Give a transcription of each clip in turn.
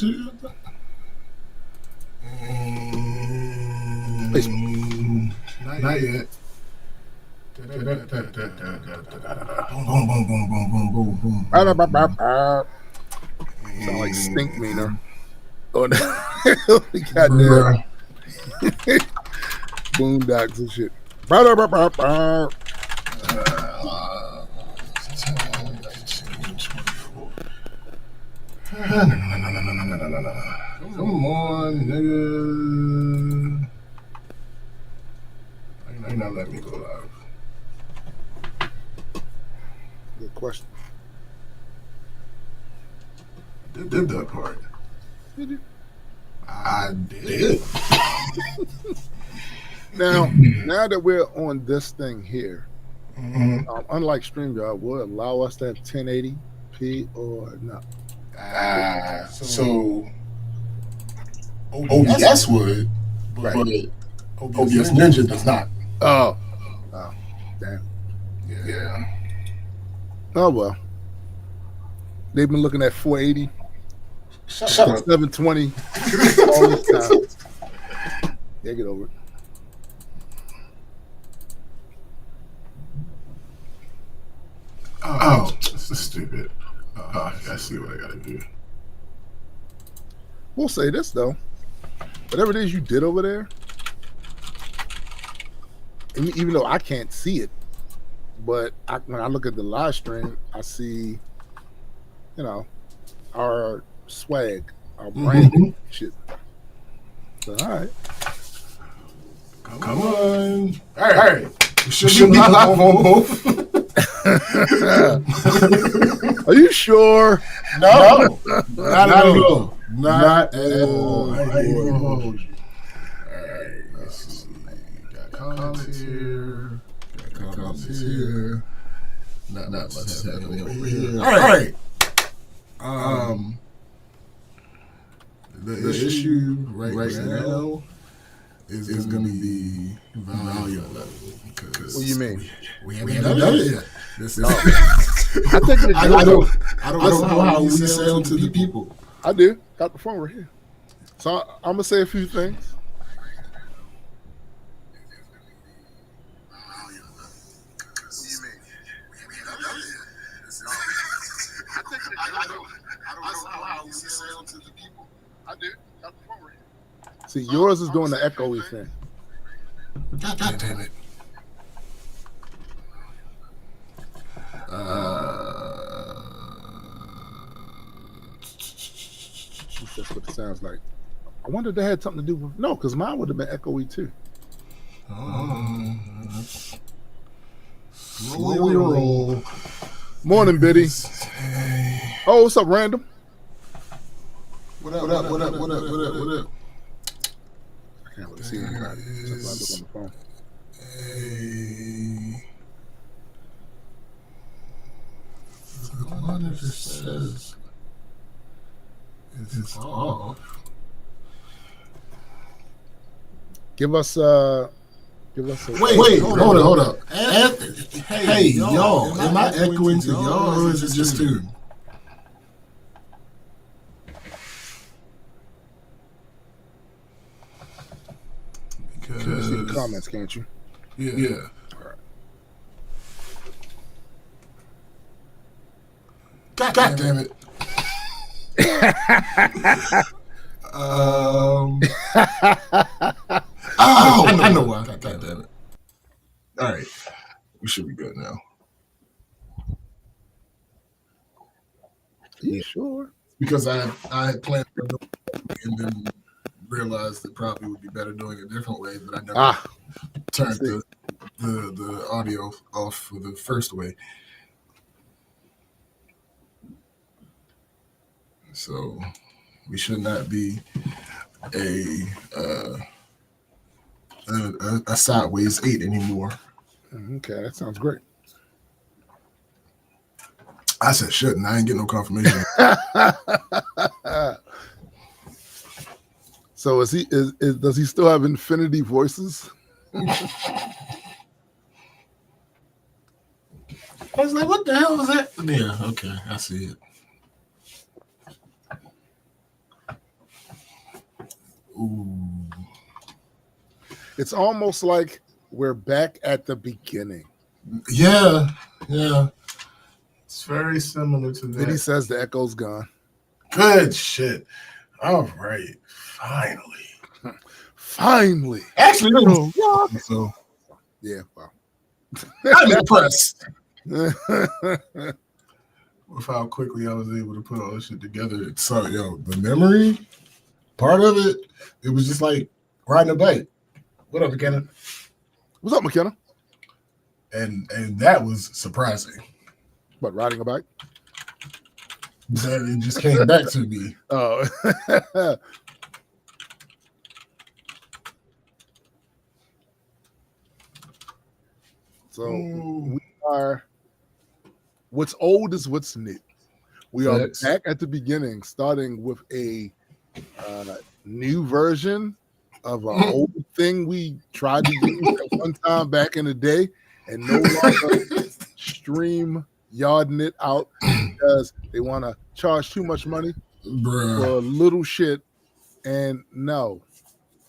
Not yet. Boom, boom, boom, boom, boom, boom, boom. Sound like stink meaner. Oh, goddamn. Boondocks and shit. Come on, nigga. You're not letting me go live. Good question. I did that part. Did you? I did. Now that we're on this thing here, unlike StreamYard, will it allow us to have 1080p or not? So OBS would, but OBS Ninja does not. Oh, damn. Yeah. Oh well. They've been looking at 480, Shut up. 720 all this time. Yeah, get over it. Oh, this is stupid. I see what I gotta do. We'll say this though. Whatever it is you did over there, even though I can't see it, but when I look at the live stream, I see, our swag, our branding shit. So, all right. Come on. Hey. Should be live on both. Are you sure? No. Not at all. Not at all. I ain't gonna hold you. Alright, let's see. Got comments here. Not much happening over here. Alright. The issue right now is going to be volume level. What do you mean? We haven't done it yet. I think I don't know how we sell to the people. I do. Got the phone right here. So I'm gonna say a few things. See, yours is doing the echoey thing. God damn it. That's what it sounds like. I wonder if that had something to do with because mine would have been echoey too. Slowly roll. Morning, Biddy. Hey. Oh, what's up, Random? What up? I can't really see anybody. Except I look on the phone. Hey. The monitor says it's off. Give us a Wait, hold up. Hey, y'all, am I echoing to y'all or is it just to? You can see the comments, can't you? Yeah. God damn it. I know why. God damn it. All right. We should be good now. You sure? Because I had planned to do it and then realized it probably would be better doing it a different way, but I never turned the audio off for the first way. So we should not be a sideways 8 anymore. Okay, that sounds great. I said shouldn't. I ain't getting no confirmation. So does he still have infinity voices? I was like, what the hell was that? Yeah, okay, I see it. It's almost like we're back at the beginning. Yeah. It's very similar to that. Then he says the echo's gone. Good shit. All right. Finally. Actually, so yeah, wow. I'm impressed with how quickly I was able to put all this shit together. So, the memory part of it, it was just like riding a bike. What up, McKenna? What's up, McKenna? And that was surprising. What, riding a bike? That it just came back to me. Oh. So we are, what's old is what's new. We are back at the beginning, starting with a new version of an old thing we tried to use at one time back in the day, and no longer stream yarding it out because they want to charge too much money for little shit. And no.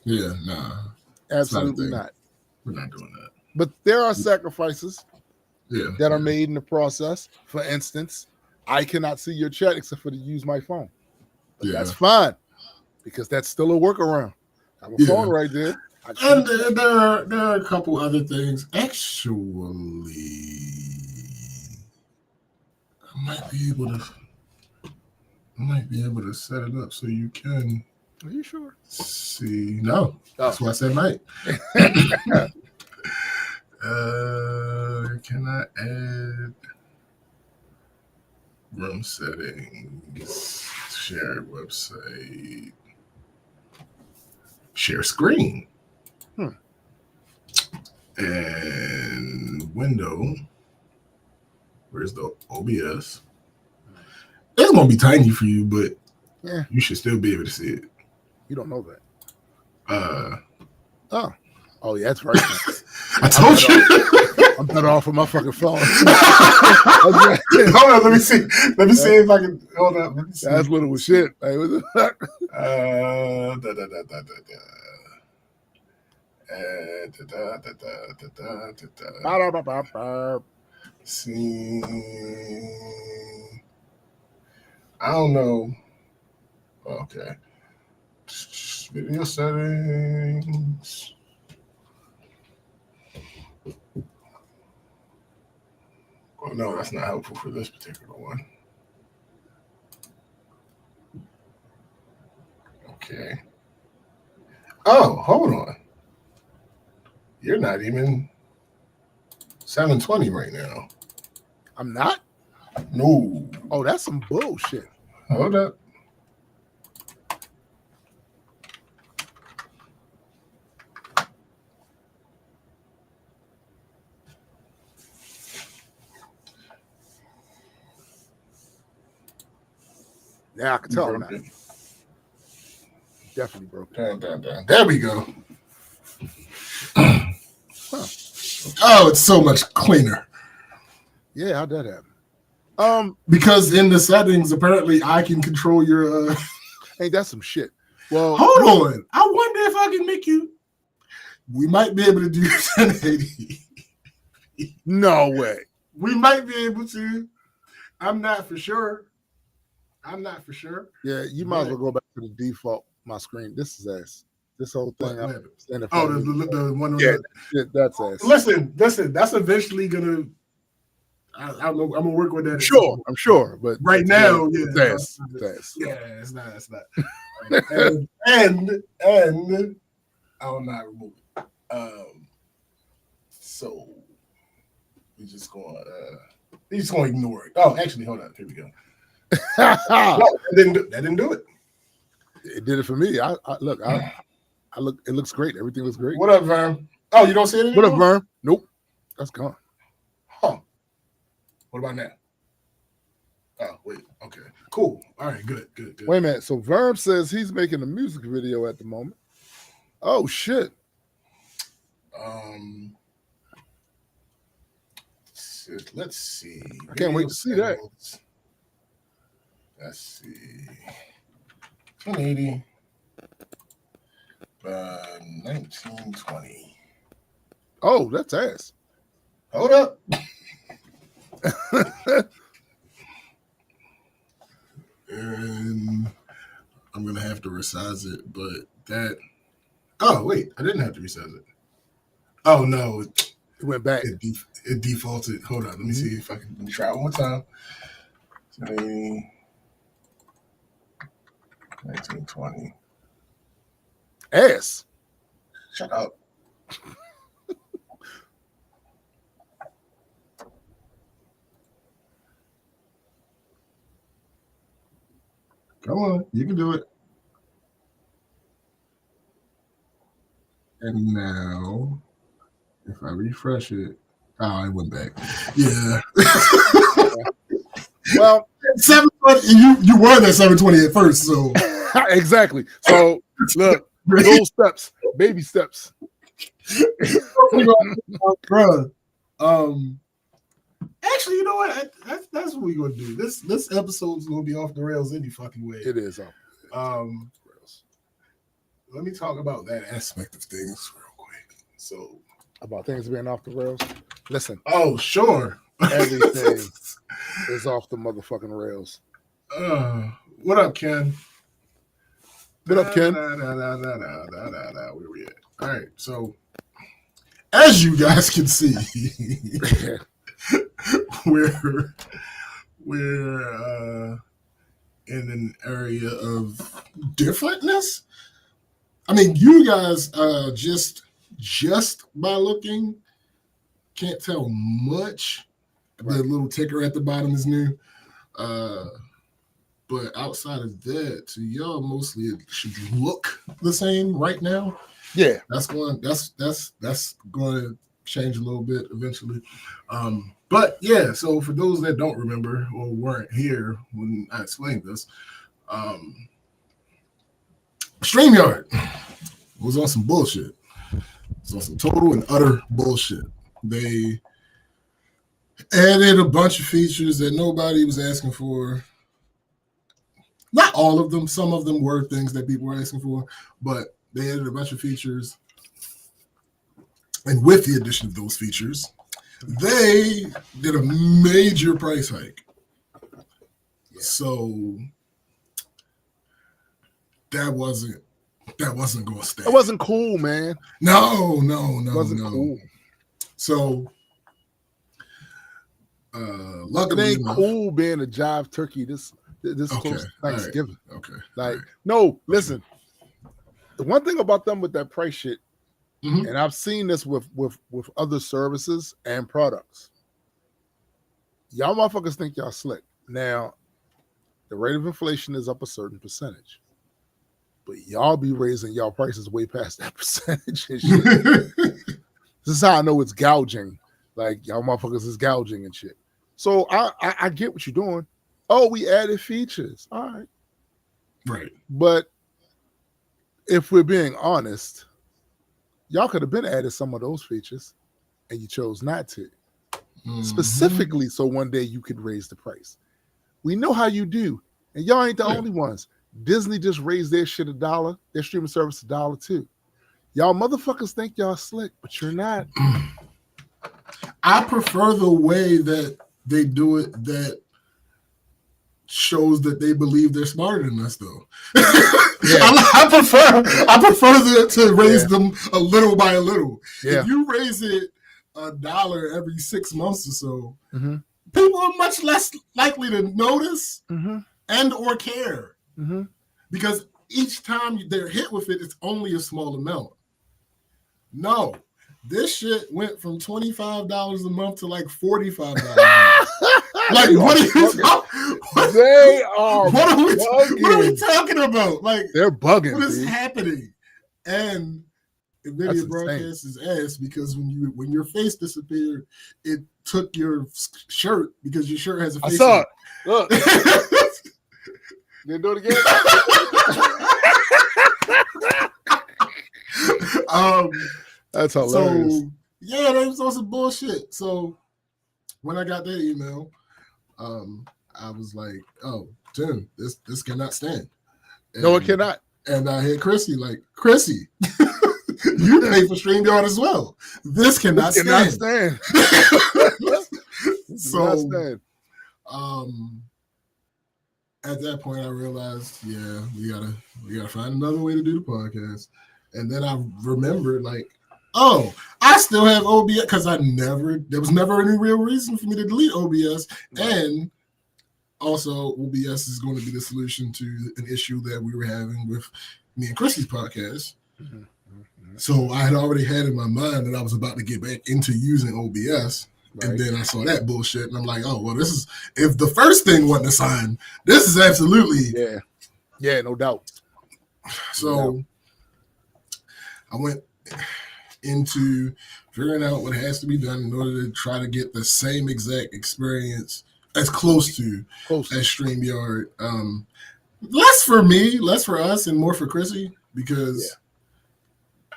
Yeah, nah. Absolutely not. We're not doing that. But there are sacrifices that are made in the process. For instance, I cannot see your chat except for to use my phone. But that's fine, because that's still a workaround. I have a phone right there. And there are a couple other things. Actually, I might be able to set it up so you can. Are you sure? See, no. That's why I said might. Can I add room settings? Share website. Share screen. And window. Where's the OBS? It's gonna be tiny for you, but you should still be able to see it. You don't know that. Oh yeah, that's right. I told you. I'm better off with my fucking phone. Hold on, let me see. Let me see if I can. Hold up. Let me see. That's little shit. Hey, what the fuck? See, I don't know. Okay. Video settings. Oh, no, that's not helpful for this particular one. Okay. Oh, hold on. You're not even 720 right now. I'm not? No. Oh, that's some bullshit. Hold up. Yeah, I can tell now. Definitely broke. Down. There we go. Oh, it's so much cleaner. Yeah, how'd that happen? Because in the settings, apparently I can control your. Hey, that's some shit. Well, hold on. I wonder if I can make you. We might be able to do 1080. No way. We might be able to. I'm not for sure. Yeah, you might as well go back to the default. My screen. This is ass. This whole thing. The one. Yeah, that's ass. Listen. That's eventually gonna. I'm gonna work with that. I'm sure. But right now, it's ass. Yeah, it's not. and I'll not remove it. So we're just gonna ignore it. Oh, actually, hold on. Here we go. No, that didn't do it. It did it for me. I look. It looks great. Everything looks great. What up, Vern? Oh, you don't see it anymore? What up, Vern? Nope, that's gone. Huh? What about now? Oh, wait. Okay. Cool. All right. Good. Wait a minute. So Vern says he's making a music video at the moment. Oh shit. Let's see. I can't wait to see that. Let's see. 1080. 1920. Oh, that's ass. Hold up. And I'm gonna have to resize it, but that. Oh wait, I didn't have to resize it. Oh no, It went back. It defaulted. Hold on, let me see if I can. Let me try it one more time. 1920. Ass. Shut up. Come on, you can do it. And now, if I refresh it, I went back. Yeah. Well, 720. You were at 720 at first, so exactly. So look, little steps, baby steps. Bruh. Actually, you know what? That's what we're gonna do. This episode's gonna be off the rails any fucking way. It is. Let me talk about that aspect of things real quick. So about things being off the rails. Listen. Oh, sure. Everything is off the motherfucking rails. What up, Ken? What up, Ken? Where we at? All right. So, as you guys can see, we're in an area of differentness. I mean, you guys just by looking can't tell much. Right. The little ticker at the bottom is new. But outside of that, to y'all, mostly it should look the same right now. Yeah, that's going to change a little bit eventually. But yeah, so for those that don't remember or weren't here when I explained this, StreamYard was on some bullshit. It was on some total and utter bullshit. They added a bunch of features that nobody was asking for. Not all of them. Some of them were things that people were asking for, but they added a bunch of features. And with the addition of those features, they did a major price hike. Yeah. So that wasn't going to stay. It wasn't cool, man. No. It wasn't cool. So luckily, it ain't cool being a jive turkey this close to Thanksgiving. Right. Okay. Like, no, listen. The one thing about them with that price shit, and I've seen this with other services and products. Y'all motherfuckers think y'all slick. Now, the rate of inflation is up a certain percentage. But y'all be raising y'all prices way past that percentage and shit. This is how I know it's gouging. Like, y'all motherfuckers is gouging and shit. So I get what you're doing. Oh, we added features. All right. Right. But if we're being honest, y'all could have been added some of those features and you chose not to. Specifically so one day you could raise the price. We know how you do. And y'all ain't the only ones. Disney just raised their shit $1, their streaming service $1 too. Y'all motherfuckers think y'all slick, but you're not. I prefer the way that they do it that shows that they believe they're smarter than us, though. I prefer to raise them a little by a little. Yeah. If you raise it $1 every 6 months or so, people are much less likely to notice and or care. Because each time they're hit with it, it's only a small amount. No, this shit went from $25 a month to like $45 a month. Like, what are you talking? What are we talking about? Like, they're bugging. What is happening? And NVIDIA broadcast is ass because when your face disappeared, it took your shirt because your shirt has a face. I saw it. Look. Didn't do it again. That's hilarious. So, yeah, that was some bullshit. So when I got that email, I was like, "Oh, Tim, this cannot stand." No, it cannot. And I hit Chrissy like, Chrissy, you pay for StreamYard as well. This cannot stand. So, at that point, I realized, yeah, we gotta find another way to do the podcast. And then I remembered, like, oh, I still have OBS because there was never any real reason for me to delete OBS. Right. And also, OBS is going to be the solution to an issue that we were having with me and Chrissy's podcast. Mm-hmm. Mm-hmm. So I had already had in my mind that I was about to get back into using OBS. Right. And then I saw that bullshit, and I'm like, oh, well, this is, if the first thing wasn't a sign, this is absolutely. Yeah, no doubt. So I went into figuring out what has to be done in order to try to get the same exact experience as close to as StreamYard. Less for me, less for us, and more for Chrissy, because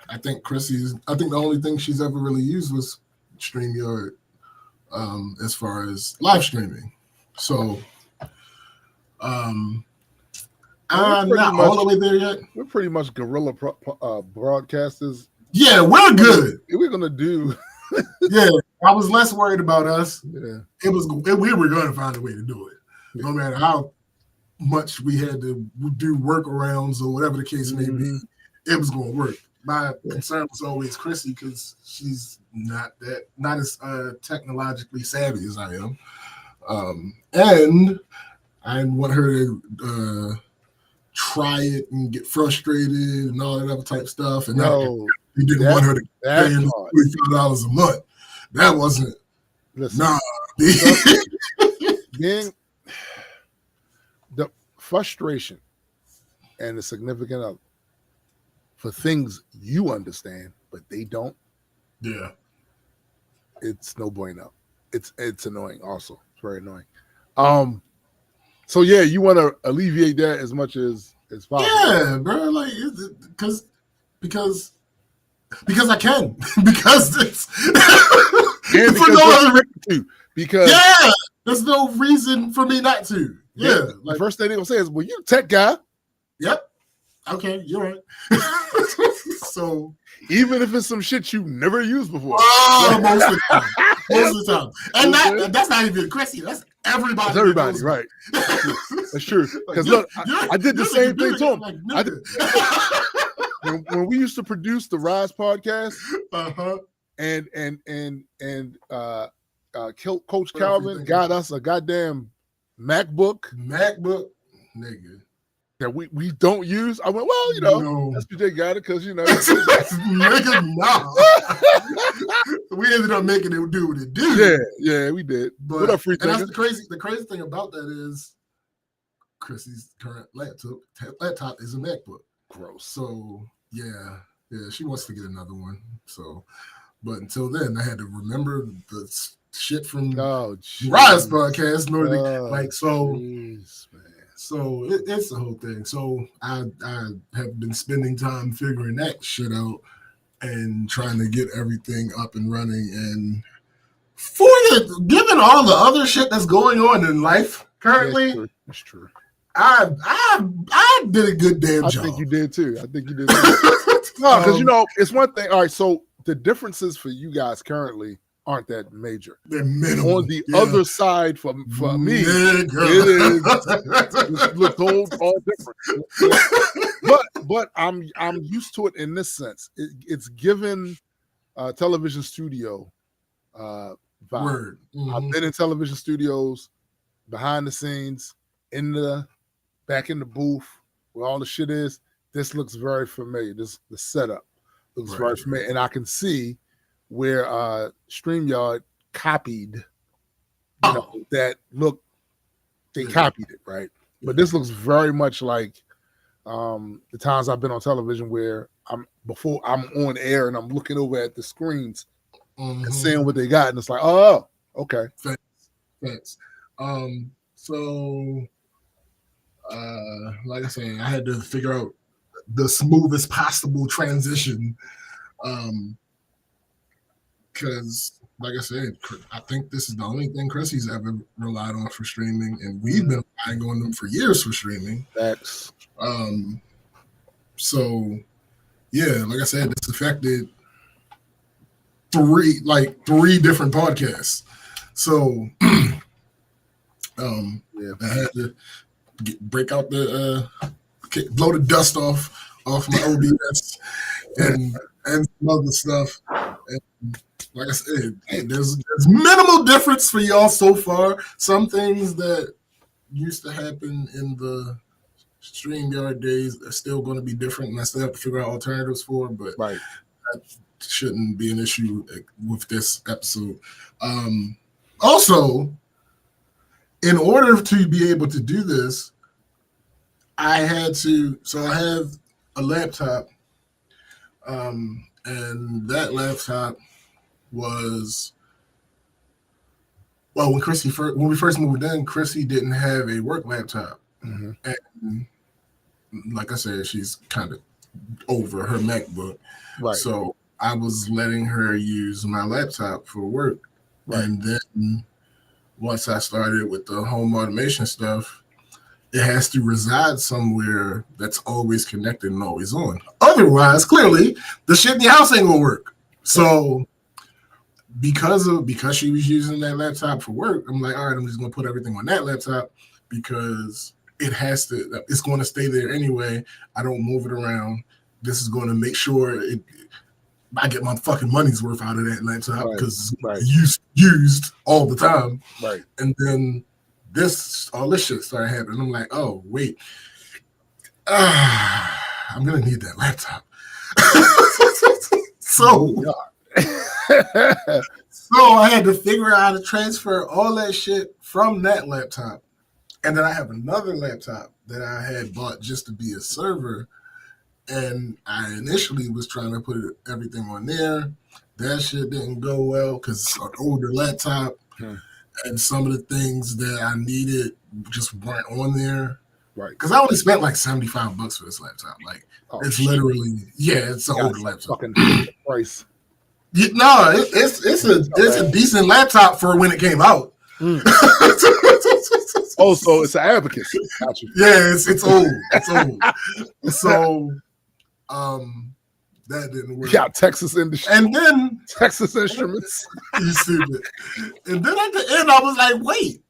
I think the only thing she's ever really used was StreamYard as far as live streaming. So I'm not all the way there yet. We're pretty much guerrilla broadcasters. Yeah, we're good. We're gonna do. Yeah, I was less worried about us. Yeah, we were going to find a way to do it, no matter how much we had to do workarounds or whatever the case may be. It was going to work. My concern was always Chrissy, because she's not as technologically savvy as I am, and I want her to try it and get frustrated and all that other type stuff. And we didn't want her to pay $45 a month. That wasn't. Listen, being the frustration and the significant other for things you understand, but they don't. Yeah, it's no bueno. It's annoying. Also, it's very annoying. So yeah, you want to alleviate that as much as possible. Yeah, bro. Like, because I can. Because it's and for no other reason. Because there's no reason for me not to. Yeah. Like, the first thing they're gonna say is, "Well, you're a tech guy." Yep. Okay, you're right. So even if it's some shit you never used before, most of the time, and that's not even Chrissy. That's everybody. That's everybody, right? That's true. Because look, I did the same thing to him. When we used to produce the Rise podcast, and Coach Calvin got us a goddamn MacBook, nigga. That we don't use. I went, well, SPJ got it because nigga, no. We ended up making it do what it do. Yeah, we did. But what up, free and that's the crazy thing about that is Chrissy's current laptop is a MacBook. Gross. So yeah, she wants to get another one. So, but until then, I had to remember the shit from Rise podcast in order to Geez, man. So it's the whole thing. So I have been spending time figuring that shit out and trying to get everything up and running. And given all the other shit that's going on in life currently, that's true. I did a good damn job. I think you did too. No, because it's one thing. All right, so the differences for you guys currently aren't that major. They're minimal. On the other side, for me, it looks all different. But I'm used to it in this sense. It's given television studio vibe. Word. Mm-hmm. I've been in television studios, behind the scenes, back in the booth where all the shit is. This looks very familiar. The setup looks very familiar, and I can see where StreamYard copied that look. They copied it, right? But this looks very much like the times I've been on television where I'm on air and I'm looking over at the screens and seeing what they got, and it's like, oh, okay. Thanks. So like I say, I had to figure out the smoothest possible transition. Because, like I said, I think this is the only thing Chrissy's ever relied on for streaming, and we've been relying on them for years for streaming. That's So yeah, like I said, this affected three different podcasts. So I had to break out blow the dust off my OBS and some other stuff. And like I said, there's minimal difference for y'all so far. Some things that used to happen in the StreamYard days are still going to be different, and I still have to figure out alternatives for. But that shouldn't be an issue with this episode. Also, in order to be able to do this, I had to. So I have a laptop, and that laptop was. Well, when we first moved in, Chrissy didn't have a work laptop, and like I said, she's kind of over her MacBook, so I was letting her use my laptop for work, and then once I started with the home automation stuff, it has to reside somewhere that's always connected and always on. Otherwise, clearly, the shit in your house ain't gonna work. So. Because she was using that laptop for work, I'm like, all right, I'm just gonna put everything on that laptop because it's going to stay there anyway. I don't move it around. This is going to make sure I get my fucking money's worth out of that laptop because it's used all the time. Right. And then all this shit started happening. I'm like, oh wait, I'm gonna need that laptop. So I had to figure out how to transfer all that shit from that laptop. And then I have another laptop that I had bought just to be a server. And I initially was trying to put everything on there. That shit didn't go well because it's an older laptop. And some of the things that I needed just weren't on there. Right. Because I only spent like $75 for this laptop. Like, it's literally, it's an older laptop. Fucking price. No, it's a decent laptop for when it came out. So it's an Abacus. Gotcha. Yeah, it's old. It's old. So, that didn't work. Yeah, Texas Industries. And then Texas Instruments. You stupid. And then at the end, I was like, wait,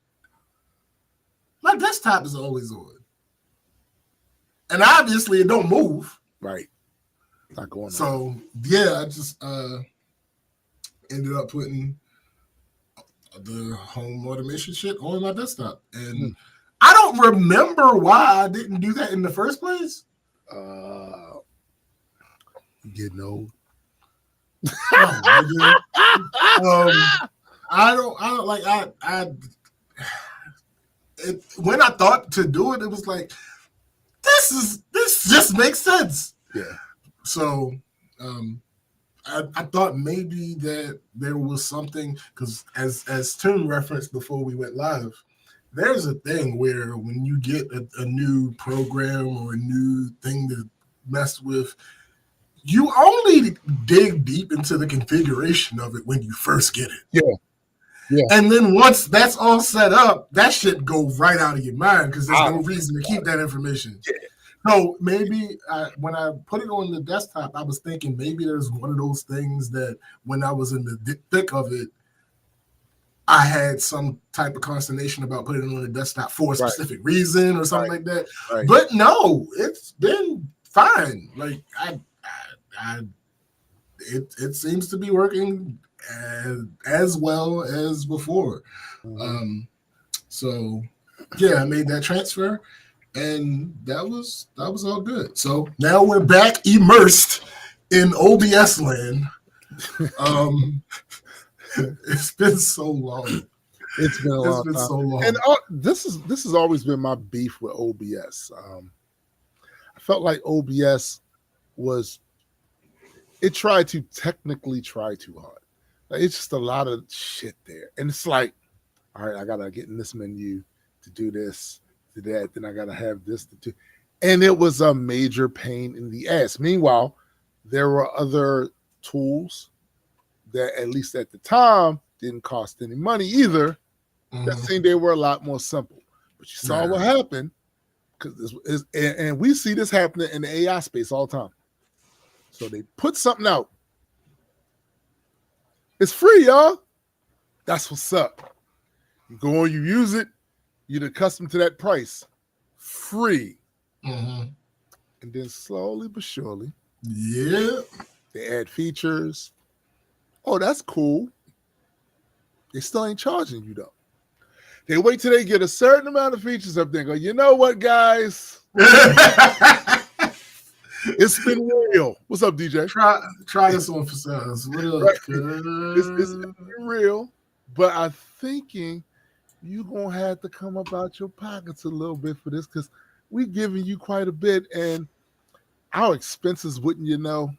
my desktop is always on, and obviously it don't move. Right. Not going on. So I just ended up putting the home automation shit on my desktop. And I don't remember why I didn't do that in the first place. Getting old. When I thought to do it, it was like, this just makes sense. Yeah. So, I thought maybe that there was something, because as Tim referenced before we went live, there's a thing where when you get a new program or a new thing to mess with, you only dig deep into the configuration of it when you first get it. Yeah. Yeah. And then once that's all set up, that shit goes right out of your mind because there's no reason to keep that information. Yeah. So maybe when I put it on the desktop, I was thinking maybe there's one of those things that when I was in the thick of it, I had some type of consternation about putting it on the desktop for a specific reason or something like that. Right. But no, it's been fine. Like it seems to be working as well as before. Mm-hmm. So yeah, I made that transfer. And that was all good. So now we're back immersed in OBS land. It's been so long. It's been a long time. So long. And this has always been my beef with OBS. I felt like OBS tried to technically try too hard. Like, it's just a lot of shit there. And it's like, all right, I gotta get in this menu to do this. That, then I gotta have this to do, and it was a major pain in the ass. Meanwhile, there were other tools that, at least at the time, didn't cost any money either. That seemed they were a lot more simple. But you saw what happened because and we see this happening in the AI space all the time. So they put something out. It's free, y'all. That's what's up. You go on, you use it, you're accustomed to that price. Free. Mm-hmm. And then slowly but surely, they add features. Oh, that's cool. They still ain't charging you though. They wait till they get a certain amount of features up there and go, you know what, guys? It's been real. What's up, DJ? Try this one for size. What up? Right. It's been real, but I'm thinking you're going to have to come up out your pockets a little bit for this because we're giving you quite a bit, and our expenses, wouldn't you know,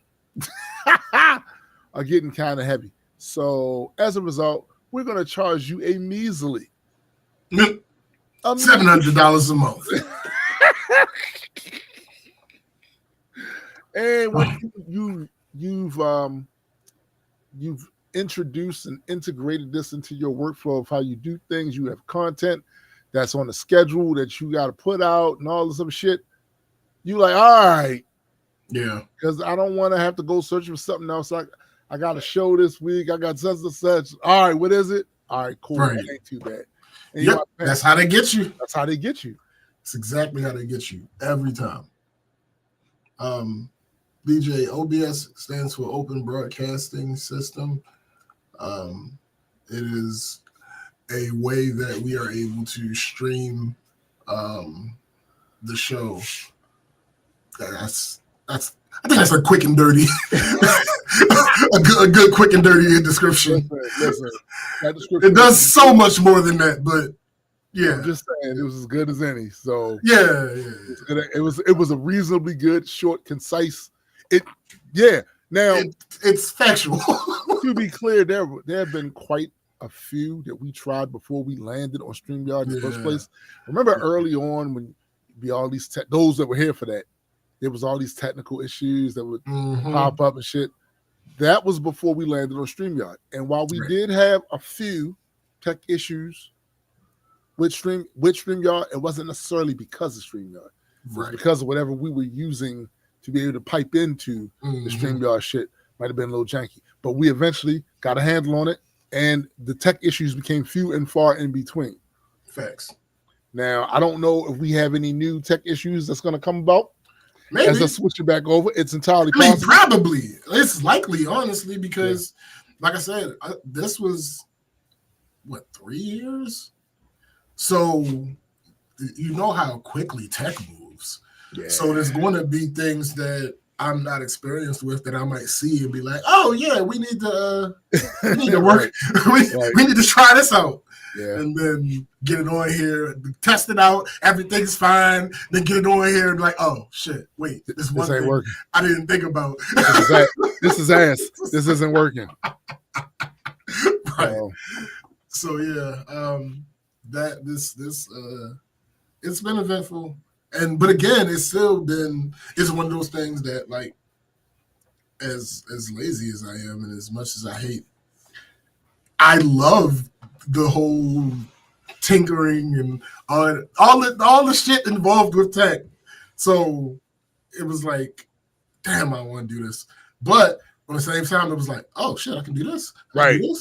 are getting kind of heavy. So as a result, we're going to charge you a measly $700 a month. And when you've introduced and integrated this into your workflow of how you do things, you have content that's on the schedule that you got to put out and all this other shit. You like, all right, yeah, because I don't want to have to go search for something else. Like I got a show this week. I got such and such. All right, what is it? All right, cool. Right. That ain't too bad. And yep, that's how they get you. That's how they get you. It's exactly how they get you every time. BJ, OBS stands for Open Broadcasting System. It is a way that we are able to stream the show. I think that's a quick and dirty, a good quick and dirty description. Listen, that description. It does so much more than that, but yeah, I'm just saying it was as good as any. So yeah. It was a reasonably good, short, concise. Now it's factual. To be clear, there have been quite a few that we tried before we landed on StreamYard in the first place. Remember early on when be all these those that were here for that, there was all these technical issues that would pop up and shit. That was before we landed on StreamYard. And while we did have a few tech issues with StreamYard, it wasn't necessarily because of StreamYard. It was because of whatever we were using to be able to pipe into the StreamYard shit. Might have been a little janky. But we eventually got a handle on it, and the tech issues became few and far in between. Facts. Now, I don't know if we have any new tech issues that's going to come about. Maybe. As I switch it back over, it's entirely possible. Probably. It's likely, honestly, because, like I said, this was, 3 years? So, you know how quickly tech moves. Yeah. So, there's going to be things that I'm not experienced with that I might see and be like, oh, yeah, we need to work. We need to try this out. Yeah. And then get it on here, test it out, everything's fine. Then get it on here and be like, oh shit, wait, this one ain't thing working. I didn't think about. This is ass. This isn't working. Right. So yeah, it's been eventful, but again, it's one of those things that, like, as lazy as I am and as much as I hate, I love the whole tinkering and all the shit involved with tech. So it was like, damn, I want to do this. But at the same time, it was like, oh shit, I can do this. I can do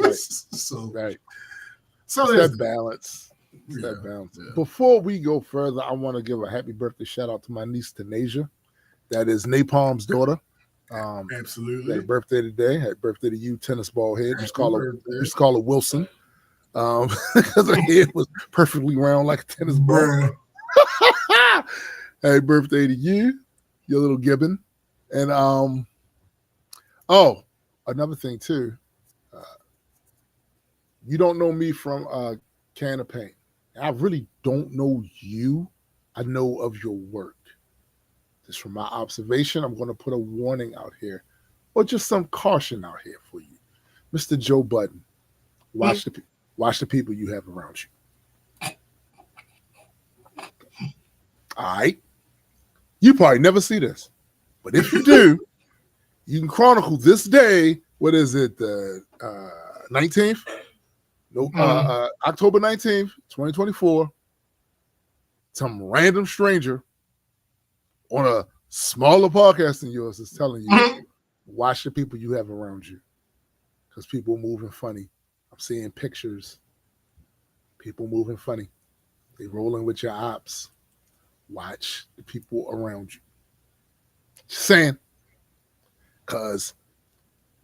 this. So there's that balance. That balance. Yeah. Before we go further, I want to give a happy birthday shout out to my niece Tanasia. That is Napalm's daughter. Absolutely. Had a birthday today. Happy birthday to you, tennis ball head. Just call her Wilson. Because her head was perfectly round like a tennis ball. Happy birthday to you, your little gibbon. And another thing too. You don't know me from Can of Paint. I really don't know you. I know of your work. Just from my observation, I'm going to put a warning out here, or just some caution out here for you, Mr. Joe Budden. Watch the people you have around you. All right, you probably never see this, but if you do, you can chronicle this day. What is it? The 19th? No, October 19th, 2024. some random stranger on a smaller podcast than yours is telling you, watch the people you have around you. Because people are moving funny. I'm seeing pictures. People moving funny. They rolling with your ops. Watch the people around you. Just saying. Because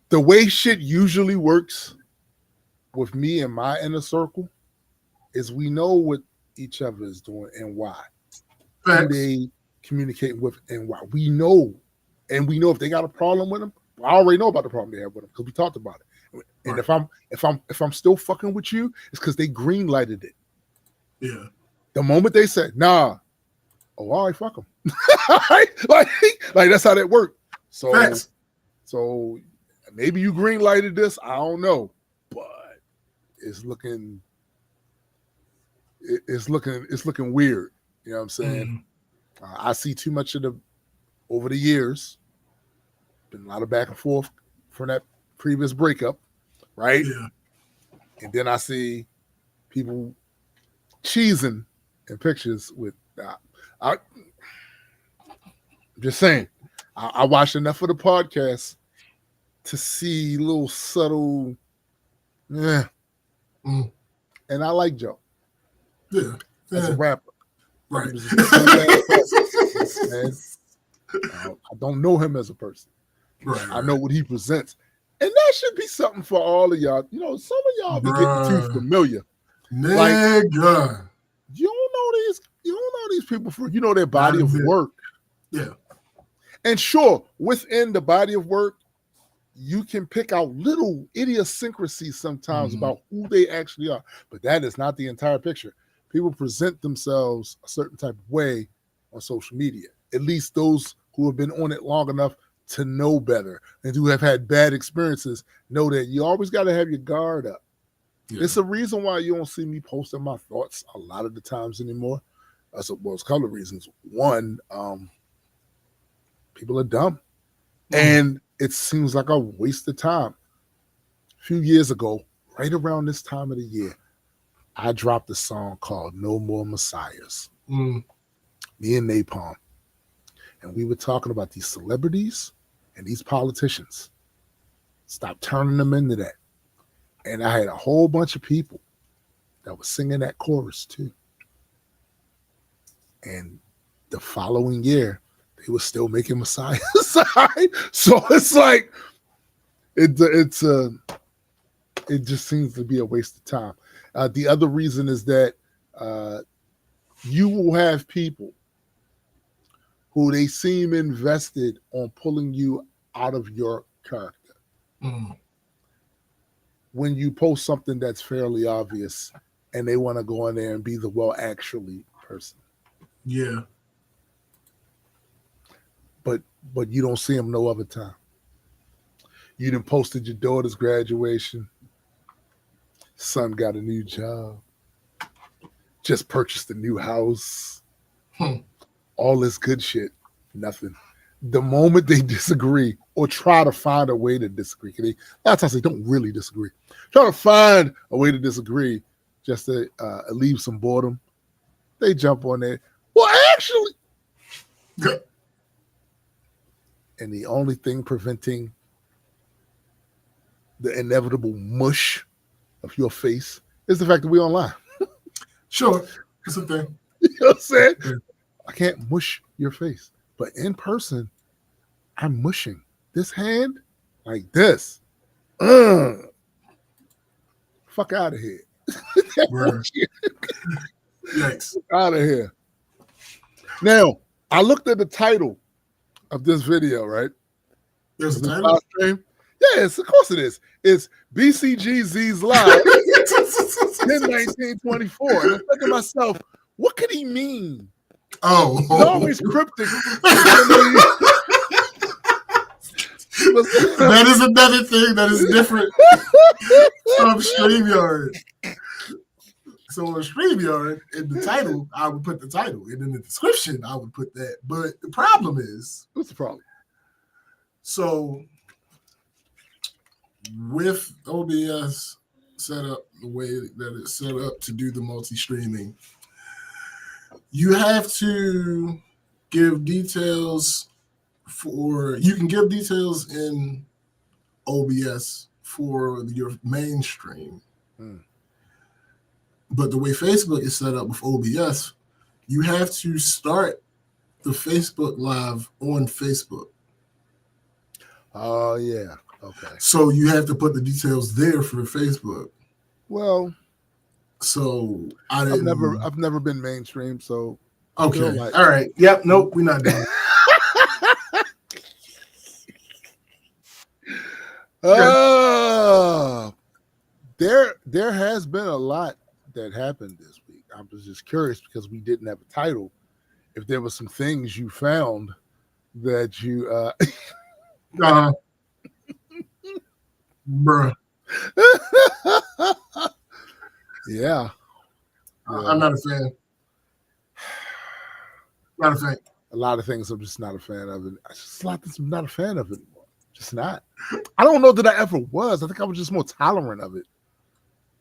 the way shit usually works with me and my inner circle is we know what each other is doing and why. Who they communicate with and why. We know. And we know if they got a problem with them, I already know about the problem they have with them because we talked about it. And right. if I'm still fucking with you, it's because they green lighted it. Yeah. The moment they said, nah, oh, all right, fuck them. like that's how that worked. So maybe you green lighted this. I don't know, but it's looking weird. You know what I'm saying? I see too much of over the years. Been a lot of back and forth from that previous breakup, right? Yeah. And then I see people cheesing in pictures with. I'm just saying. I watched enough of the podcast to see little subtle. And I like Joe. Yeah. As a rapper. Right. I don't know him as a person. Right. I know what he presents. And that should be something for all of y'all. You know, some of y'all be getting too familiar. Nigga. Like, you don't know these people for their body of work. Yeah. And sure, within the body of work, you can pick out little idiosyncrasies sometimes about who they actually are. But that is not the entire picture. People present themselves a certain type of way on social media. At least those who have been on it long enough to know better and who have had bad experiences know that you always got to have your guard up. Yeah. It's a reason why you don't see me posting my thoughts a lot of the times anymore. It's a couple of reasons. One, people are dumb. And it seems like a waste of time. A few years ago, right around this time of the year, I dropped a song called No More Messiahs. Me and Napalm. And we were talking about these celebrities and these politicians. Stop turning them into that. And I had a whole bunch of people that was singing that chorus too. And the following year, they were still making Messiah. So it's like, it just seems to be a waste of time. The other reason is that you will have people who they seem invested on pulling you out of your character. When you post something that's fairly obvious and they want to go in there and be the well-actually person. Yeah. But you don't see them no other time. You done posted your daughter's graduation. Son got a new job. Just purchased a new house. All this good shit. Nothing. The moment they disagree or try to find a way to disagree, a lot of times they don't really disagree. Try to find a way to disagree just to alleviate some boredom. They jump on there. Well, actually. And the only thing preventing the inevitable mush of your face is the fact that we're online. Sure. It's a thing. You know what I'm saying? Yeah. I can't mush your face. But in person, I'm mushing this hand like this. Fuck out of here. Yikes. Out of here. Now, I looked at the title of this video, right? There's a title? Yes, of course it is. It's BCGz Live 10/19/24. And I'm thinking to myself, what could he mean? Oh. He's always cryptic. That is another thing that is different from StreamYard. So on StreamYard, in the title, I would put the title. And in the description, I would put that. But the problem is... What's the problem? So with OBS set up the way that it's set up to do the multi-streaming, You have to give details you can give details in OBS for your mainstream. But the way Facebook is set up with OBS, you have to start the Facebook Live on Facebook. Oh, yeah. Okay. So you have to put the details there for Facebook. Well, so I've never been mainstream, so okay. Like, all right. Yep. Nope. We're not doing it. There has been a lot that happened this week. I was just curious because we didn't have a title. If there were some things you found that you bruh. Yeah. I'm not a fan. Not a fan. A lot of things I'm just not a fan of it. Just a lot that I'm not a fan of it anymore. Just not. I don't know that I ever was. I think I was just more tolerant of it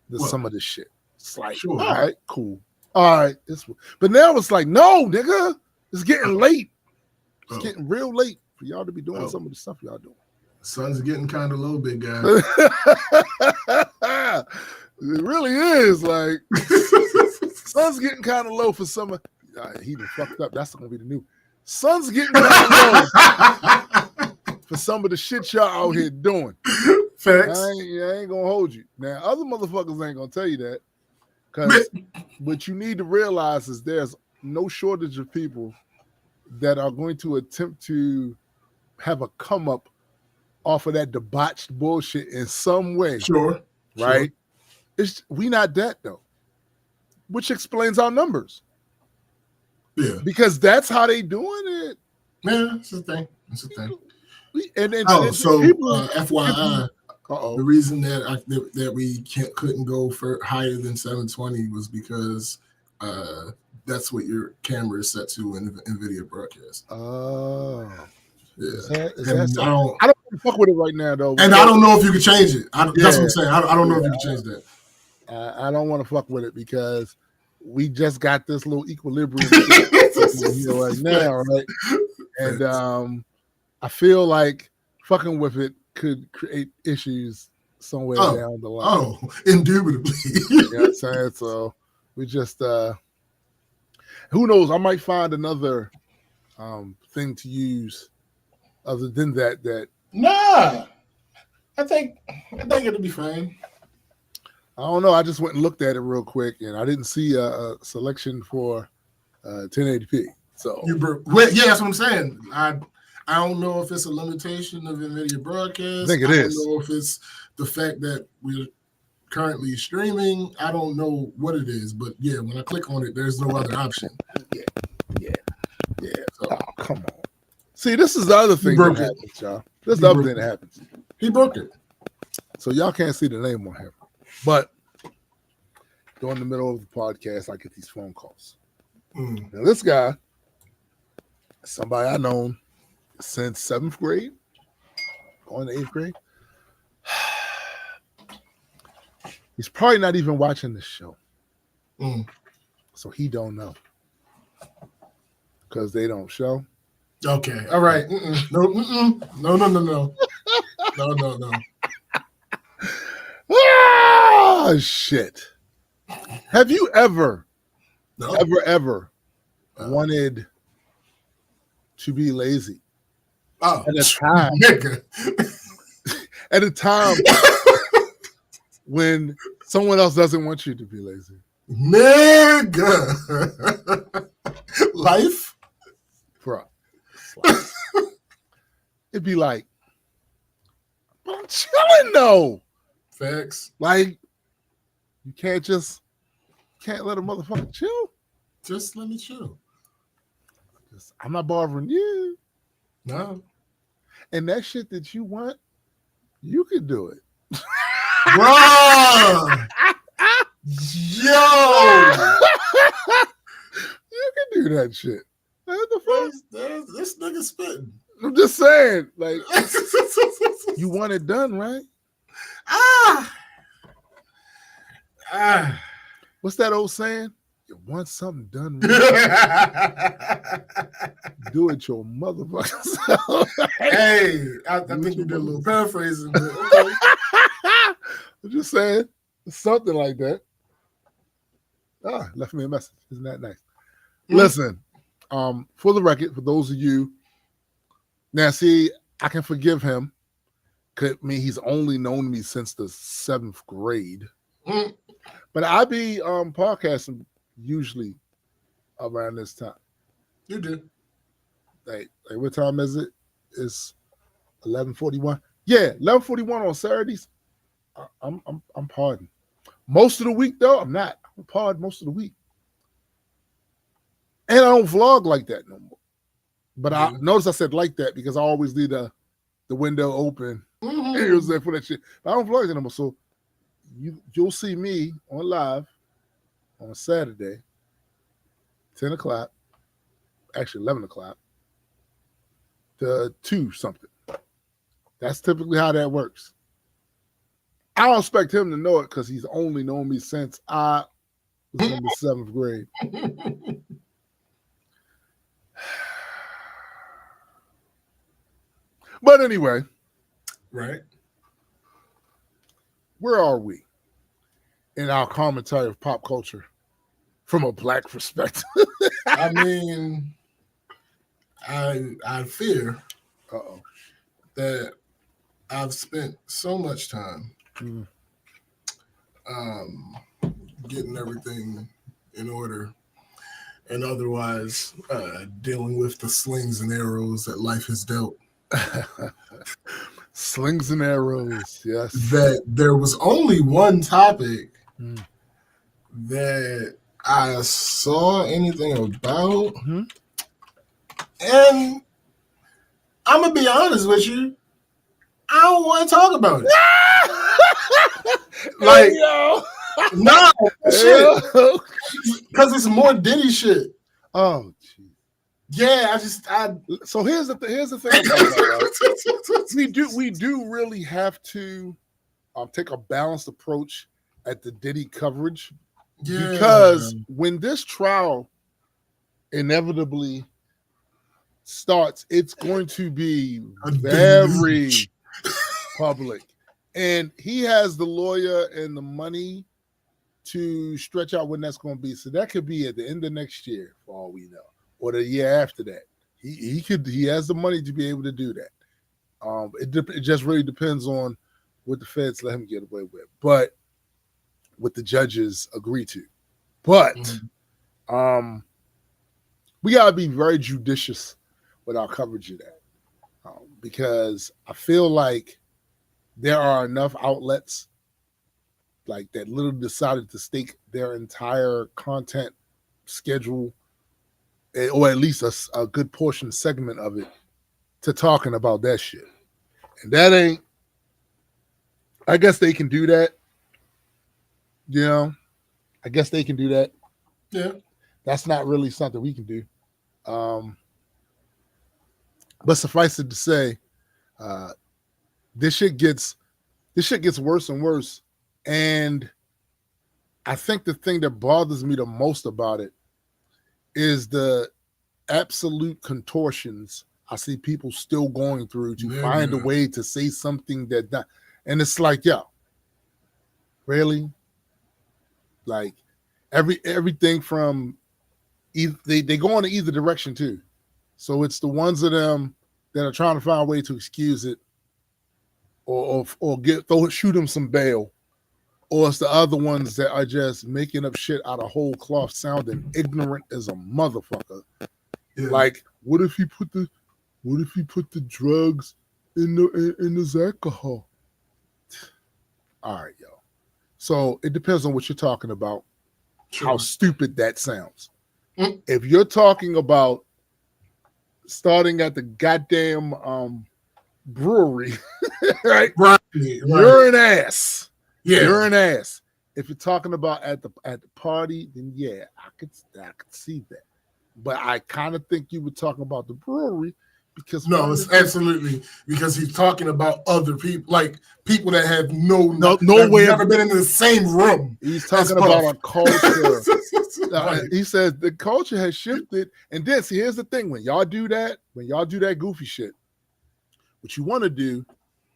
than some of this shit. It's like, sure. All right, cool. All right. But now it's like, no, nigga. It's getting late. It's getting real late for y'all to be doing some of the stuff y'all doing. The sun's getting kind of low, big guy. It really is. Like, sun's getting kind of low for some. He done fucked up. That's going to be the new. Sun's getting kind of low for some of the shit y'all out here doing. Facts. I ain't going to hold you. Now, other motherfuckers ain't going to tell you that. Because what you need to realize is there's no shortage of people that are going to attempt to have a come up off of that debauched bullshit in some way. Sure. Right? Sure. We not that though. Which explains our numbers. Yeah. Because that's how they doing it. Yeah, it's the thing. It's the thing. People, FYI, the reason that we couldn't go for higher than 720 was because that's what your camera is set to in NVIDIA broadcast. Oh. Yeah. I don't fuck with it right now though. And I don't know if you can change it. That's what I'm saying. I don't know if you can change that. I don't want to fuck with it because we just got this little equilibrium right now, right? And I feel like fucking with it could create issues somewhere down the line. Oh, indubitably. You know what I'm saying? So we just who knows? I might find another thing to use other than that. Nah. I think it'll be fine. I don't know. I just went and looked at it real quick, and I didn't see a selection for 1080p. So yeah, that's what I'm saying. I don't know if it's a limitation of NVIDIA broadcast. I think it is. I don't know if it's the fact that we're currently streaming. I don't know what it is, but yeah, when I click on it, there's no other option. Yeah. So, come on. See, this is the other thing that happens, y'all. This is the other thing that happens. He broke it. So y'all can't see the name on here. But during the middle of the podcast, I get these phone calls. Now, this guy, somebody I known since 7th grade, going to 8th grade. He's probably not even watching this show. So he don't because they don't show. Okay. All right. No. No. Oh, shit. Have you ever wanted to be lazy? Oh, at a time. Nigga. At a time when someone else doesn't want you to be lazy. Nigga. Life? Bro. It'd be like, but I'm chilling though. Facts. Like, you can't let a motherfucker chill. Just let me chill. I'm not bothering you. No. And that shit that you want, you can do it. Bro! Yo! You can do that shit. What the fuck? This nigga spitting. I'm just saying, like, you want it done, right? Ah. What's that old saying? You want something done right? Do it your motherfucker self. Hey, I think you did a little paraphrasing. But okay. I'm just saying, something like that. Left me a message. Isn't that nice? Listen, for the record, for those of you, now see, I can forgive him. I mean, he's only known me since the 7th grade. But I be podcasting usually around this time. You do. Like what time is it? It's 11:41. Yeah, 11:41 on Saturdays. I'm pardon. Most of the week though, I'm not. I'm pardon most of the week. And I don't vlog like that no more. But I notice I said like that because I always leave the window open. Here's that for that shit. But I don't vlog anymore. So you'll see me on live on Saturday, 10 o'clock, actually 11 o'clock to 2 something. That's typically how that works. I don't expect him to know it because he's only known me since I was in the 7th grade. But anyway. Right. Where are we in our commentary of pop culture from a Black perspective? I mean, I fear that I've spent so much time getting everything in order and otherwise dealing with the slings and arrows that life has dealt. Slings and arrows, yes. That there was only one topic that I saw anything about. And I'm going to be honest with you. I don't want to talk about it. Like, no, shit. Because it's more Diddy shit. Oh, geez. Yeah, So here's the thing about that, right? we do really have to take a balanced approach at the Diddy coverage, because when this trial inevitably starts, it's going to be very public, and he has the lawyer and the money to stretch out when that's going to be. So that could be at the end of next year, for all we know. Or the year after that, he has the money to be able to do that. It just really depends on what the feds let him get away with, but what the judges agree to. But we gotta be very judicious with our coverage of that, because I feel like there are enough outlets like that literally decided to stake their entire content schedule, or at least a good portion segment of it, to talking about that shit. And that ain't, I guess they can do that. You know, I guess they can do that. Yeah. That's not really something we can do. But suffice it to say, this shit gets worse and worse. And I think the thing that bothers me the most about it is the absolute contortions I see people still going through to find a way to say something that, and it's like, yo, really? Like everything from they go in either direction too. So it's the ones of them that are trying to find a way to excuse it, or shoot them some bail, or it's the other ones that are just making up shit out of whole cloth, sounding ignorant as a motherfucker. Yeah. Like, what if he put the drugs in the alcohol? All right, yo. So it depends on what you're talking about, how stupid that sounds. If you're talking about starting at the goddamn brewery, right? You're an ass. Yeah, you're an ass. If you're talking about at the party, then yeah, I could see that. But I kind of think you were talking about the brewery, because it's absolutely because he's talking about other people, like people that have no way, never been in the same room. He's talking about a culture Right. He says the culture has shifted. And then, see, here's the thing: when y'all do that goofy shit, what you want to do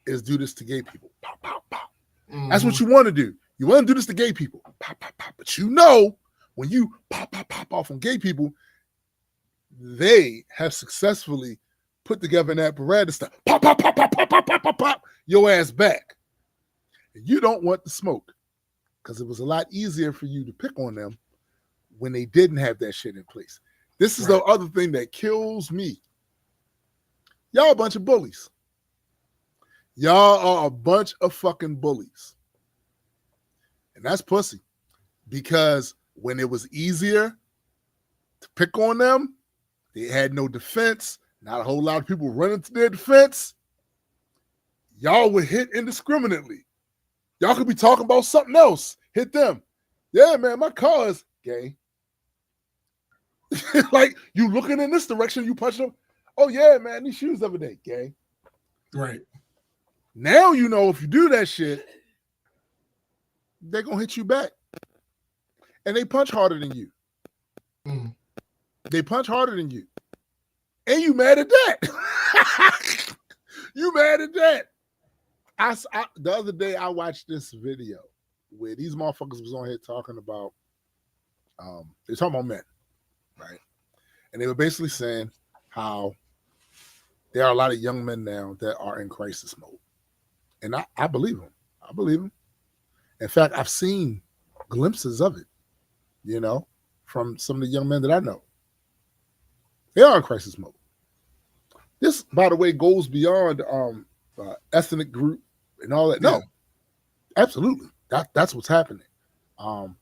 is do this to gay people. Pop, pop, pop. That's what you want to do. You want to do this to gay people. Pop, pop, pop. But you know, when you pop, pop, pop off on gay people, they have successfully put together an apparatus to pop, pop, pop, pop, pop, pop, pop, pop, pop your ass back. And you don't want the smoke because it was a lot easier for you to pick on them when they didn't have that shit in place. This is the other thing that kills me. Y'all a bunch of bullies. Y'all are a bunch of fucking bullies. And that's pussy. Because when it was easier to pick on them, they had no defense. Not a whole lot of people running to their defense. Y'all would hit indiscriminately. Y'all could be talking about something else. Hit them. Yeah, man, my car is gay. Like, you looking in this direction, you punch them. Oh, yeah, man, these shoes the other day, gay. Right. Now you know if you do that shit, they're going to hit you back. And they punch harder than you. They punch harder than you. And you mad at that. You mad at that. The other day, I watched this video where these motherfuckers was on here talking about, they're talking about men, right? And they were basically saying how there are a lot of young men now that are in crisis mode. And I believe them. I believe them. In fact, I've seen glimpses of it, you know, from some of the young men that I know. They are in crisis mode. This, by the way, goes beyond ethnic group and all that. No, absolutely. That's what's happening. One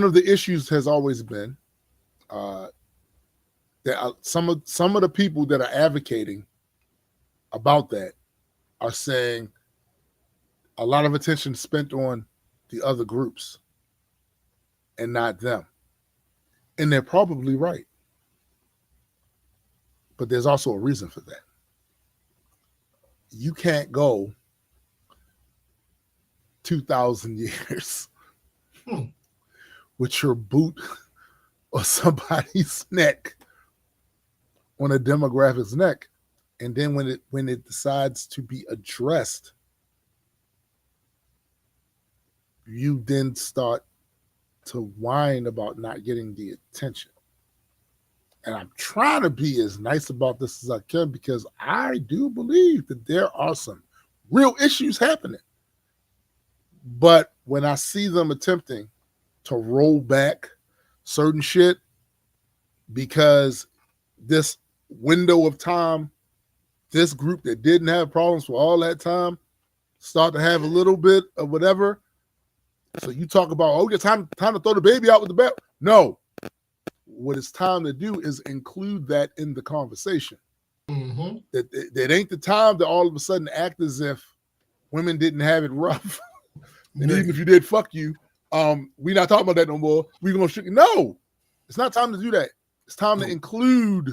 of the issues has always been that some of the people that are advocating about that are saying a lot of attention spent on the other groups and not them. And they're probably right. But there's also a reason for that. You can't go 2,000 years with your boot or somebody's neck on a demographic's neck, and then when it decides to be addressed, you then start to whine about not getting the attention. And I'm trying to be as nice about this as I can because I do believe that there are some real issues happening. But when I see them attempting to roll back certain shit because this window of time, this group that didn't have problems for all that time, start to have a little bit of whatever. So you talk about, oh, it's time to throw the baby out with the bath. No. What it's time to do is include that in the conversation. Mm-hmm. That ain't the time to all of a sudden act as if women didn't have it rough. And even if you did, fuck you. We're not talking about that no more. We're going to shoot you. No, it's not time to do that. It's time to include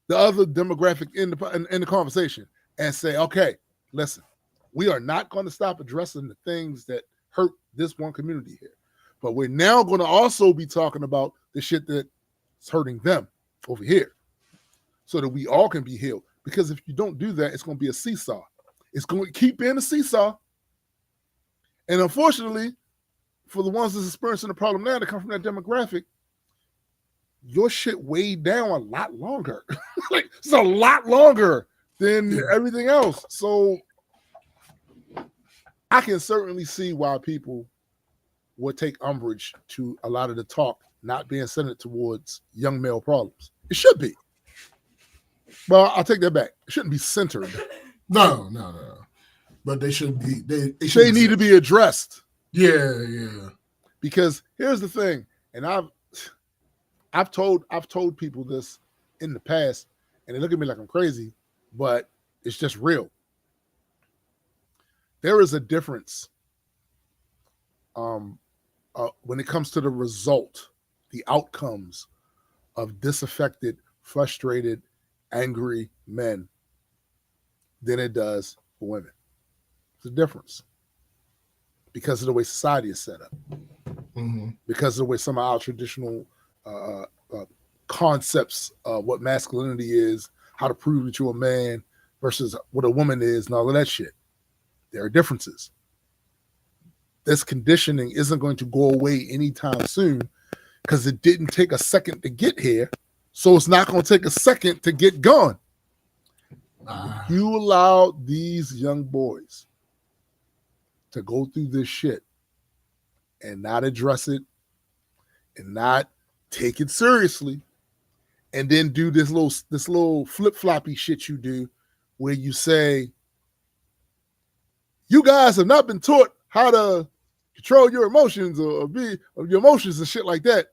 the other demographic in the conversation and say, okay, listen, we are not going to stop addressing the things that hurt this one community here. But we're now going to also be talking about the shit that's hurting them over here so that we all can be healed. Because if you don't do that, it's going to be a seesaw. It's going to keep being a seesaw. And unfortunately, for the ones that's experiencing the problem now that come from that demographic, your shit weighed down a lot longer. Like, it's a lot longer than everything else. So I can certainly see why people would take umbrage to a lot of the talk not being centered towards young male problems. It should be. Well, I'll take that back. It shouldn't be centered. No. But they should be. They need to be addressed. Yeah. Because here's the thing, and I've told people this in the past, and they look at me like I'm crazy, but it's just real. There is a difference when it comes to the result, the outcomes of disaffected, frustrated, angry men than it does for women. It's a difference because of the way society is set up. because of the way some of our traditional concepts of what masculinity is, how to prove that you're a man versus what a woman is, and all of that shit. There are differences. This conditioning isn't going to go away anytime soon because it didn't take a second to get here, so it's not going to take a second to get gone. You allow these young boys to go through this shit and not address it and not take it seriously, and then do this little flip-floppy shit you do where you say, you guys have not been taught how to control your emotions or your emotions and shit like that.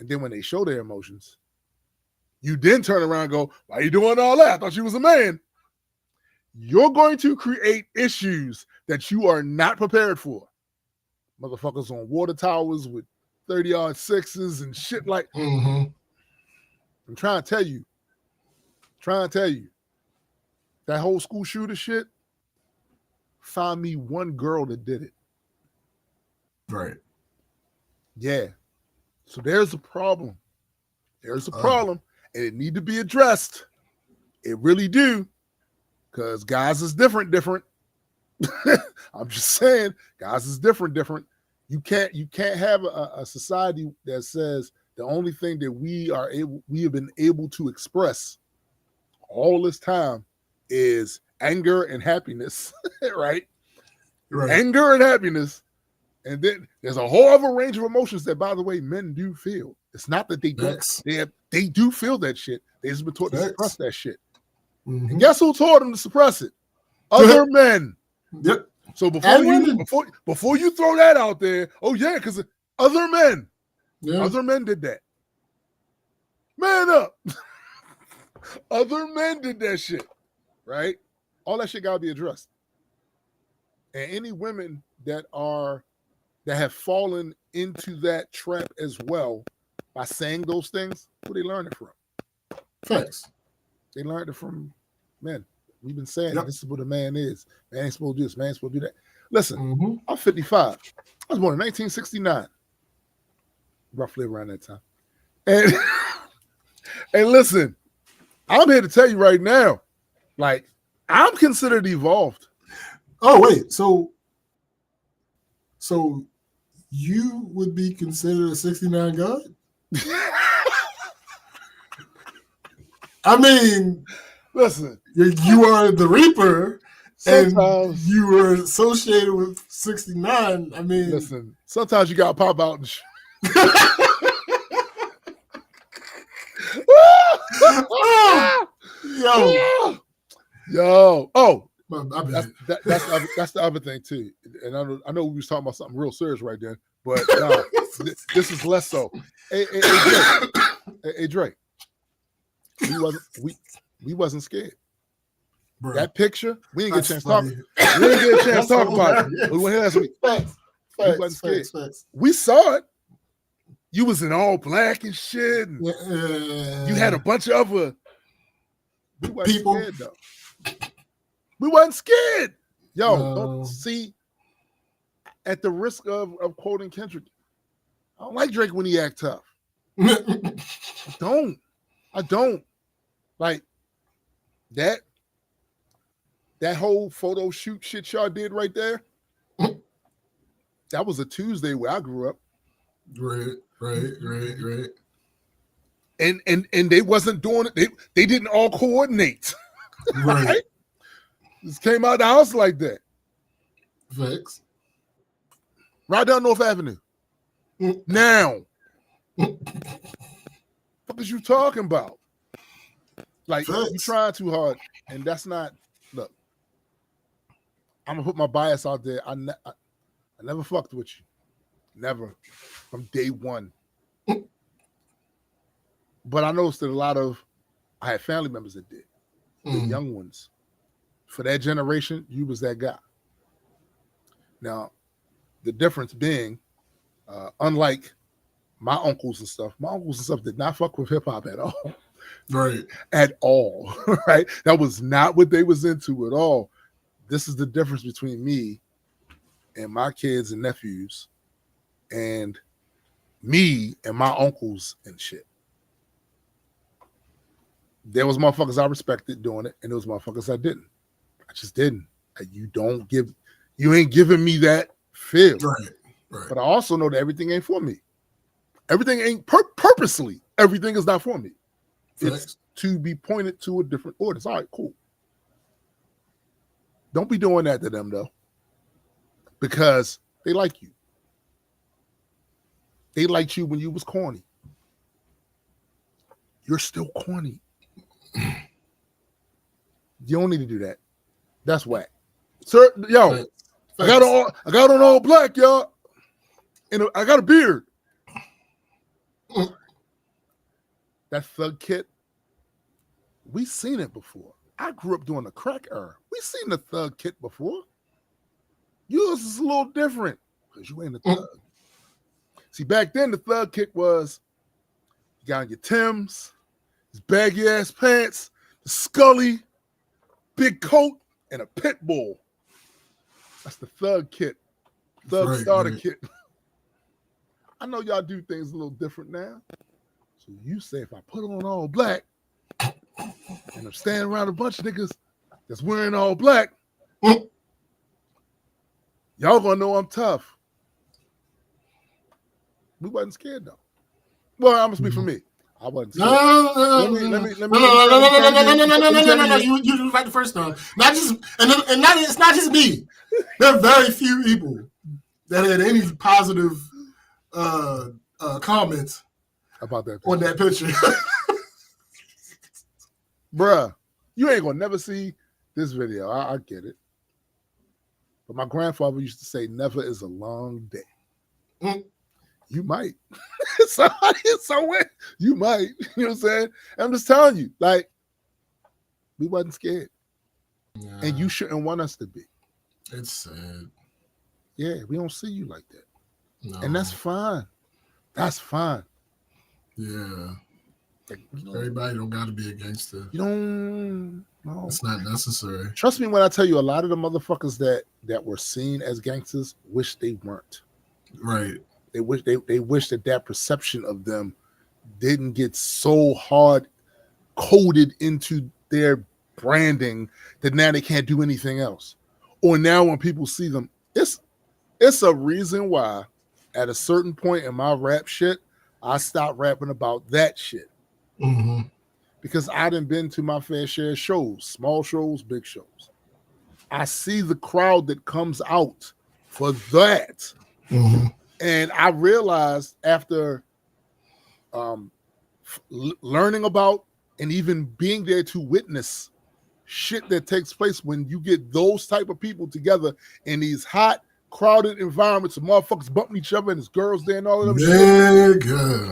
And then when they show their emotions, you then turn around and go, why are you doing all that? I thought you was a man. You're going to create issues that you are not prepared for. Motherfuckers on water towers with 30-yard sixes and shit like. I'm trying to tell you. That whole school shooter shit, find me one girl that did it. Right. Yeah. So there's a problem. There's a problem, and it need to be addressed. It really do, because guys is different. I'm just saying, guys is different. You can't have a society that says the only thing that we have been able to express all this time is anger and happiness, right? Anger and happiness. And then there's a whole other range of emotions that, by the way, men do feel. It's not that they don't. They do feel that shit. They just been taught to suppress that shit. And guess who taught them to suppress it? Other men. Yep. So before you throw that out there, oh yeah, because other men. Yeah. Other men did that. Man up. Other men did that shit. Right? All that shit gotta be addressed. And any women that have fallen into that trap as well by saying those things, who they learn it from? Facts. They learned it from men. We've been saying this is what a man is. Man ain't supposed to do this, man ain't supposed to do that. Listen, I'm 55. I was born in 1969. Roughly around that time. And listen, I'm here to tell you right now, like, I'm considered evolved. Oh, wait. So you would be considered a 69 god? I mean, listen, you are the Reaper, and you were associated with 69. I mean, listen, sometimes you gotta pop out and yo. Oh, that's the other thing too. And I know we was talking about something real serious right then, but this is less so. Hey, Drake. We wasn't scared. Bro. That picture, we didn't get a chance to talk. We didn't get a chance to talk about it. We went here last week. We wasn't scared. Facts. We saw it. You was in all black and shit. And you had a bunch of other. We wasn't people. Scared though. We wasn't scared. Yo, don't see. At the risk of quoting Kendrick, I don't like Drake when he act tough. I don't. Like that whole photo shoot shit y'all did right there. That was a Tuesday where I grew up. Right. And they wasn't doing it. They didn't all coordinate. Right? Just came out the house like that. Facts. Right down North Avenue. Now. What is you talking about? Like, you trying too hard, and that's not. Look, I'm gonna put my bias out there. I never fucked with you, never, from day one. But I noticed that I had family members that did, the young ones. For that generation, you was that guy. Now, the difference being, unlike my uncles and stuff did not fuck with hip hop at all. Right. At all. Right. That was not what they was into at all. This is the difference between me and my kids and nephews and me and my uncles and shit. There was motherfuckers I respected doing it, and there was motherfuckers I didn't. I just didn't. You ain't giving me that feel. Right. But I also know that everything ain't for me. Everything ain't purposely. Everything is not for me. Facts. It's to be pointed to a different audience. All right, cool. Don't be doing that to them though, because they like you. They liked you when you was corny. You're still corny. You don't need to do that. That's whack. Sir, yo, I got on all black, y'all. And I got a beard. That thug kit, we seen it before. I grew up during the crack era. We seen the thug kit before. Yours is a little different because you ain't a thug. See, back then the thug kit was you got on your Timbs, his baggy ass pants, the Scully, big coat, and a pit bull. That's the thug kit. Thug starter kit. I know y'all do things a little different now. So you say if I put on all black and I'm standing around a bunch of niggas that's wearing all black, y'all gonna know I'm tough. We wasn't scared though. Well, I'm gonna speak for me. I wasn't scared. No. You right the first time. Not just, and not, it's not just me. There are very few people that had any positive comments about that on that picture. Bruh, you ain't gonna never see this video. I get it. But my grandfather used to say, never is a long day. You might. Somewhere, you might. You know what I'm saying? I'm just telling you, like, we wasn't scared. Nah. And you shouldn't want us to be. It's sad. Yeah, we don't see you like that. No. And that's fine. That's fine. Yeah. Like, everybody don't got to be a gangster. You don't. No. It's not necessary. Trust me when I tell you, a lot of the motherfuckers that were seen as gangsters wish they weren't. Right. They wish that perception of them didn't get so hard coded into their branding that now they can't do anything else. Or now when people see them, it's a reason why at a certain point in my rap shit, I stopped rapping about that shit. Mm-hmm. Because I done been to my fair share of shows, small shows, big shows. I see the crowd that comes out for that. Mm-hmm. And I realized after learning about and even being there to witness shit that takes place when you get those type of people together in these hot, crowded environments, and motherfuckers bumping each other and there's girls there and all of them shit.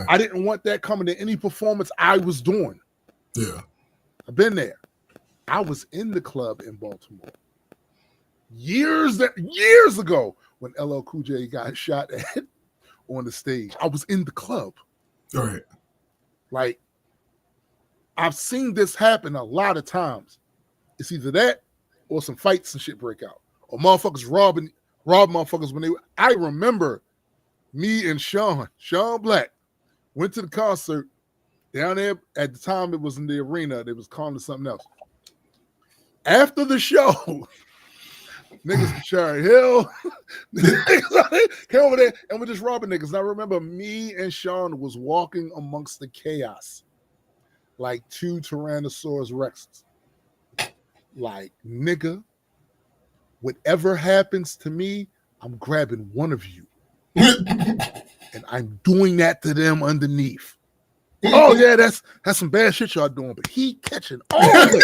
I didn't want that coming to any performance I was doing. Yeah. I've been there. I was in the club in Baltimore years ago when LL Cool J got shot at on the stage. I was in the club. All right. Like, I've seen this happen a lot of times. It's either that or some fights and shit break out. Or motherfuckers rob motherfuckers when they... I remember me and Sean Black went to the concert down there. At the time, it was in the arena. They was calling it something else. After the show, niggas from Cherry Hill came over there and we're just robbing niggas. And I remember me and Sean was walking amongst the chaos like two Tyrannosaurus Rexes. Like, nigga, whatever happens to me, I'm grabbing one of you. And I'm doing that to them underneath. Oh, yeah, that's some bad shit y'all doing, but he catching all of it.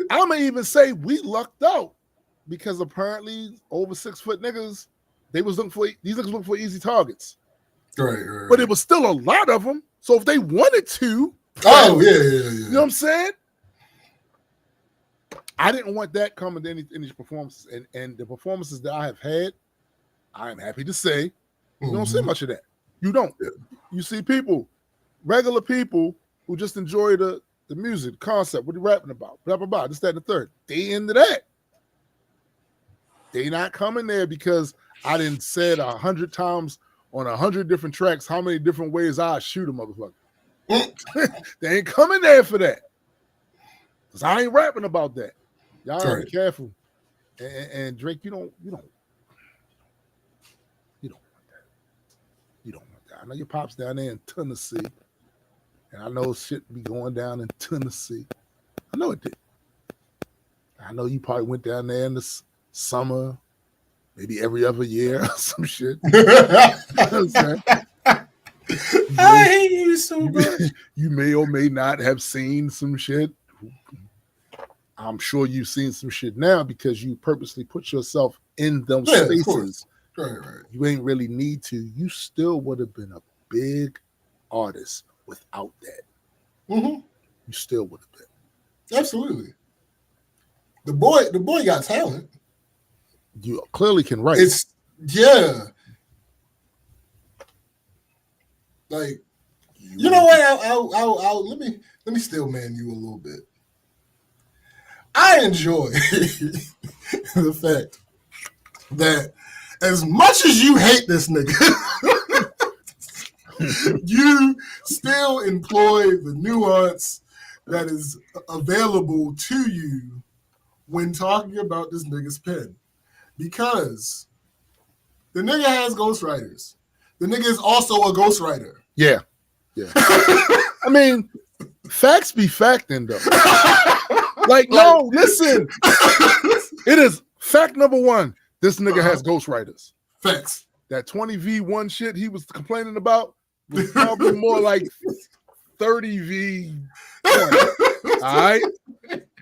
I'm going to even say we lucked out because apparently over 6 foot niggas, these niggas looking for easy targets. Right. But it was still a lot of them. So if they wanted to. Oh, yeah. You know what I'm saying? I didn't want that coming to any performances. And the performances that I have had, I am happy to say, you don't see much of that. You don't. Yeah. You see people, regular people who just enjoy the music, the concept, what are you rapping about, blah, blah, this, that, and the third. They into that. They not coming there because I didn't said 100 times on 100 different tracks how many different ways I shoot a motherfucker. They ain't coming there for that. Because I ain't rapping about that. Y'all gotta be careful. And Drake, you don't want that. You don't want that. I know your pop's down there in Tennessee. And I know shit be going down in Tennessee. I know it did. I know you probably went down there in the summer, maybe every other year or some shit. You know what I'm saying? I hate you so much. You may or may not have seen some shit. I'm sure you've seen some shit now because you purposely put yourself in those spaces. Right. You ain't really need to. You still would have been a big artist without that. Mm-hmm. You still would have been. Absolutely. The boy got talent. You clearly can write. Like, you know what? I'll let me still man you a little bit. I enjoy the fact that as much as you hate this nigga, you still employ the nuance that is available to you when talking about this nigga's pen. Because the nigga has ghostwriters. The nigga is also a ghostwriter. Yeah. I mean, facts be facting though. Like, no, listen. It is fact number one. This nigga has ghostwriters. Facts. That 20v1 shit he was complaining about was probably more like 30v20. All right?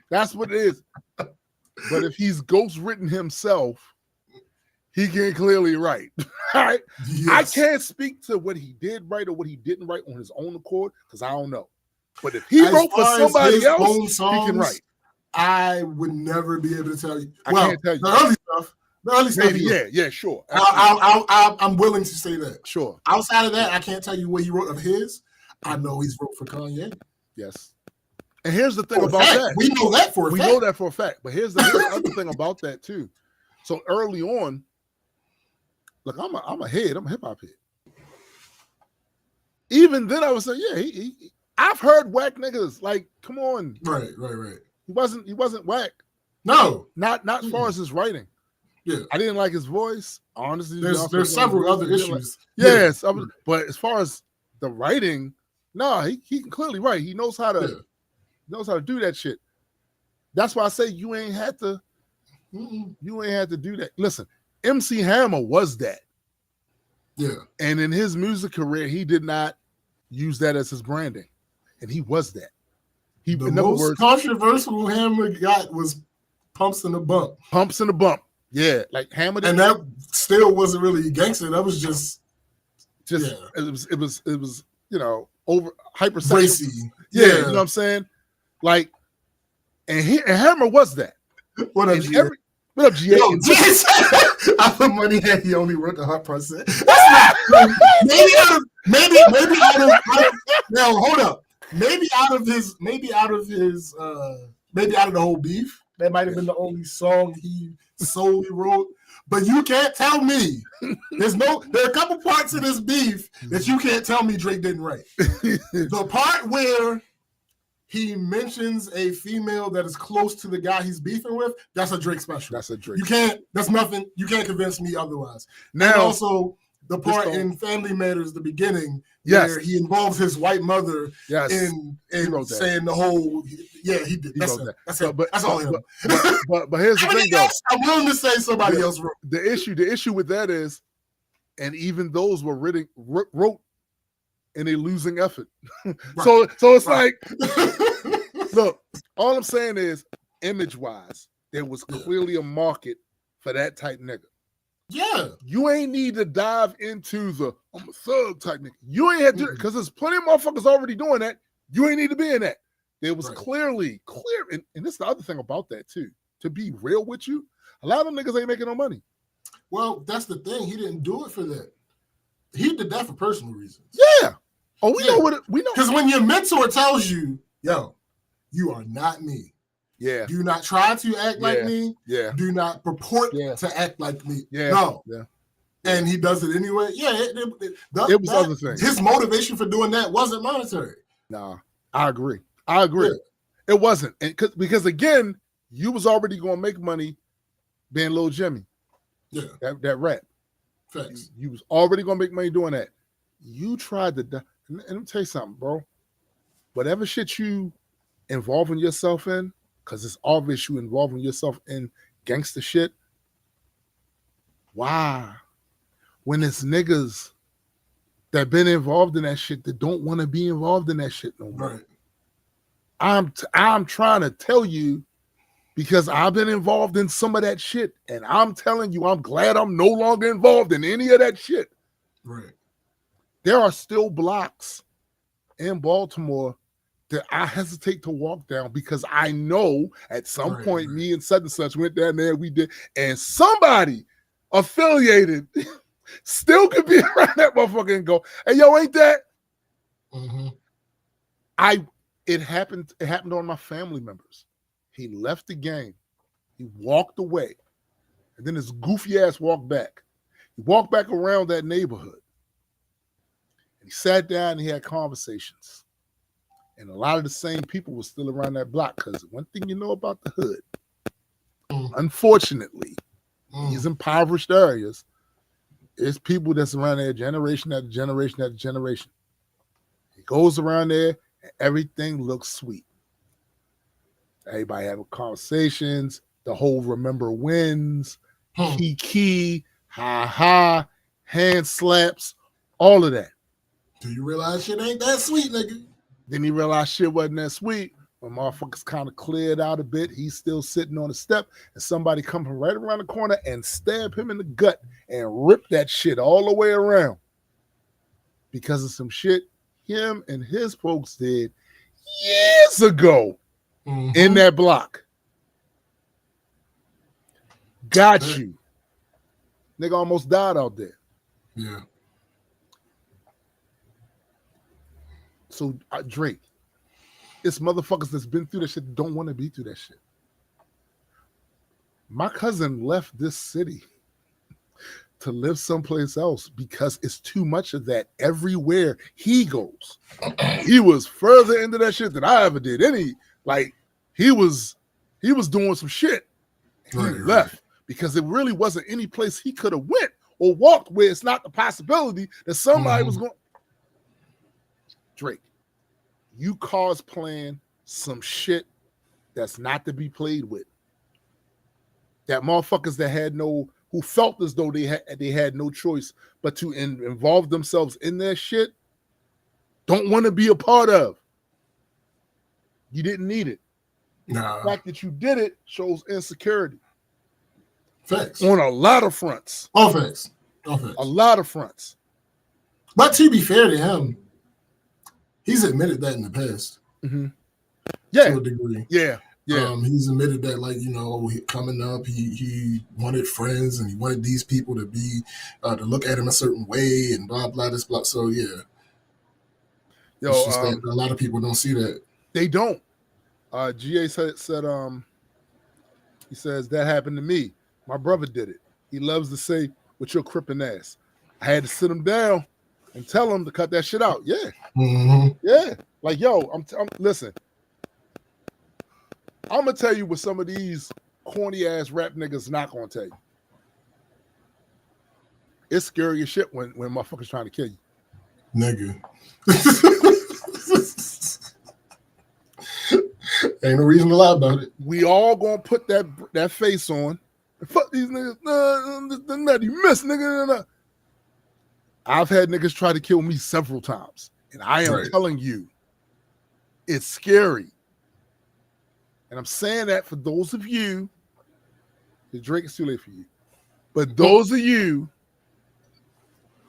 That's what it is. But if he's ghostwritten himself, he can clearly write. All right? Yes. I can't speak to what he did write or what he didn't write on his own accord because I don't know. But if he wrote for somebody else, he can write. I would never be able to tell you. I can't tell you. The early stuff. Maybe, yeah, sure. I'm willing to say that. Sure. Other of that, I can't tell you what he wrote of his. I know he's wrote for Kanye. Yes. And here's the thing about that. We know that for a fact. We know that for a fact. But here's the other thing about that too. So early on, look, I'm a head. I'm a hip hop head. Even then, I was saying, yeah, I've heard whack niggas. Like, come on. Right. He wasn't whack. No, not as far as his writing. Yeah, I didn't like his voice. Honestly, there's several other issues. Yes, but as far as the writing, no, he can clearly write. He knows how to do that shit. That's why I say you ain't had to. You ain't had to do that. Listen, MC Hammer was that. Yeah, and in his music career, he did not use that as his branding, and he was that. The most controversial Hammer got was Pumps in the Bump. Pumps in the Bump. Yeah, like Hammer. And that still wasn't really gangster. That was just it was over hyper racy. Yeah, you know what I'm saying? Like, and Hammer was that. What up, G? What up, GA? I put money that he only wrote the 100%. Maybe hold up. Maybe out of the whole beef, that might have been the only song he solely wrote. But you can't tell me there are a couple parts of this beef that you can't tell me Drake didn't write. The part where he mentions a female that is close to the guy he's beefing with, that's a Drake special. That's a Drake. That's nothing. You can't convince me otherwise. Now, and also the part in Family Matters, the beginning, where he involves his white mother in saying the whole, he did. That's it. That's all him. But here's the thing, though. I'm willing to say somebody else wrote. The issue with that is, and even those were wrote in a losing effort. Right. So it's like, look, all I'm saying is, image-wise, there was clearly a market for that type nigga. Yeah. You ain't need to dive into the I'm a thug type nigga. You ain't had to, because there's plenty of motherfuckers already doing that. You ain't need to be in that. There was clearly clear, and this is the other thing about that too. To be real with you, a lot of them niggas ain't making no money. Well, that's the thing. He didn't do it for that. He did that for personal reasons. Yeah. Oh, we know. Because when your mentor tells you, yo, you are not me. Yeah. Do not try to act like me. Yeah. Do not purport to act like me. Yeah. No. Yeah. and he does it anyway. Yeah, it was other things. His motivation for doing that wasn't monetary. Nah, I agree. Yeah. It wasn't, because again, you was already going to make money being Lil Jimmy. Yeah, that rap. Facts. You was already going to make money doing that. You tried to, and let me tell you something, bro. Whatever shit you involving yourself in, because it's obvious you involving yourself in gangster shit. Why? When it's niggas that been involved in that shit that don't want to be involved in that shit no more. Right. I'm trying to tell you, because I've been involved in some of that shit, and I'm telling you, I'm glad I'm no longer involved in any of that shit. Right. There are still blocks in Baltimore that I hesitate to walk down because I know at some point me and such and such went down there, we did, and somebody affiliated still could be around that motherfucker and go, hey, yo, ain't that? Mm-hmm. It happened on my family members. He left the game. He walked away. And then his goofy ass walked back. He walked back around that neighborhood. And he sat down and he had conversations. And a lot of the same people were still around that block, because one thing you know about the hood, unfortunately, these impoverished areas, it's people that's around there generation after generation after generation. He goes around there and everything looks sweet. Everybody having conversations, the whole remember wins, key, ha, hand slaps, all of that. Do you realize shit ain't that sweet, nigga? Then he realized shit wasn't that sweet. When motherfuckers kind of cleared out a bit, he's still sitting on the step, and somebody come from right around the corner and stab him in the gut and rip that shit all the way around because of some shit him and his folks did years ago in that block. Got you. Nigga almost died out there. Yeah. So Drake, it's motherfuckers that's been through that shit that don't want to be through that shit. My cousin left this city to live someplace else because it's too much of that everywhere he goes. He was further into that shit than I ever did. He was doing some shit. He left because it really wasn't any place he could have went or walked where it's not the possibility that somebody was going. Drake, you cosplaying some shit that's not to be played with. That motherfuckers that who felt as though they had no choice but to involve themselves in their shit, don't want to be a part of. You didn't need it. Nah. The fact that you did it shows insecurity. Facts. On a lot of fronts. All facts. A lot of fronts. But to be fair to him, he's admitted that in the past. Mm-hmm. Yeah. To a degree. Yeah. He's admitted that, coming up, he wanted friends and he wanted these people to be to look at him a certain way and blah blah this blah. So yeah, it's just that a lot of people don't see that. They don't. GA said he says that happened to me. My brother did it. He loves to say, "With your crippin' ass." I had to sit him down and tell him to cut that shit out. Yeah, yeah. Like I'm listen. I'm gonna tell you what some of these corny ass rap niggas not gonna tell you. It's scary as shit when motherfuckers trying to kill you. Nigga. Ain't no reason to lie about it. We all gonna put that face on. Fuck these niggas. Nah, you miss, nigga. Nah. I've had niggas try to kill me several times. And I am telling you, it's scary. And I'm saying that for those of you, the drink is too late for you. But those of you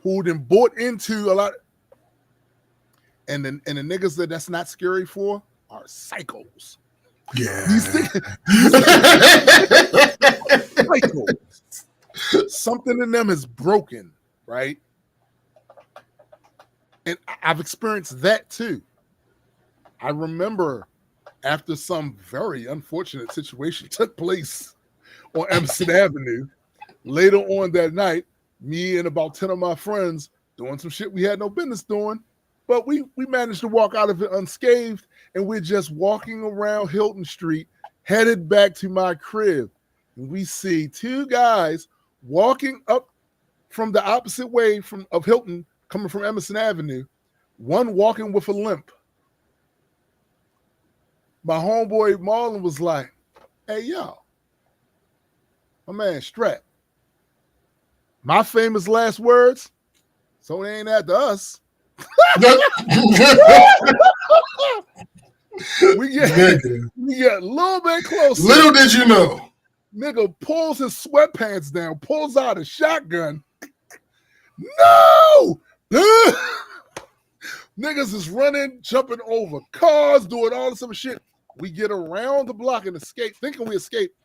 who then bought into a lot, and the niggas that's not scary for are psychos. Yeah. These psychos. Something in them is broken, right? And I've experienced that too. I remember after some very unfortunate situation took place on Emerson Avenue, later on that night, Me and about 10 of my friends doing some shit we had no business doing, but we managed to walk out of it unscathed, and we're just walking around Hilton Street, headed back to my crib. And we see two guys walking up from the opposite way of Hilton, coming from Emerson Avenue, one walking with a limp. My homeboy Marlon was like, hey, yo, my man Strat. My famous last words, so it ain't after us. we get a little bit closer. Little did you know. Nigga pulls his sweatpants down, pulls out a shotgun. No! Niggas is running, jumping over cars, doing all this other shit. We get around the block and escape, thinking we escaped.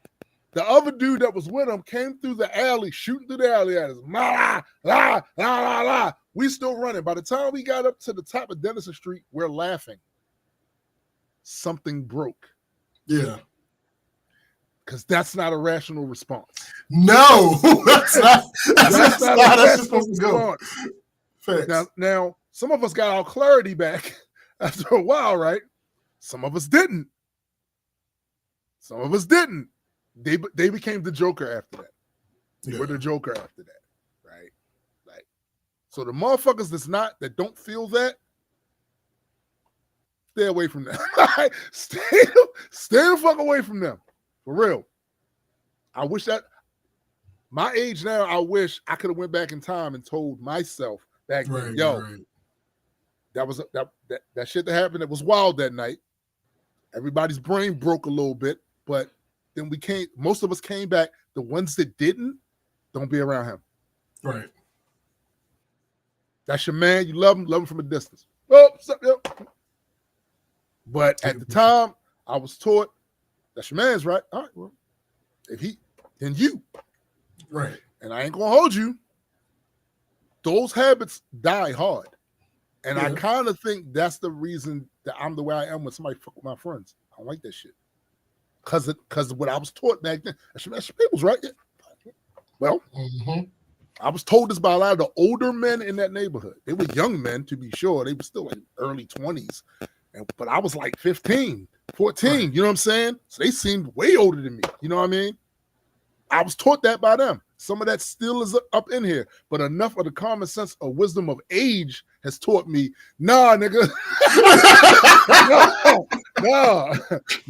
The other dude that was with him came through the alley, shooting through the alley at us. La, la, la, la, la. We still running. By the time we got up to the top of Dennison Street, we're laughing. Something broke. Yeah. Because that's not a rational response. No, that's not how that's supposed to go. Now, some of us got our clarity back after a while, right? Some of us didn't. They became the Joker after that. They were the Joker after that, right? Like, so the motherfuckers that don't feel that, stay away from them. stay the fuck away from them. For real. I wish that my age now, I wish I could have went back in time and told myself back then, that was that shit that happened. It was wild that night. Everybody's brain broke a little bit, but then most of us came back. The ones that didn't, don't be around him. Right. That's your man. You love him from a distance. Oh, but at the time, I was taught, that's your man's, right? All right, well, then you. Right. And I ain't gonna hold you. Those habits die hard. And I kind of think that's the reason that I'm the way I am when somebody fuck with my friends. I don't like that shit. Because of what I was taught back then. That's your people's, right? Yeah. Well, I was told this by a lot of the older men in that neighborhood. They were young men, to be sure. They were still like early 20s. But I was like 15, 14. Right. You know what I'm saying? So they seemed way older than me. You know what I mean? I was taught that by them. Some of that still is up in here. But enough of the common sense or wisdom of age has taught me, nah, nigga.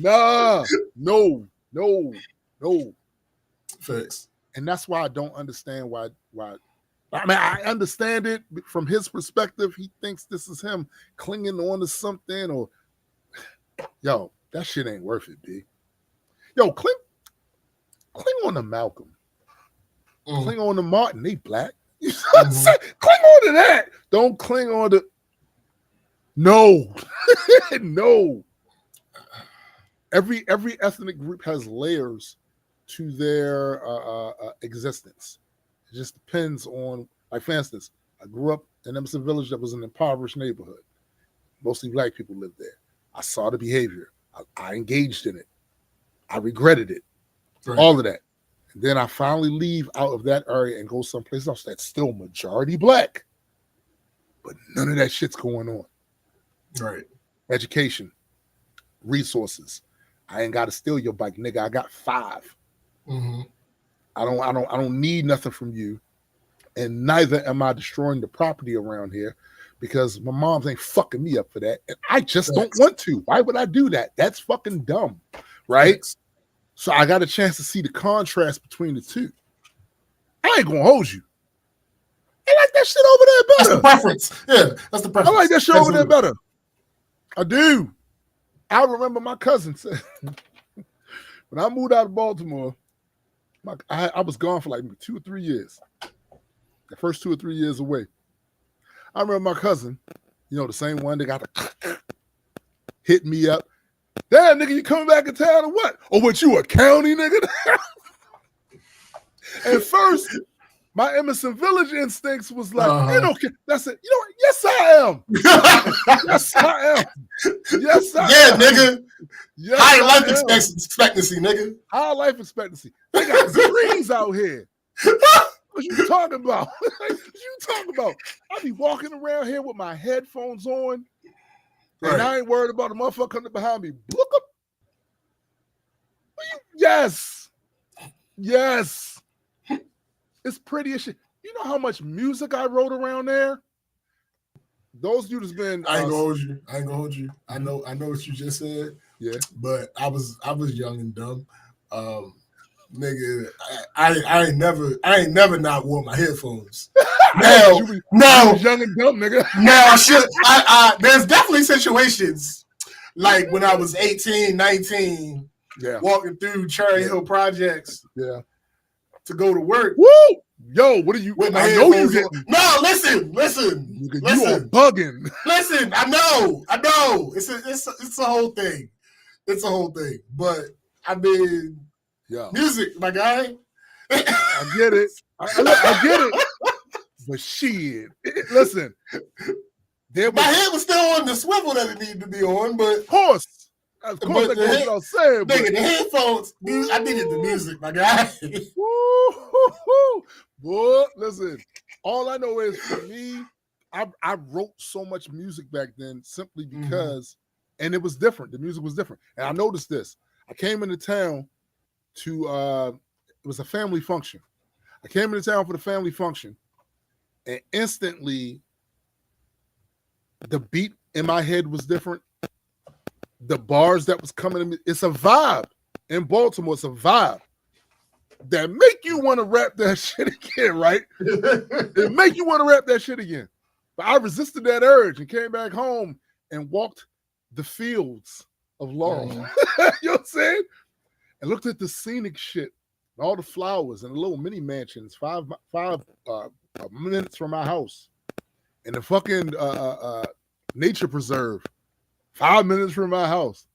No. Facts. And that's why I don't understand why. I mean, I understand it from his perspective. He thinks this is him clinging on to something, or yo, that shit ain't worth it, B. Yo, cling on to Malcolm. Cling on to Martin. They black. You know what I'm saying? Cling on to that. Don't cling on to. No. No. Every ethnic group has layers to their existence. It just depends on, like, for instance, I grew up in Emerson Village that was an impoverished neighborhood. Mostly black people lived there. I saw the behavior. I engaged in it. I regretted it. Right. All of that. And then I finally leave out of that area and go someplace else that's still majority black. But none of that shit's going on. Right. Education. Resources. I ain't got to steal your bike, nigga. I got 5. I don't need nothing from you, and neither am I destroying the property around here because my mom ain't fucking me up for that, and I just don't want to. Why would I do that? That's fucking dumb, right? So I got a chance to see the contrast between the two. I ain't gonna hold you. I like that shit over there better. That's the preference. Yeah, that's the preference. I like that shit over there better. I do. I remember my cousin said when I moved out of Baltimore. I was gone for like 2 or 3 years. The first 2 or 3 years away. I remember my cousin, you know, the same one that got to hit me up. Damn, nigga, you coming back in town or what? Or what, you a county nigga? At first, my Emerson Village instincts was like, you know, that's it. You know what? Yes, I am. Yes, I am. Yes, I am. Yeah, nigga. Yes, high life expectancy, nigga. High life expectancy. They got degrees out here. What you talking about? What you talking about? I be walking around here with my headphones on, and I ain't worried about a motherfucker coming behind me. Look up. Yes. It's pretty as shit. You know how much music I wrote around there? Those dudes been. I ain't gonna hold you. I know what you just said. Yeah. But I was young and dumb. Nigga, I ain't never not wore my headphones. No, young and dumb, nigga. Now there's definitely situations like when I was 18, 19, walking through Cherry Hill Projects, to go to work. Woo! Yo, what are you? With my I know you getting. No, listen. You are bugging. Listen, I know. It's a whole thing. It's a whole thing. But I mean, music, my guy. I get it. I get it. But shit, listen. My head was still on the swivel that it needed to be on, but of course, that goes without saying. Nigga, the headphones, I needed the music, my guy. Boy, listen. All I know is for me, I wrote so much music back then simply because, and it was different. The music was different, and I noticed this. I came into town to it was a family function. I came into town for the family function, and instantly the beat in my head was different. The bars that was coming to me, it's a vibe in Baltimore. It's a vibe that make you want to rap that shit again, right? It make you want to rap that shit again. But I resisted that urge and came back home and walked the fields of Laurel. You know what I'm saying? And looked at the scenic shit, all the flowers and the little mini mansions, five minutes from my house, and the fucking nature preserve, 5 minutes from my house,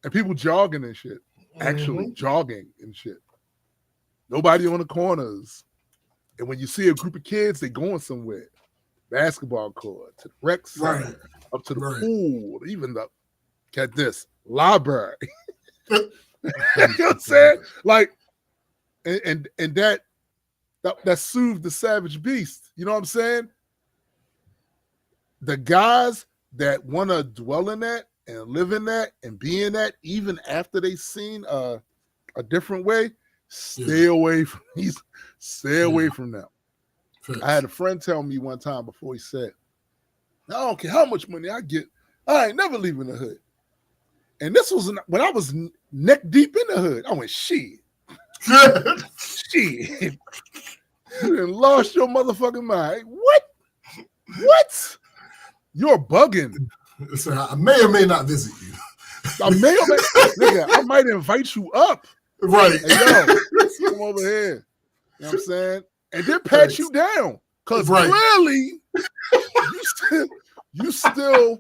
and people jogging and shit, actually jogging and shit. Nobody on the corners, and when you see a group of kids, they going somewhere, basketball court, to the rec center, up to the pool, even the get this library. You know what I'm saying? Like, and that soothed the savage beast. You know what I'm saying? The guys that want to dwell in that and live in that and be in that, even after they seen a different way, stay away from these. Stay away from them. I had a friend tell me one time before he said, "I don't care how much money I get, I ain't never leaving the hood." And this was when I was neck deep in the hood. I went, shit. Shit. You done lost your motherfucking mind. What? You're bugging. So I may or may not visit you. I might invite you up. Right. Hey, yo, come over here. You know what I'm saying? And then pat you down. Because clearly you still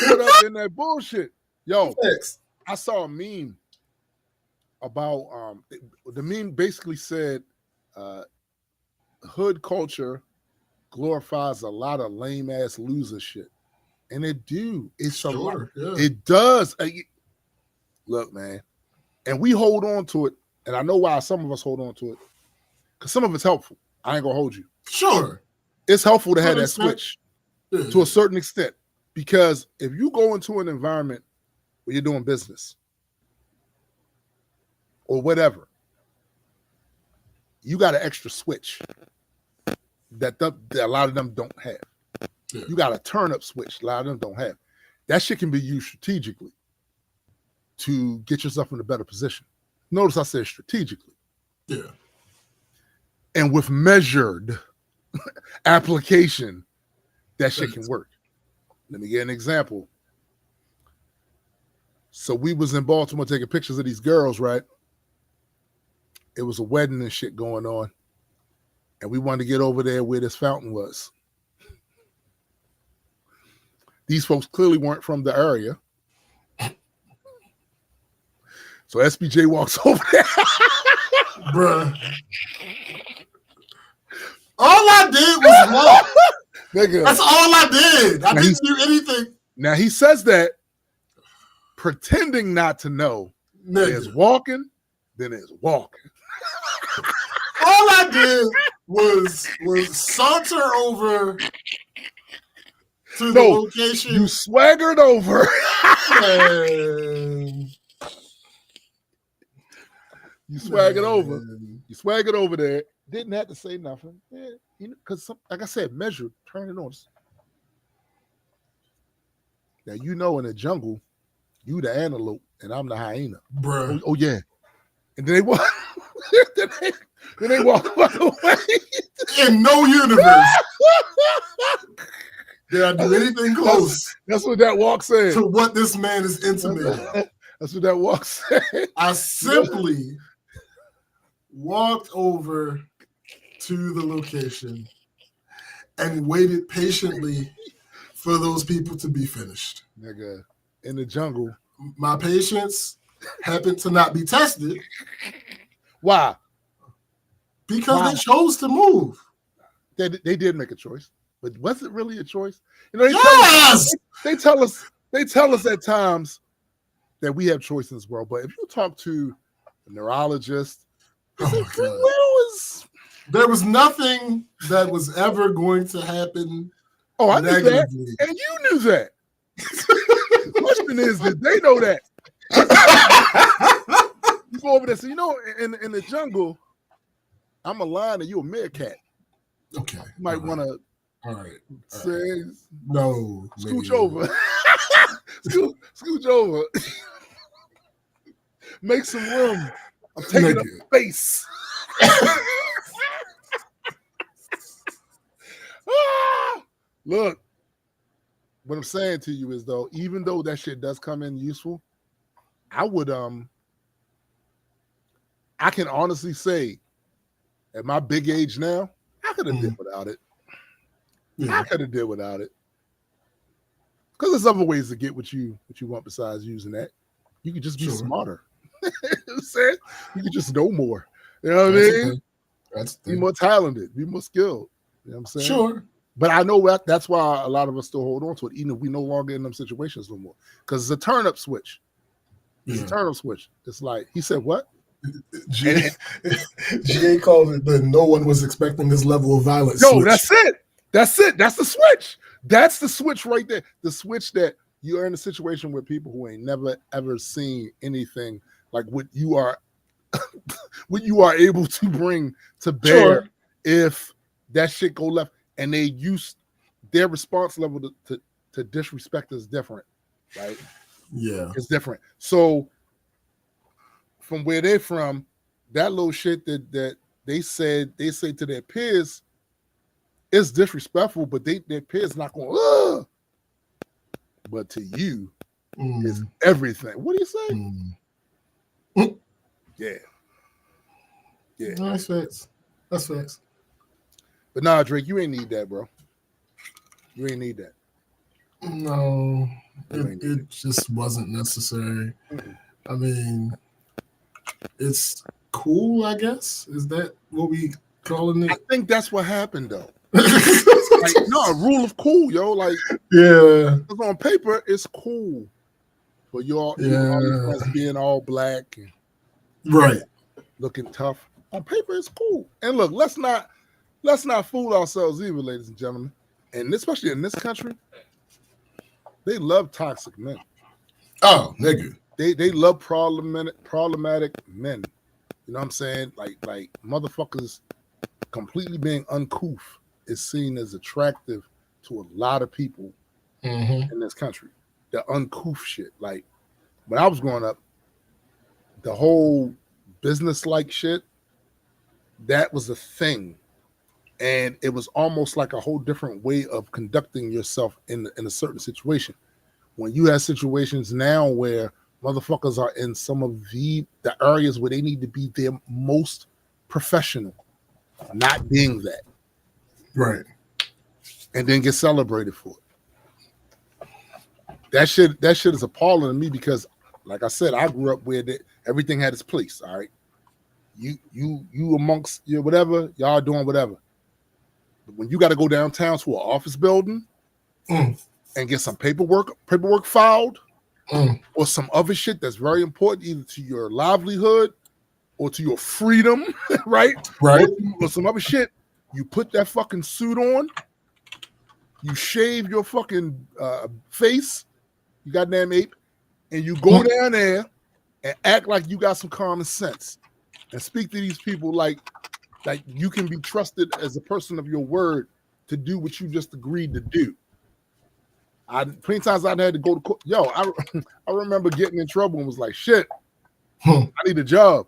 put up in that bullshit. Yo, I saw a meme about the meme basically said hood culture glorifies a lot of lame ass loser shit. And it do. It's a lot. Yeah. It does. Look, man. And we hold on to it. And I know why some of us hold on to it. Because some of it's helpful. I ain't gonna hold you. Sure. It's helpful to have that switch to a certain extent. Because if you go into an environment where you're doing business or whatever, you got an extra switch that a lot of them don't have. Yeah. You got a turn-up switch a lot of them don't have. That shit can be used strategically to get yourself in a better position. Notice I said strategically. Yeah. And with measured application, that shit can work. Let me get an example. So we was in Baltimore taking pictures of these girls, right? It was a wedding and shit going on. And we wanted to get over there where this fountain was. These folks clearly weren't from the area. So SBJ walks over there. Bruh. All I did was walk. Nigga. That's all I did. I didn't do anything. Now he says that pretending not to know. There's walking, then there's walking. All I did was saunter over to the location. You swaggered over. Man. You swaggered over. You swaggered over there. Didn't have to say nothing. Yeah, because like I said, measure, turn it on. Now you know in the jungle, you the antelope and I'm the hyena. Bruh. Oh yeah. And then they walk. then they walk away. In no universe did I do anything close. That's what that walk said. To what this man is intimating. That's what that walk said. I simply walked over to the location and waited patiently for those people to be finished. Nigga, in the jungle. My patience happened to not be tested. Why? Because they chose to move. They did make a choice, but was it really a choice? You know, they tell us at times that we have choice in this world, but if you talk to a neurologist, there was nothing that was ever going to happen. Oh, I knew that, and you knew that. The question is, did they know that? You go over there, so you know, in the jungle, I'm a lion and you a meerkat. Okay, you might want to. All right. Say no. Scooch over. Scooch over. Make some room. I'm taking up space. Look, what I'm saying to you is though, even though that shit does come in useful, I would I can honestly say at my big age now, I could have did without it. Yeah. I could have did without it. Because there's other ways to get what you want besides using that. You could just be smarter. You know what I'm saying? You could just know more. You know what I mean? Be more talented, be more skilled. You know what I'm saying? Sure. But I know that's why a lot of us still hold on to it, even if we no longer in them situations no more. Because it's a turn-up switch. It's a turn-up switch. It's like, he said, what? GA called it the no one was expecting this level of violence. No, that's it. That's it. That's the switch. That's the switch right there. The switch that you're in a situation where people who ain't never ever seen anything like what you are able to bring to bear if that shit go left, and they use their response level to disrespect is different, right? Yeah, it's different. So from where they're from, that little shit that they say to their peers is disrespectful, but their peers not going, ugh. But to you, it's everything. What do you say? Yeah. That's facts. That's facts. But nah, Drake, you ain't need that, bro. You ain't need that. No, it just wasn't necessary. I mean, it's cool, I guess. Is that what we calling it? I think that's what happened, though. Like, no, a rule of cool, yo. Like, yeah, on paper, it's cool. But you're being all black and right, looking tough. On paper, it's cool. And look, let's not fool ourselves either, ladies and gentlemen. And especially in this country, they love toxic men. Oh, nigga. They love problematic men. You know what I'm saying? Like motherfuckers completely being uncouth is seen as attractive to a lot of people in this country. The uncouth shit. Like when I was growing up, the whole business-like shit, that was a thing. And it was almost like a whole different way of conducting yourself in a certain situation. When you have situations now where motherfuckers are in some of the areas where they need to be their most professional, not being that. Right. And then get celebrated for it. That shit is appalling to me because, like I said, I grew up where everything had its place, all right? You amongst your whatever, y'all doing whatever. But when you got to go downtown to an office building and get some paperwork filed or some other shit that's very important either to your livelihood or to your freedom, right? Right. Or some other shit. You put that fucking suit on. You shave your fucking face. You goddamn ape. And you go down there and act like you got some common sense and speak to these people like you can be trusted as a person of your word to do what you just agreed to do. Plenty times I had to go to court. Yo, I remember getting in trouble and was like, shit, I need a job.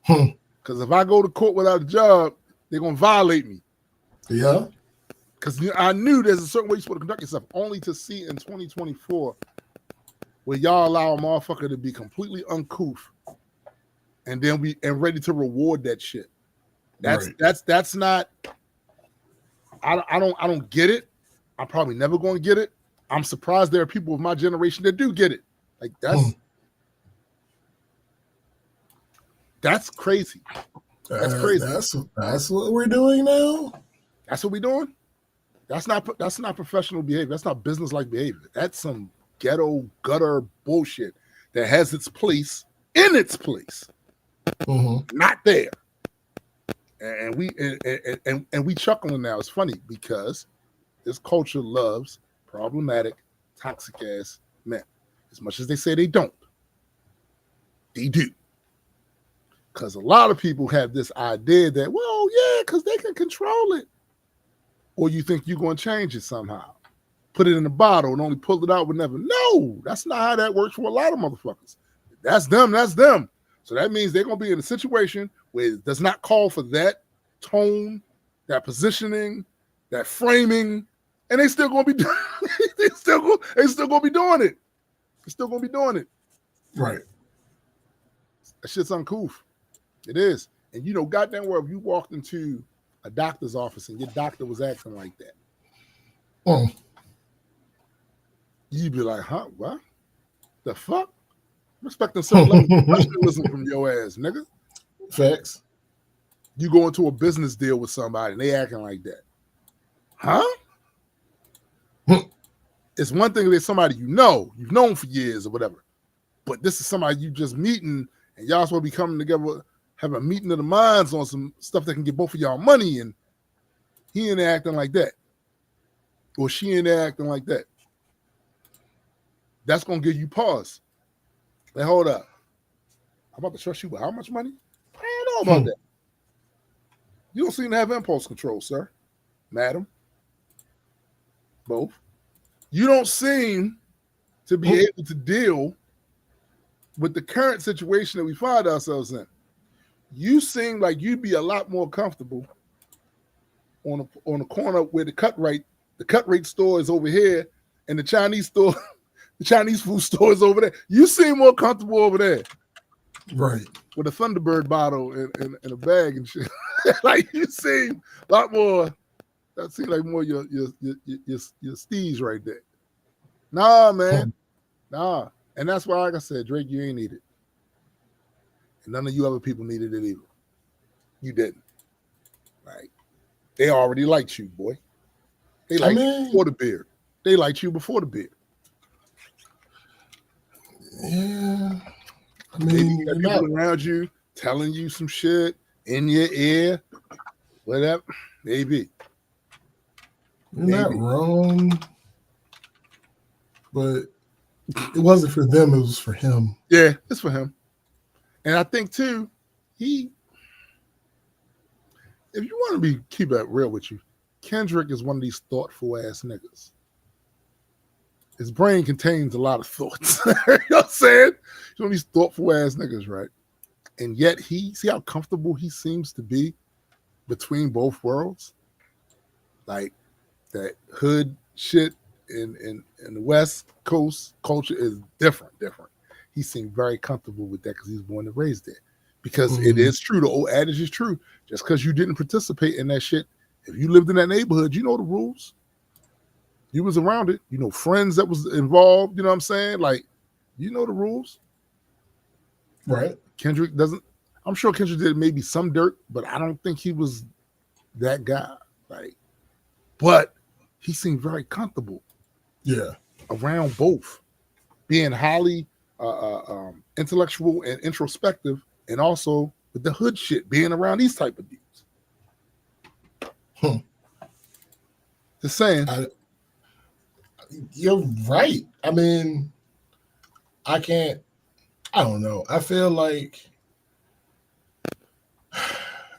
Because if I go to court without a job, they're going to violate me. Yeah. Because I knew there's a certain way you're supposed to conduct yourself, only to see in 2024 where y'all allow a motherfucker to be completely uncouth and then ready to reward that shit. That's not. I don't get it. I'm probably never going to get it. I'm surprised there are people of my generation that do get it. Like that's crazy. That's crazy. That's what we're doing now. That's what we're doing. That's not professional behavior. That's not business-like behavior. That's some ghetto gutter bullshit that has its place in its place, not there. And we chuckling now. It's funny because this culture loves problematic, toxic ass men. As much as they say they don't, they do. Because a lot of people have this idea that, well, yeah, because they can control it. Or you think you're going to change it somehow. Put it in a bottle and only pull it out whenever. No, that's not how that works for a lot of motherfuckers. That's them. So that means they're going to be in a situation where it does not call for that tone, that positioning, that framing, and they still going to be they still going to be doing it. They're still going to be doing it. Right. That shit's uncouth. It is. And you know, goddamn well, if you walked into a doctor's office and your doctor was acting like that, you'd be like, huh? What? The fuck? I'm expecting some level of professionalism from your ass, nigga. Facts. You go into a business deal with somebody and they acting like that. Huh? It's one thing if there's somebody you've known for years or whatever. But this is somebody you just meeting and y'all supposed to be coming together, have a meeting of the minds on some stuff that can get both of y'all money, and he ain't acting like that. Or she ain't acting like that. That's going to give you pause. Like, hold up. I'm about to trust you with how much money? I don't know about that. You don't seem to have impulse control, sir. Madam. Both. You don't seem to be able to deal with the current situation that we find ourselves in. You seem like you'd be a lot more comfortable on a corner where the cut rate store is over here and the Chinese store, the Chinese food store is over there. You seem more comfortable over there. Right. With a Thunderbird bottle and a bag and shit. Like you seem a lot more. That seems like more your steez right there. Nah, man. Nah. And that's why, like I said, Drake, you ain't need it. And none of you other people needed it either. You didn't. Right? They already liked you, boy. They liked you before the beard. They liked you before the beard. Yeah. I mean, maybe you got people around you telling you some shit in your ear, whatever. Maybe. You're not wrong. But it wasn't for them, it was for him. Yeah, it's for him. And I think too, if you want to keep it real with you, Kendrick is one of these thoughtful ass niggas. His brain contains a lot of thoughts. You know what I'm saying? He's one of these thoughtful ass niggas, right? And yet see how comfortable he seems to be between both worlds? Like that hood shit in the West Coast culture is different. He seemed very comfortable with that because he was born and raised there. Because it is true, the old adage is true. Just because you didn't participate in that shit, if you lived in that neighborhood, you know the rules. You was around it. You know friends that was involved, you know what I'm saying? Like, you know the rules. Right. Kendrick doesn't. I'm sure Kendrick did maybe some dirt, but I don't think he was that guy. Like, but he seemed very comfortable. Yeah. Around both. Being highly intellectual and introspective, and also with the hood shit, being around these type of dudes. Just saying. You're right. I mean, I don't know. I feel like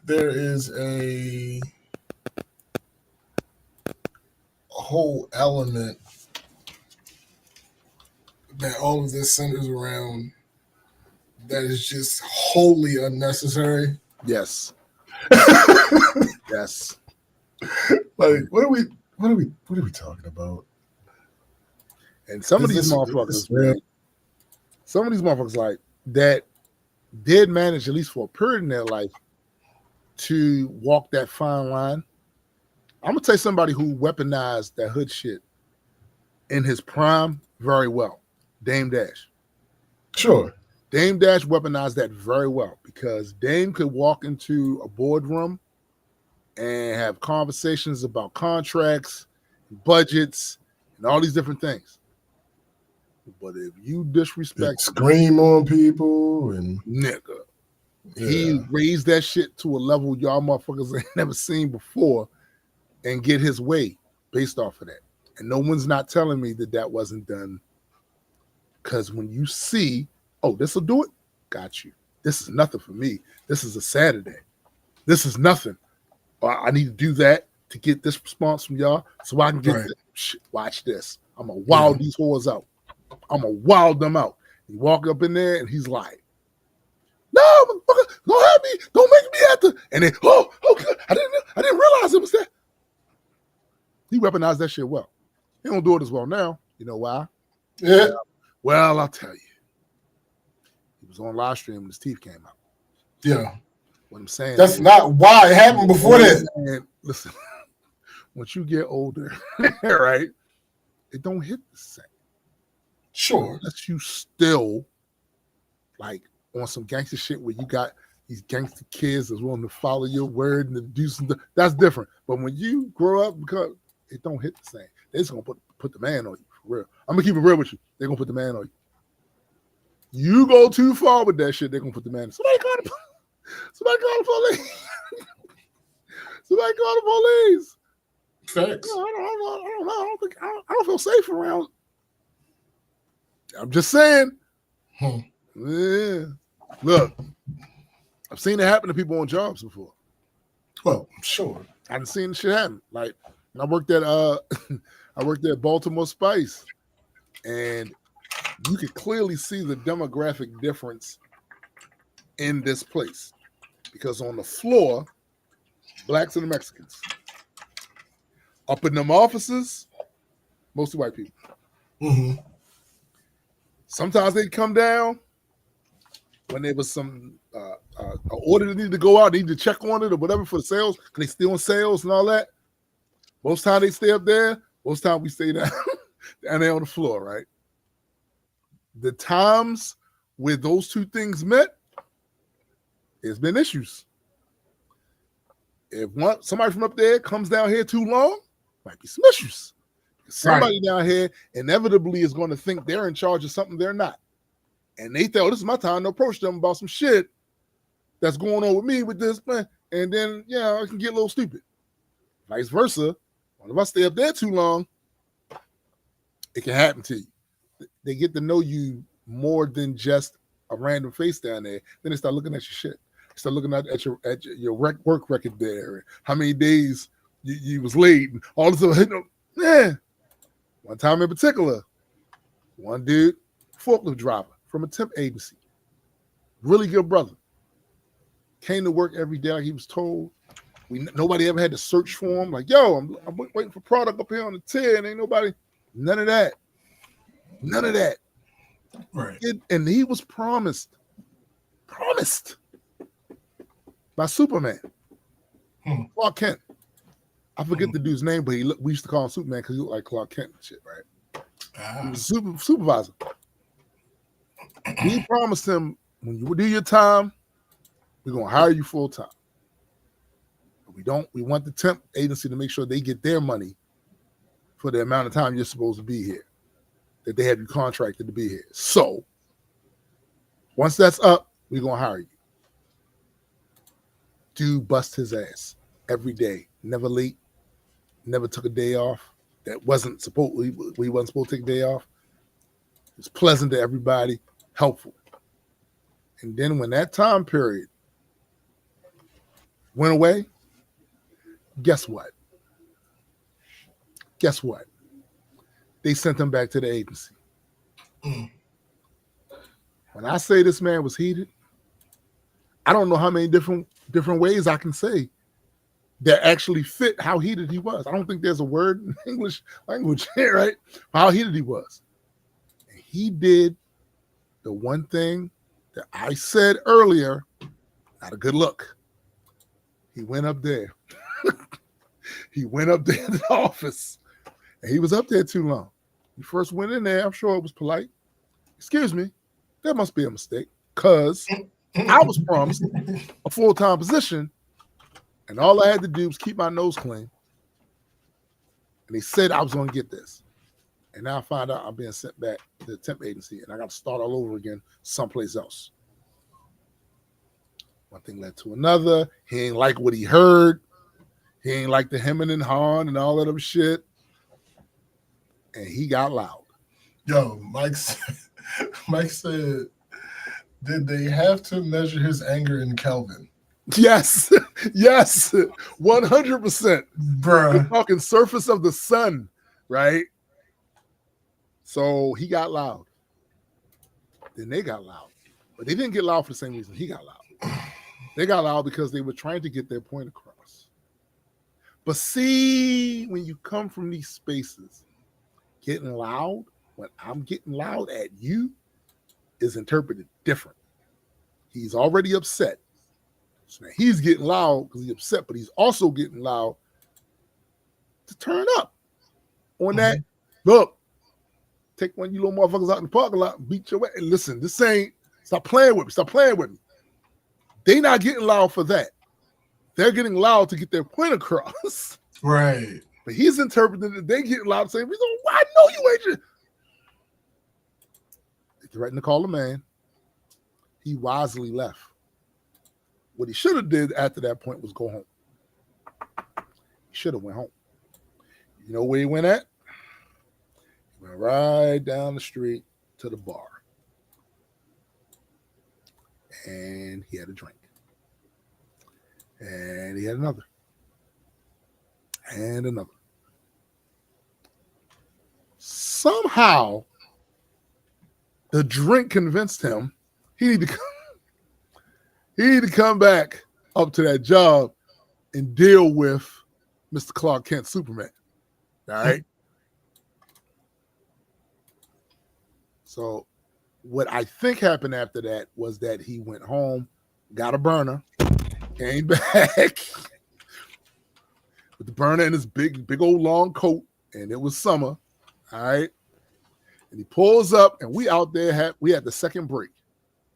there is a whole element that all of this centers around that is just wholly unnecessary. Yes. Yes. Like, what are we talking about? And some of these motherfuckers, man, some of these motherfuckers like that did manage, at least for a period in their life, to walk that fine line. I'm gonna tell you somebody who weaponized that hood shit in his prime very well. Dame Dash. Sure. Dame Dash weaponized that very well because Dame could walk into a boardroom and have conversations about contracts, budgets, and all these different things. But if you disrespect, scream on people and nigga, he raised that shit to a level y'all motherfuckers ain't never seen before, and get his way based off of that. And no one's not telling me that wasn't done. Because when you see, oh, this will do it, got you. This is nothing for me. This is a Saturday. This is nothing. I need to do that to get this response from y'all so I can get this. Shit, watch this. I'm going to wild these whores out. I'm going to wild them out. He walk up in there and he's like, no, motherfucker, don't have me. Don't make me have to. And then, oh, good. I didn't realize it was that. He weaponized that shit well. He don't do it as well now. You know why? Yeah. Well, I'll tell you. He was on live stream and his teeth came out. Yeah. What I'm saying. That's not why it happened before that. And listen, once you get older, right, it don't hit the same. Sure. Unless you still like on some gangster shit where you got these gangster kids that's willing to follow your word and do something, that's different. But when you grow up, because it don't hit the same. They're just gonna put the man on you for real. I'm gonna keep it real with you. They're gonna put the man on you. You go too far with that shit, they're gonna put the man. Somebody call the police. Somebody call the police. Facts. No, I don't feel safe around. I'm just saying. Yeah. Look, I've seen it happen to people on jobs before. Well, sure. I've seen shit happen. Like I worked at Baltimore Spice, and you could clearly see the demographic difference in this place because on the floor, blacks and Mexicans. Up in them offices, mostly white people. Mm-hmm. Sometimes they'd come down when there was some order that needed to go out, they need to check on it or whatever for the sales, because they still in sales and all that. Most time they stay up there. Most time we stay down there on the floor, right? The times where those two things met, there's been issues. If somebody from up there comes down here too long, might be some issues. Somebody down here inevitably is going to think they're in charge of something they're not. And they thought, this is my time to approach them about some shit that's going on with me with this, man. And then, I can get a little stupid. Vice versa. If I stay up there too long, it can happen to you. They get to know you more than just a random face down there. Then they start looking at your shit. They start looking at your work record there, and how many days you was late, and all this stuff. Yeah. One time in particular, one dude, forklift driver from a temp agency, really good brother, came to work every day like he was told. Nobody ever had to search for him. Like, yo, I'm waiting for product up here on the tier, and ain't nobody. None of that. Right. And he was promised by Superman, Clark Kent. I forget the dude's name, but we used to call him Superman because he looked like Clark Kent and shit, right? He was a supervisor. We promised him, when you do your time, we're going to hire you full time. We want the temp agency to make sure they get their money for the amount of time you're supposed to be here, that they have you contracted to be here. So once that's up, we're going to hire you. Dude bust his ass every day, never late, never took a day off. That wasn't supposed. We wasn't supposed to take a day off. It was pleasant to everybody, helpful. And then when that time period went away, guess what? Guess what? They sent him back to the agency. When I say this man was heated, I don't know how many different ways I can say that actually fit how heated he was. I don't think there's a word in English language, right? How heated he was. And he did the one thing that I said earlier, not a good look. He went up there. He went up there to the office. And he was up there too long. He first went in there. I'm sure it was polite. Excuse me, there must be a mistake. Because I was promised a full-time position, and all I had to do was keep my nose clean. And they said I was going to get this. And now I find out I'm being sent back to the temp agency, and I got to start all over again someplace else. One thing led to another. He ain't like what he heard. He ain't like the hemming and hawing and all that other shit. And he got loud. Yo, Mike said, did they have to measure his anger in Kelvin? Yes, 100%. Bruh. We're talking surface of the sun, right? So he got loud. Then they got loud. But they didn't get loud for the same reason he got loud. They got loud because they were trying to get their point across. But see, when you come from these spaces, getting loud, when I'm getting loud at you, is interpreted different. He's already upset. So now he's getting loud because he's upset, but he's also getting loud to turn up on that. Look, take one of you little motherfuckers out in the parking lot and beat your way. And listen, this ain't, stop playing with me. Stop playing with me. They not getting loud for that. They're getting loud to get their point across. Right. But he's interpreting that they getting loud saying, I know you ain't just. They threatened to call the man. He wisely left. What he should have did after that point was go home. He should have went home. You know where he went at? He went right down the street to the bar. And he had a drink. And he had another. And another. Somehow, the drink convinced him he needed to come back up to that job and deal with Mr. Clark Kent Superman. All right? So what I think happened after that was that he went home, got a burner, came back with the burner in his big old long coat, and it was summer. All right. And he pulls up, and we out there we had the second break.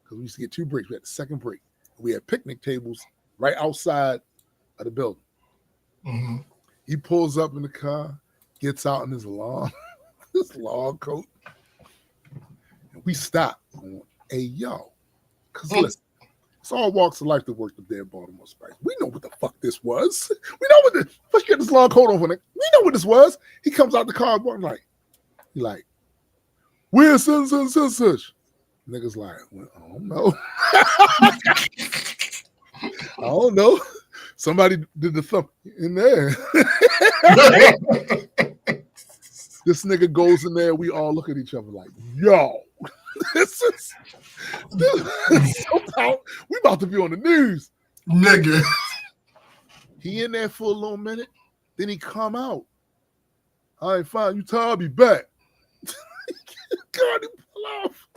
Because we used to get 2 breaks. We had the second break. We had picnic tables right outside of the building. Mm-hmm. He pulls up in the car, gets out in his long coat. And we stop. Hey, yo. Because listen, it's all walks of life that work up there in Baltimore Spice. We know what the fuck this was. We know what this. First, get this long coat on. We know what this was. He comes out the car and like, where's such? Niggas like, well, I don't know. I don't know. Somebody did the thump in there. This nigga goes in there. We all look at each other like, yo, this is so powerful. We about to be on the news. Nigga. He in there for a little minute. Then he come out. All right, fine. You tired? I'll be back. God, he pull off.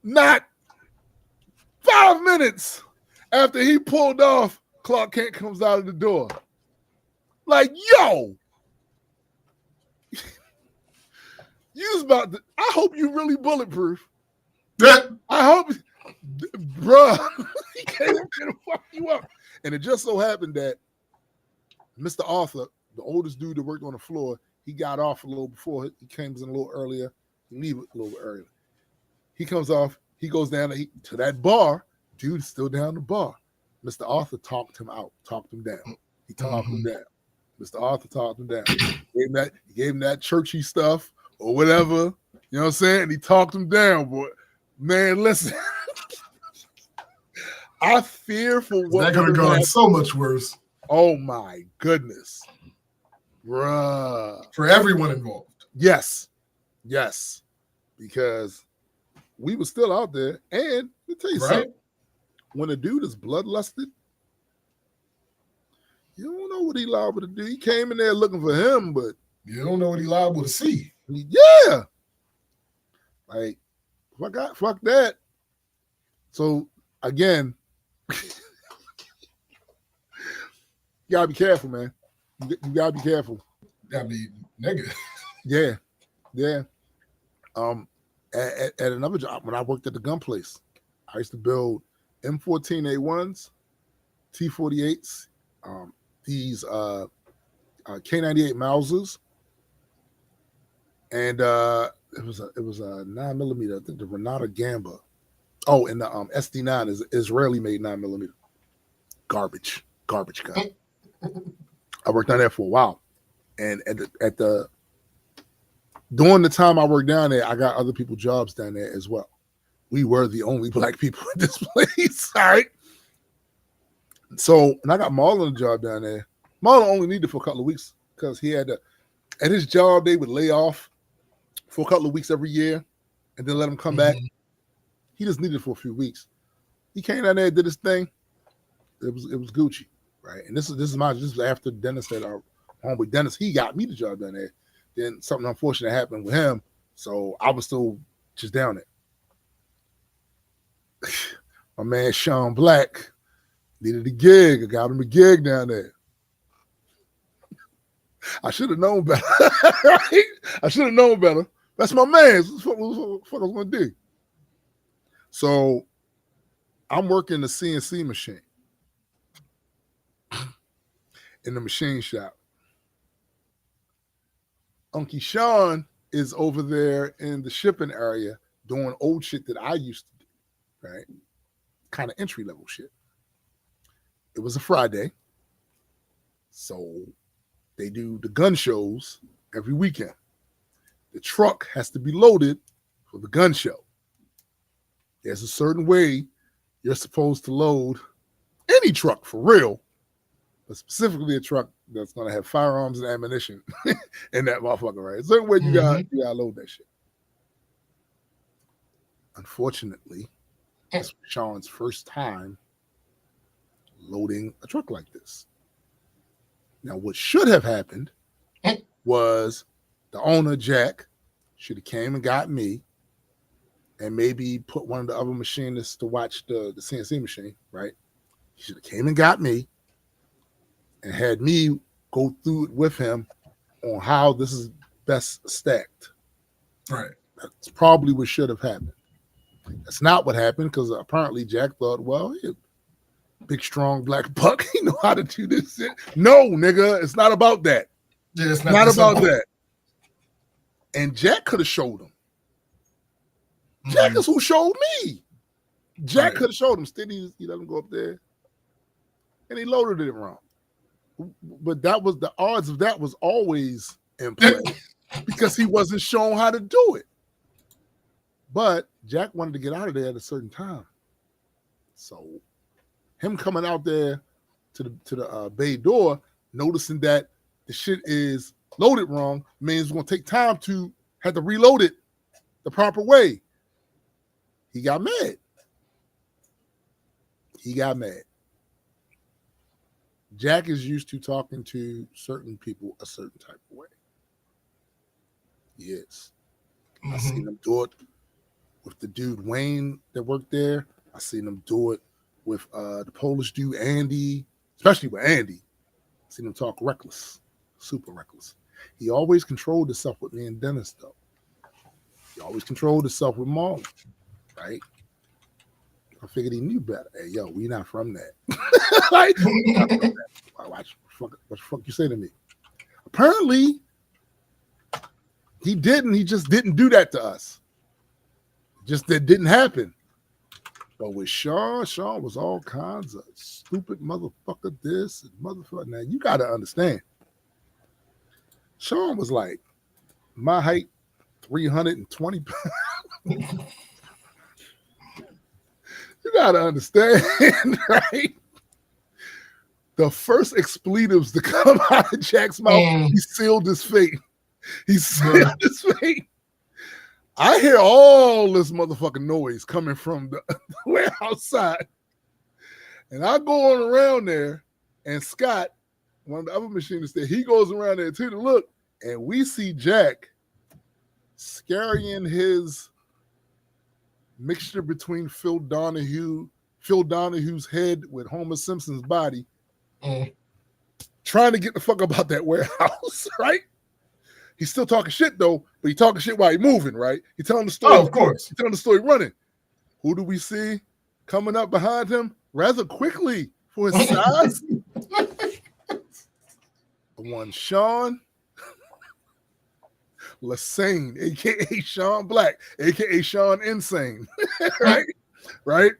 Not 5 minutes after he pulled off, Clark Kent comes out of the door. Like, yo, you was about to, I hope you really bulletproof. I hope, bruh, he came up here to fuck you up. And it just so happened that Mr. Arthur, the oldest dude that worked on the floor, he got off a little before. He came in a little earlier. He leave a little bit earlier. He comes off. He goes down to that bar. Dude's still down the bar. Mr. Arthur talked him out, talked him down. He talked him down. Mr. Arthur talked him down. He gave him that churchy stuff or whatever. You know what I'm saying? And he talked him down, boy. Man, listen. I fear for what that could have gone so much worse. Oh my goodness. Bruh. For everyone involved. Yes. Because we were still out there. And let me tell you something. When a dude is bloodlusted, you don't know what he liable to do. He came in there looking for him, but you don't know what he liable to see. Yeah. Like, fuck that. So again, you gotta be careful, man. You gotta be careful. Gotta be negative. Yeah. At another job, when I worked at the gun place, I used to build M14A1s, T48s, these K98 Mausers, and it was a 9mm. I think the Renata Gamba. Oh, and the SD9 is Israeli made 9mm. Garbage gun. I worked on that for a while, and during the time I worked down there, I got other people jobs down there as well. We were the only black people in this place, all right? So, and I got Marlon a job down there. Marlon only needed it for a couple of weeks because he had to, at his job, they would lay off for a couple of weeks every year and then let him come back. He just needed it for a few weeks. He came down there, did his thing. It was Gucci, right? And this is after Dennis said our homeboy Dennis, he got me the job down there. Then something unfortunate happened with him, so I was still just down there. My man Sean Black needed a gig. I got him a gig down there. I should have known better. Right? I should have known better. That's my man. What the fuck I was going to do? So I'm working the CNC machine in the machine shop. Uncle Sean is over there in the shipping area doing old shit that I used to do, right? Kind of entry-level shit. It was a Friday, so they do the gun shows every weekend. The truck has to be loaded for the gun show. There's a certain way you're supposed to load any truck for real, but specifically a truck that's going to have firearms and ammunition in that motherfucker, right? A certain way you gotta load that shit. Unfortunately, it's Sean's first time loading a truck like this. Now, what should have happened was the owner, Jack, should have came and got me and maybe put one of the other machinists to watch the CNC machine, right? He should have came and got me and had me go through it with him on how this is best stacked. Right. That's probably what should have happened. That's not what happened because apparently Jack thought, well, big, strong black buck, he know how to do this shit. No, nigga, it's not about that. Yeah, it's not about that. And Jack could have showed him. Jack is who showed me. Jack could have showed him. Still, he let him go up there, and he loaded it wrong. But that was the odds of that was always in play because he wasn't shown how to do it. But Jack wanted to get out of there at a certain time, so him coming out there to the bay door, noticing that the shit is loaded wrong, means it's going to take time to have to reload it the proper way. He got mad. Jack is used to talking to certain people a certain type of way. He is. I seen him do it with the dude Wayne that worked there. I seen him do it with the Polish dude Andy, especially with Andy. I seen him talk reckless, super reckless. He always controlled himself with me and Dennis, though. He always controlled himself with Marlon, right? I figured he knew better. Hey, yo, we not from that. Like, what the fuck you say to me? Apparently, he didn't. He just didn't do that to us. Just that didn't happen. But with Sean was all kinds of stupid motherfucker this and motherfucker. Now, you got to understand. Sean was like my height, 320 pounds. You got to understand, right? The first expletives to come out of Jack's mouth, he sealed his fate. He sealed his fate. I hear all this motherfucking noise coming from the warehouse side. And I go on around there, and Scott, one of the other machinists there, he goes around there too to look, and we see Jack scarrying his mixture between Phil Donahue's head with Homer Simpson's body, trying to get the fuck up out that warehouse, right? He's still talking shit though, but he's talking shit while he's moving, right? He's telling the story. Oh, of course. He's telling the story running. Who do we see coming up behind him rather quickly for his size? One Sean Lassane, aka Sean Black, aka Sean Insane. Right?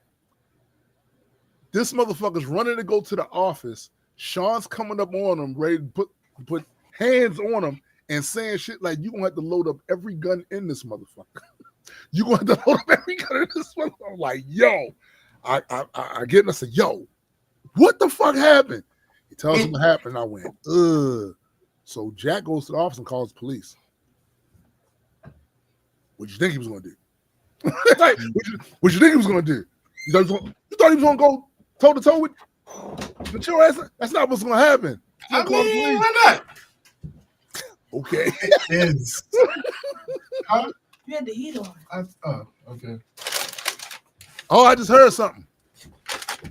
This motherfucker's running to go to the office. Sean's coming up on him, ready to put hands on him and saying shit like, "You gonna have to load up every gun in this motherfucker. You gonna have to load up every gun in this motherfucker." I'm like, yo, I get and I said, yo, what the fuck happened? He tells him what happened. I went, ugh. So Jack goes to the office and calls the police. What you think he was gonna do? Like, what you think he was gonna do? You thought he was gonna go toe to toe with? But your ass, that's not what's gonna happen. I mean, why not? Okay. It's, you had the heat on. Okay. Oh, I just heard something.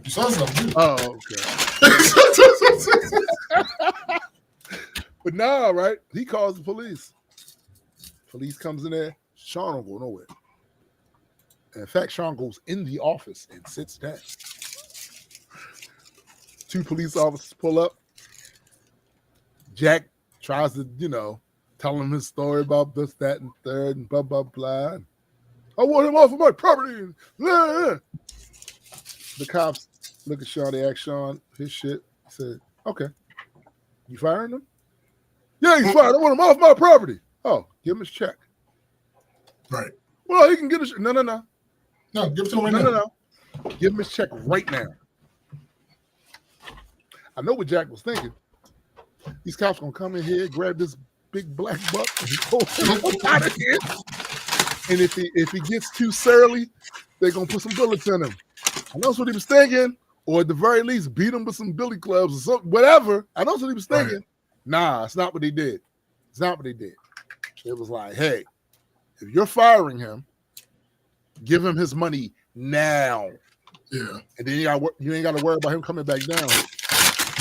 You saw something. Oh, okay. But now, right? He calls the police. Police comes in there. Sean don't go nowhere. And in fact, Sean goes in the office and sits down. 2 police officers pull up. Jack tries to, tell him his story about this, that, and third, and blah, blah, blah. I want him off of my property. The cops look at Sean. They ask Sean his shit. He said, okay. You firing him? Yeah, he's fired. I want him off my property. Oh, give him his check. Right. Well, he can get his No, give it to him right now. No. Give him his check right now. I know what Jack was thinking. These cops gonna come in here, grab this big black buck, and go out of here. And if he gets too surly, they're gonna put some bullets in him. I know that's what he was thinking, or at the very least, beat him with some billy clubs or something, whatever. I know that's what he was thinking. Right. Nah, it's not what they did. It's not what they did. It was like, hey, if you're firing him, give him his money now. Yeah. And then you ain't got to worry about him coming back down.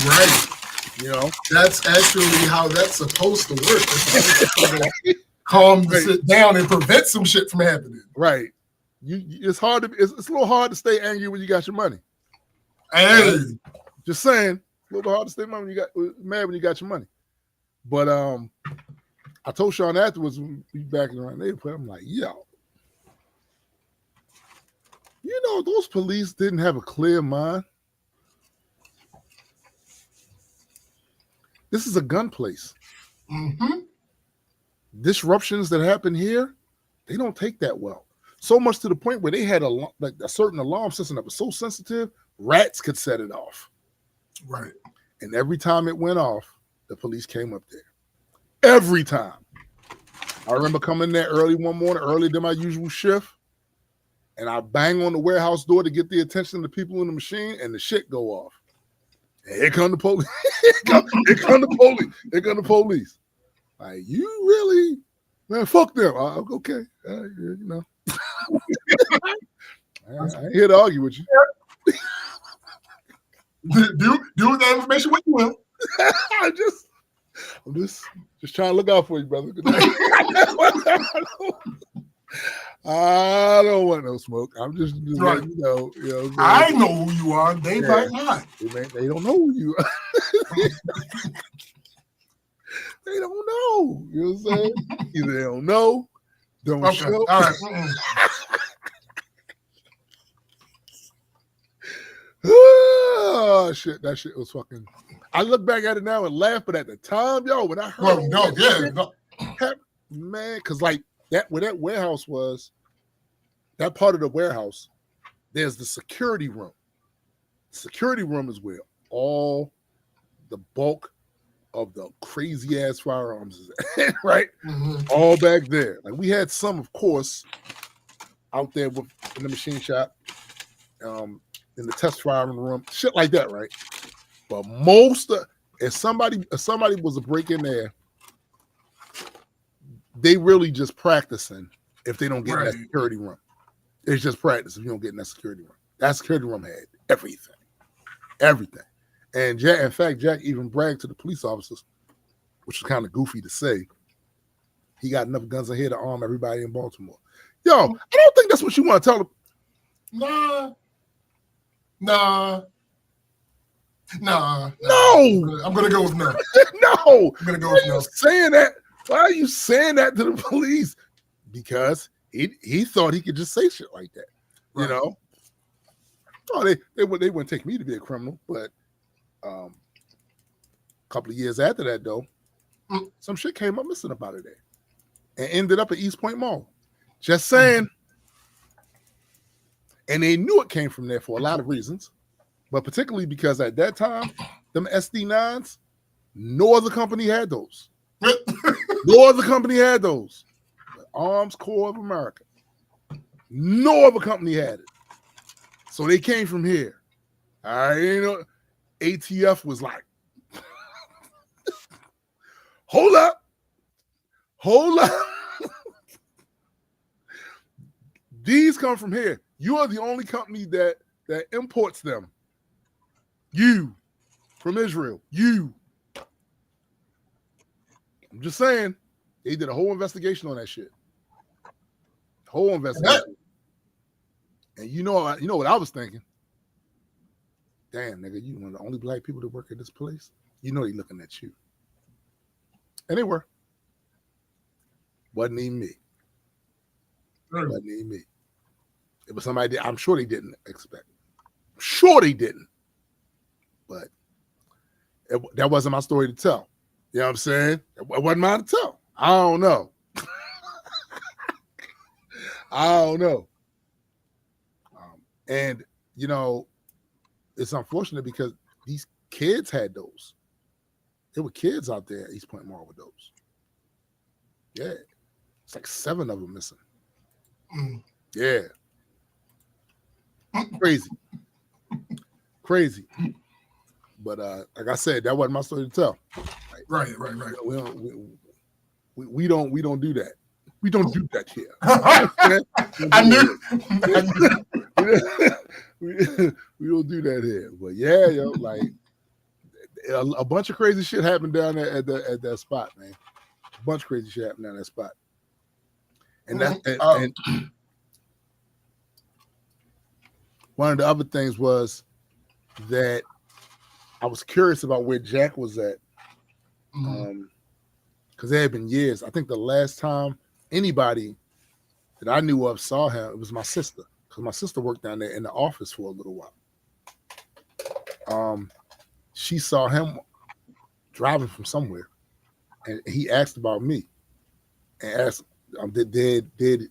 Right. That's actually how that's supposed to work. Calm to sit down and prevent some shit from happening. Right. It's a little hard to stay angry when you got your money. Hey. Just saying, a little hard to stay mad when you got your money. But I told Sean afterwards when we back in around neighborhood, I'm like, yo, those police didn't have a clear mind. This is a gun place. Mm-hmm. Disruptions that happen here, they don't take that well. So much to the point where they had a certain alarm system that was so sensitive, rats could set it off. Right. And every time it went off, the police came up there. Every time. I remember coming there early one morning, earlier than my usual shift, and I bang on the warehouse door to get the attention of the people in the machine, and the shit go off. And here come the police. Here come the police. Here come the police. Like, you really, man, fuck them. Okay. I ain't here to argue with you. Do with that information what you will. I'm just trying to look out for you, brother. I don't want no smoke. I'm just right. letting you know. I know who you are. They might not. They don't know who you are. They don't know. You know what I'm saying? Either they don't know, don't show. All right. Oh shit, that shit was fucking. I look back at it now and laugh, but at the time, yo, when I heard man, because like that where that warehouse was, that part of the warehouse, there's the security room. Security room is where all the bulk of the crazy ass firearms is at, right? Mm-hmm. All back there. Like we had some, of course, out there in the machine shop, in the test firearm room, shit like that, right? But most of, if somebody was a break in there, they really just practicing if they don't get in that security room. It's just practice if you don't get in that security room. That security room had everything. And Jack, in fact, Jack even bragged to the police officers, which was kind of goofy to say, he got enough guns in here to arm everybody in Baltimore. Yo, I don't think that's what you want to tell them. Nah. No. I'm gonna go with no. No. I'm gonna go with no. Saying that? Why are you saying that to the police? Because he thought he could just say shit like that. Right. You know? Oh, they wouldn't take me to be a criminal, but a couple of years after that, though, some shit came up missing about it there and ended up at East Point Mall. Just saying. And they knew it came from there for a lot of reasons, but particularly because at that time, them SD9s, no other company had those. No other company had those. The Arms Corps of America. No other company had it. So they came from here. All right, you know, ATF was like, hold up. These come from here. You are the only company that imports them. You, from Israel. You. I'm just saying, they did a whole investigation on that shit. Whole investigation. And you know what I was thinking? Damn, nigga, you one of the only black people that work at this place. You know they looking at you. And they were. Wasn't even me. Wasn't even me. It was somebody that I'm sure they didn't expect. I'm sure they didn't. But that wasn't my story to tell. You know what I'm saying? It wasn't mine to tell. I don't know. And, you know, it's unfortunate because these kids had those. There were kids out there at East Point Mall with those. Yeah. It's like 7 of them missing. Yeah. Crazy. But like I said, that wasn't my story to tell. Right. We don't do that. We don't do that here. We don't do that here. But yeah, yo, like a bunch of crazy shit happened down there at that spot, man. A bunch of crazy shit happened down that spot. And and one of the other things was that I was curious about where Jack was at. Because there had been years. I think the last time anybody that I knew of saw him, it was my sister. Because my sister worked down there in the office for a little while. She saw him driving from somewhere. And he asked about me. And asked, did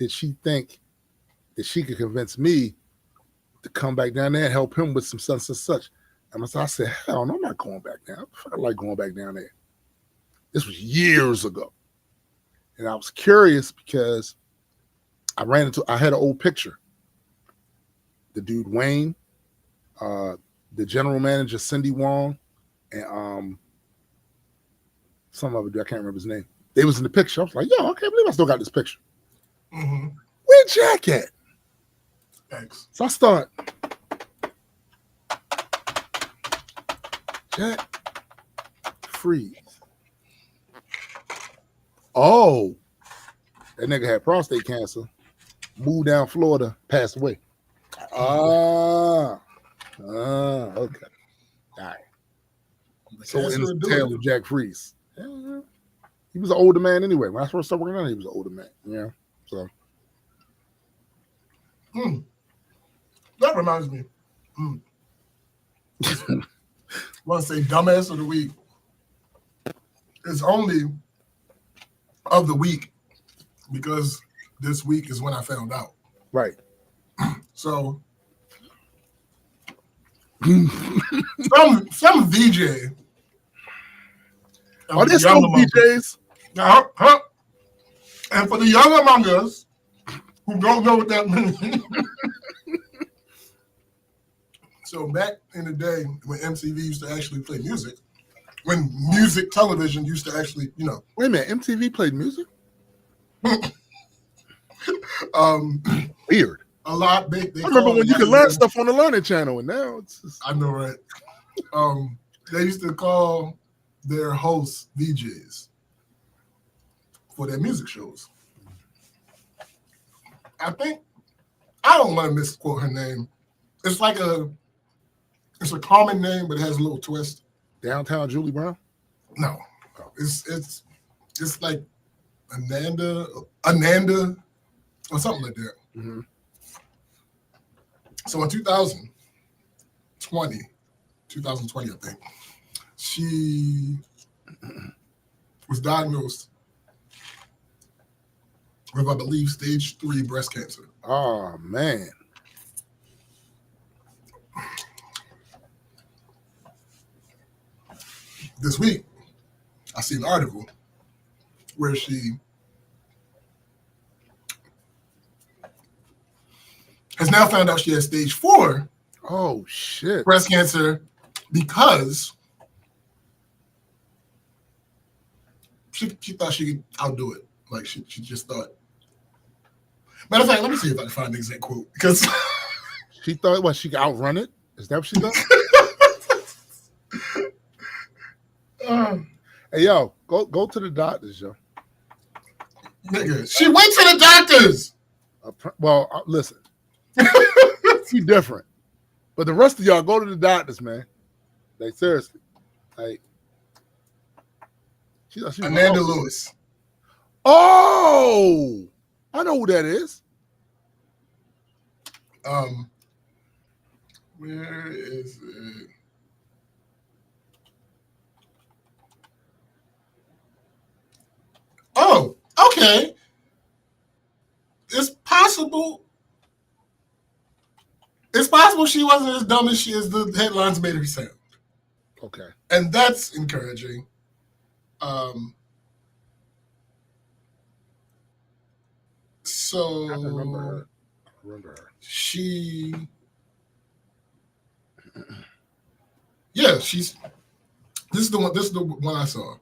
she think that she could convince me to come back down there and help him with some such and such? And I said, hell no, I'm not going back down. I like going back down there. This was years ago. And I was curious because I had an old picture. The dude, Wayne, the general manager, Cindy Wong, and some of it, I can't remember his name. They was in the picture. I was like, yo, I can't believe I still got this picture. Where Jack at? Thanks. So I start. Jack, freeze. Oh, that nigga had prostate cancer, moved down Florida, passed away. Okay. All right. So in the tale of Jack Freeze. Yeah, he was an older man anyway. When I first started working on it, he was an older man. Yeah. So. That reminds me. want to say dumbass of the week. It's only of the week because this week is when I found out. Right. So some VJ. Are there still VJs? And for the young among us who don't know what that means. So back in the day when MTV used to actually play music, when music television used to actually, Wait a minute, MTV played music? Weird. A lot. They I remember when you could learn stuff on the Learning Channel, and now it's just... I know, right? They used to call their hosts VJs for their music shows. I don't want to misquote her name. It's a common name, but it has a little twist. Downtown Julie Brown? No, it's like Ananda, or something like that. Mm-hmm. So in 2020, I think, she was diagnosed with, I believe, stage 3 breast cancer. Oh, man. This week, I see an article where she has now found out she has stage 4 oh shit breast cancer because she thought she could outdo it. Like she just thought. Matter of fact, let me see if I can find the exact quote because she thought she could outrun it. Is that what she thought? Hey yo, go to the doctors, yo. Nigga, she went to the doctors. Listen, she different, but the rest of y'all go to the doctors, man. Like seriously, like she Amanda Lewis. Oh, I know who that is. Where is it? Oh, okay. It's possible she wasn't as dumb as the headlines made her sound. Okay. And that's encouraging. So I remember her. She's this is the one I saw.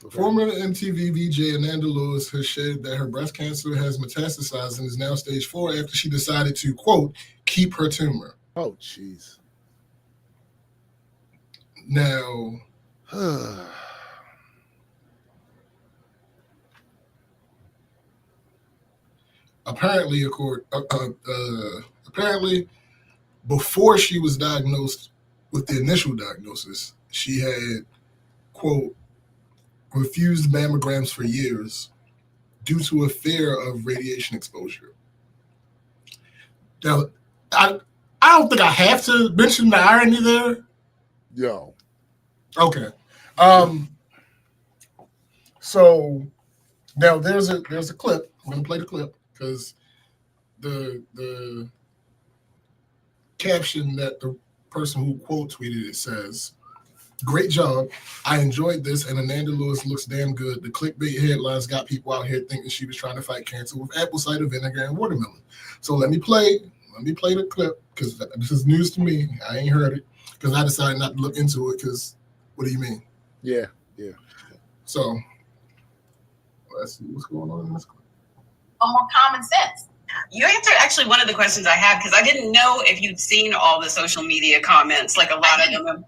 Okay. Former MTV VJ Amanda Lewis has shared that her breast cancer has metastasized and is now stage 4 after she decided to, quote, keep her tumor. Oh, jeez. Now, apparently before she was diagnosed with the initial diagnosis, she had, quote, refused mammograms for years due to a fear of radiation exposure. Now, I don't think I have to mention the irony there. Yo. Okay. So now there's a clip. I'm gonna play the clip because the caption that the person who quote tweeted it says, "Great job. I enjoyed this, and Amanda Lewis looks damn good. The clickbait headlines got people out here thinking she was trying to fight cancer with apple cider vinegar and watermelon." So let me play the clip because this is news to me. I ain't heard it because I decided not to look into it because what do you mean? Yeah. So let's see what's going on in this clip. More common sense. You answered actually one of the questions I had because I didn't know if you'd seen all the social media comments, like a lot of them.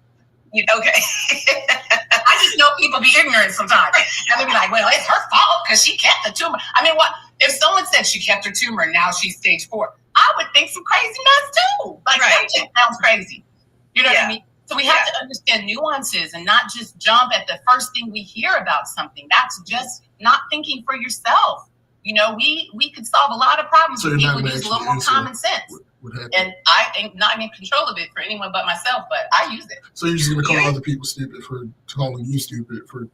Okay. I just know people be ignorant sometimes. And they'll be like, well, it's her fault because she kept the tumor. I mean, what if someone said she kept her tumor and now she's stage 4? I would think some crazy mess too. Like, that shit sounds crazy. You know what I mean? So we have to understand nuances and not just jump at the first thing we hear about something. That's just not thinking for yourself. You know, we could solve a lot of problems if people use a little more common sense. And I am not in control of it for anyone but myself, but I use it. So you're just going to call other people stupid for calling you stupid for...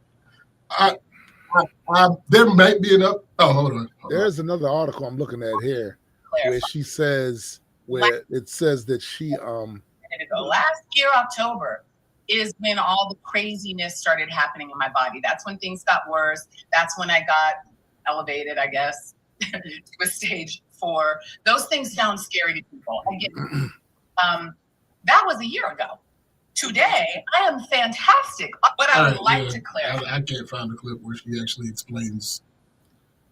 there might be enough... Oh, hold on. There's another article I'm looking at here where she says, it says that she... Last year, October, is when all the craziness started happening in my body. That's when things got worse. That's when I got elevated, I guess, to a stage 4. Those things sound scary to people. I get that was a year ago. Today, I am fantastic. What I would like to clarify. I can't find a clip where she actually explains.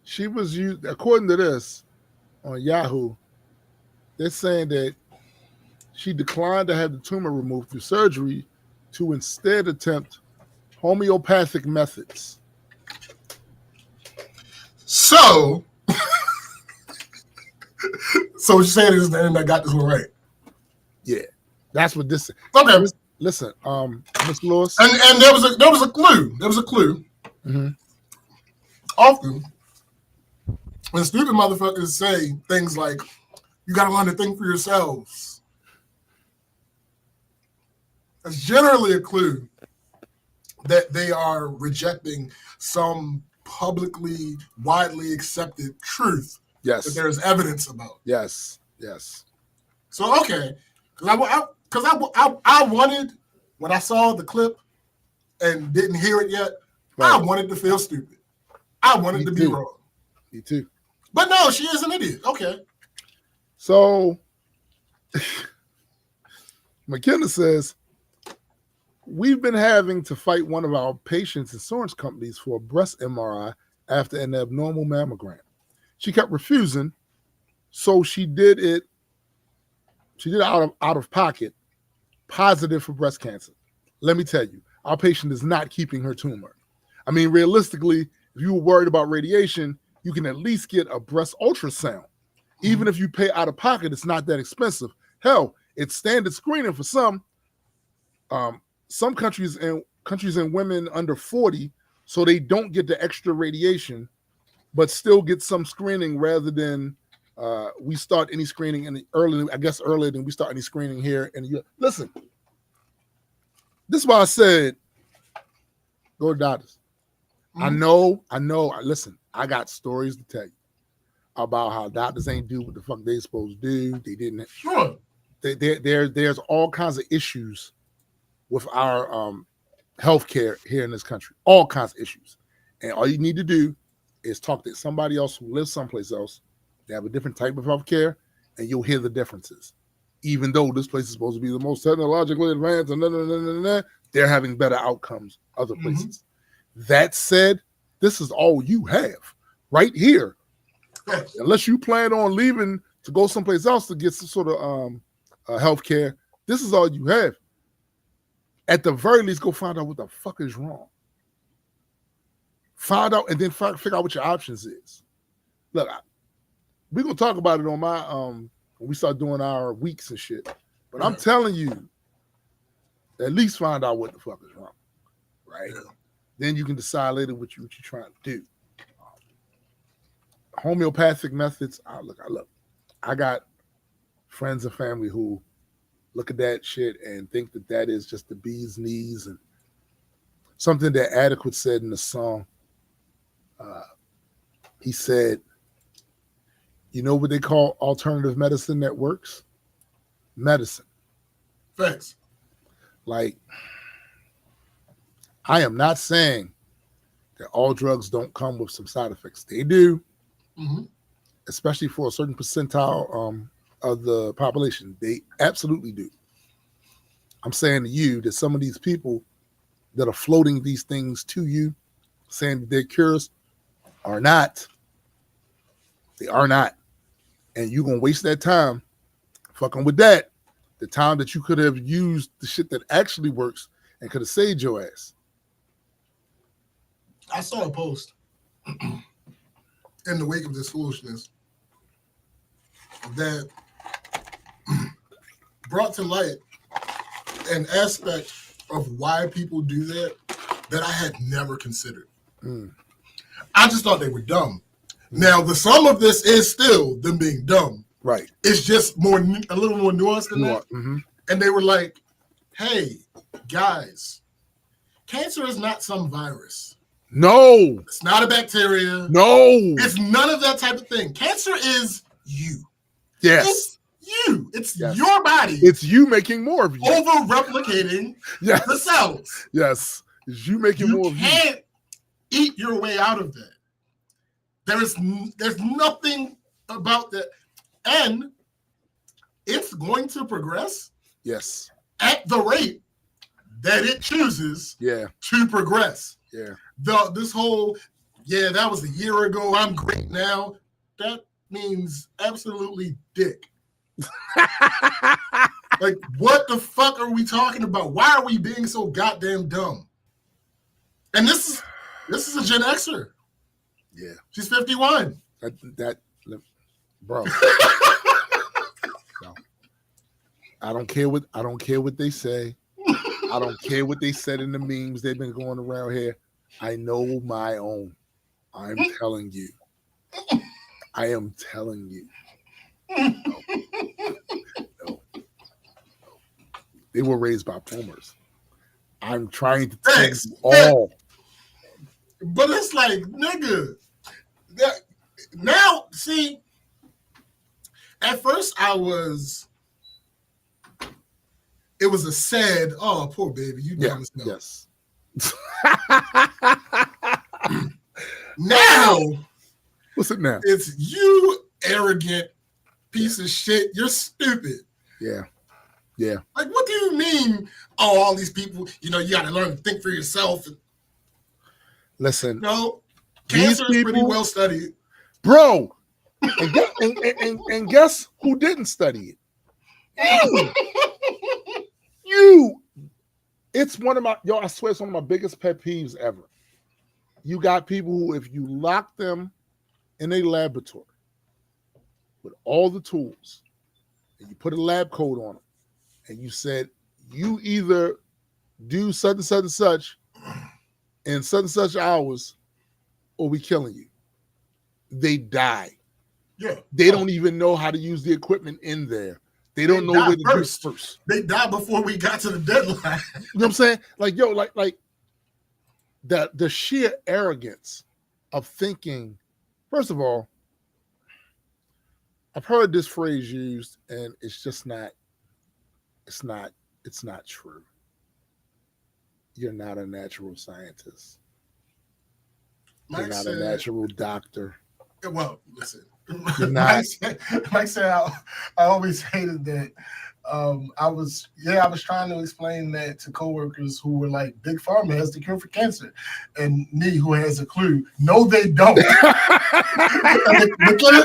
She was used, according to this, on Yahoo, they're saying that she declined to have the tumor removed through surgery to instead attempt homeopathic methods. So what you're saying is that I got this one right. Yeah, that's what this is. Okay. Listen, Ms. Lewis. And there was a clue. There was a clue. Mm-hmm. Often, when stupid motherfuckers say things like, you gotta learn to think for yourselves, that's generally a clue that they are rejecting some publicly, widely accepted truth. Yes. That there's evidence about. Yes. So, okay. Because I wanted, when I saw the clip and didn't hear it yet, right. I wanted to feel stupid. I wanted to be wrong. Me too. But no, she is an idiot. Okay. So, McKenna says, we've been having to fight one of our patients' insurance companies for a breast MRI after an abnormal mammogram. She kept refusing, so she did it. She did it out of pocket, positive for breast cancer. Let me tell you, our patient is not keeping her tumor. I mean, realistically, if you were worried about radiation, you can at least get a breast ultrasound. Even if you pay out of pocket, it's not that expensive. Hell, it's standard screening for some countries and women under 40, so they don't get the extra radiation, but still get some screening rather than we start any screening earlier than we start any screening here. And listen, this is why I said, go to doctors. Mm-hmm. I know. Listen, I got stories to tell you about how doctors ain't do what the fuck they supposed to do. They didn't. Sure. There's all kinds of issues with our healthcare here in this country. All kinds of issues. And all you need to do is talk to somebody else who lives someplace else. They have a different type of healthcare, and you'll hear the differences. Even though this place is supposed to be the most technologically advanced, and they're having better outcomes other places. Mm-hmm. That said, this is all you have right here. Unless you plan on leaving to go someplace else to get some sort of health care, this is all you have. At the very least, go find out what the fuck is wrong. Find out and then figure out what your options is. Look, we're going to talk about it on my, when we start doing our weeks and shit. But I'm telling you, at least find out what the fuck is wrong. Right? Yeah. Then you can decide later what you're trying to do. Homeopathic methods, I got friends and family who look at that shit and think that is just the bee's knees, and something that Adequate said in the song. He said, you know what they call alternative medicine that works? Medicine. Thanks. Like, I am not saying that all drugs don't come with some side effects. They do. Mm-hmm. Especially for a certain percentile of the population. They absolutely do. I'm saying to you that some of these people that are floating these things to you, saying that they're cures, are not. They are not. And you're going to waste that time fucking with that. The time that you could have used the shit that actually works and could have saved your ass. I saw a post in the wake of this foolishness that brought to light an aspect of why people do that I had never considered. I just thought they were dumb. Now, the sum of this is still them being dumb. Right. It's just a little more nuanced than that. Mm-hmm. And they were like, hey, guys, cancer is not some virus. No. It's not a bacteria. No. It's none of that type of thing. Cancer is you. Yes. It's you. It's your body. It's you making more of you. Over replicating the cells. Yes. It's you making more of you. You can't eat your way out of that. There's nothing about that. And it's going to progress. Yes. At the rate that it chooses to progress. Yeah. This whole, that was a year ago, I'm great now. That means absolutely dick. Like, what the fuck are we talking about? Why are we being so goddamn dumb? And this is a Gen Xer. Yeah. She's 51. Bro. No. I don't care what they say. I don't care what they said in the memes they've been going around here. I know my own. I'm telling you. I am telling you. No. They were raised by boomers. I'm trying to tell you all. But it's like, nigga, now, see, at first it was a sad, oh, poor baby, you dumb as hell. Yes. Now, what's it now? It's you, arrogant piece of shit. You're stupid. Yeah. Yeah. Like, what do you mean? Oh, all these people, you got to learn to think for yourself. Listen. No, cancer is pretty well studied. Bro, and guess who didn't study it? You. It's one of my, I swear it's one of my biggest pet peeves ever. You got people who, if you lock them in a laboratory with all the tools and you put a lab coat on them and you said, you either do such and such and such in such and such hours or we killing you. They die. Yeah. They don't even know how to use the equipment in there. They don't know where to do first. They died before we got to the deadline. You know what I'm saying? Like, like the sheer arrogance of thinking, first of all, I've heard this phrase used and it's just not, it's not true. You're not a natural scientist. You're not a natural doctor. Well, listen. Mike said I always hated that. I was trying to explain that to coworkers who were like, Big Pharma has the cure for cancer, and me, who has a clue, no, they don't.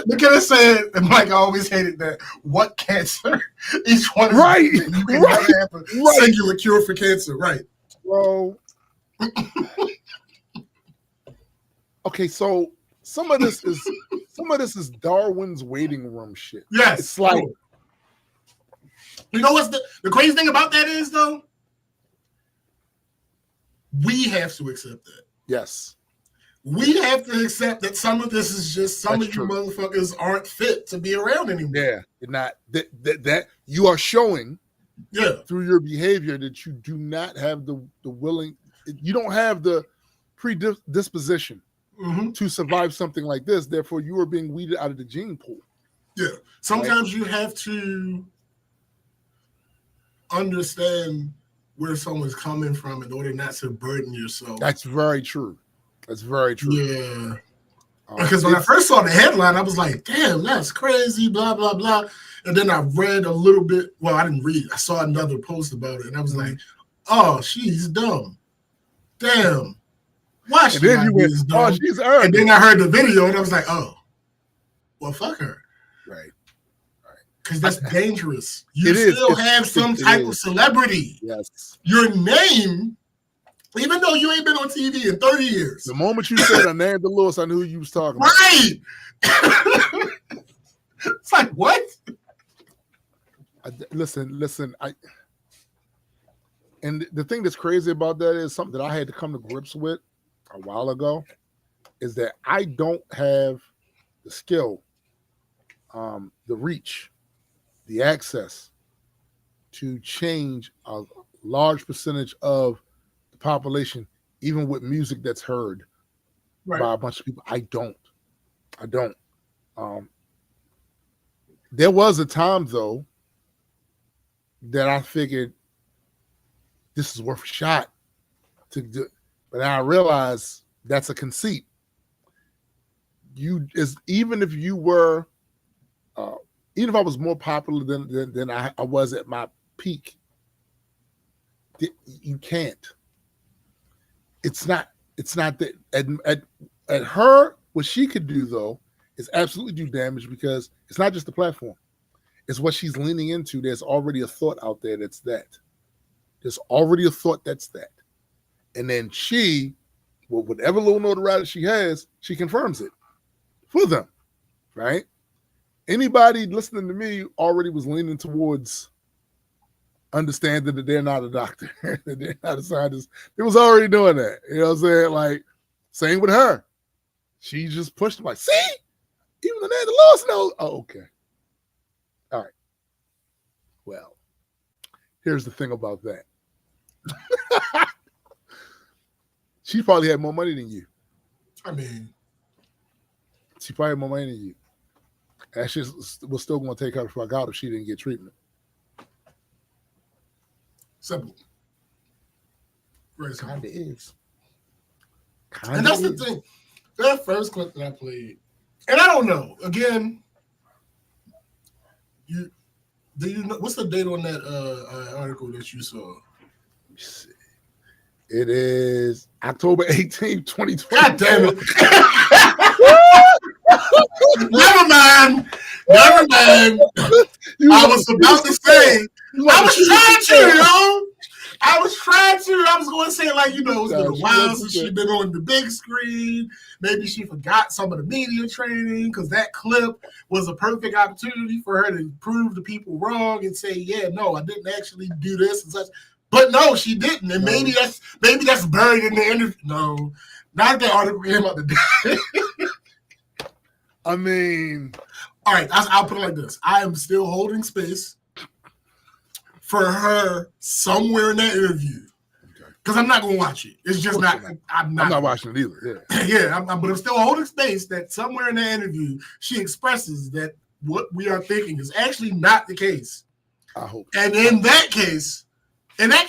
McKenna said, and Mike always hated that. What cancer? Each one is right. You can never have a singular cure for cancer, right? Well, okay, so some of this is Darwin's waiting room shit. Yes, it's like, you know what's the crazy thing about that is though? We have to accept that. Yes. We have to accept that some of this is just some of you motherfuckers aren't fit to be around anymore. Yeah, you're not that you are showing through your behavior that you do not have the willing, you don't have the predisposition to survive something like this. Therefore, you are being weeded out of the gene pool. Yeah. Sometimes you have to understand where someone's coming from in order not to burden yourself. That's very true. That's very true. Yeah. Because when I first saw the headline, I was like, damn, that's crazy, blah, blah, blah. And then I read a little bit. Well, I didn't read. I saw another post about it. And I was like, oh, she's dumb. Damn. Why she dumb? Oh, she's earned. And then I heard the video and I was like, oh, well, fuck her. Right. Because that's dangerous. You still have some type of celebrity. Yes. Your name, even though you ain't been on TV in 30 years. The moment you said Amanda Lewis, I knew who you was talking about. Right. It's like, what? Listen. And the thing that's crazy about that is something that I had to come to grips with a while ago, is that I don't have the skill the reach, the access to change a large percentage of the population, even with music that's heard by a bunch of people. I don't. There was a time though that I figured this is worth a shot to do, but I realized that's a conceit. Even if you were, even if I was more popular than I was at my peak, you can't. It's not that at her, what she could do though is absolutely do damage, because it's not just the platform, it's what she's leaning into. There's already a thought out there that's that. There's already a thought that's that. And then she, with whatever little notoriety she has, she confirms it for them, right? Anybody listening to me already was leaning towards understanding that they're not a doctor, that they're not a scientist. They was already doing that. You know what I'm saying? Like, same with her. She just pushed them like, see? Even the name the Lord knows. Oh, okay. All right. Well, here's the thing about that. She probably had more money than you. I mean, she probably had more money than you. And she was still going to take her fuck out if she didn't get treatment. Simple. Very simple. Kinda is. And that's the thing. That first clip that I played, and I don't know. Again, do you know what's the date on that article that you saw? It is October 18th, 2020. God damn it. Never mind. I was about to say, I was going to say, like, you know, it's been a while since she's been on the big screen. Maybe she forgot some of the media training, because that clip was a perfect opportunity for her to prove the people wrong and say, yeah, no, I didn't actually do this and such. But no, she didn't. And maybe that's buried in the interview. No, not that article came out today. I mean, all right, I'll put it like this. I am still holding space for her somewhere in that interview, because I'm not going to watch it. It's just not. I'm not watching it either. Yeah, yeah. But I'm still holding space that somewhere in that interview she expresses that what we are thinking is actually not the case. I hope. And in that case, and I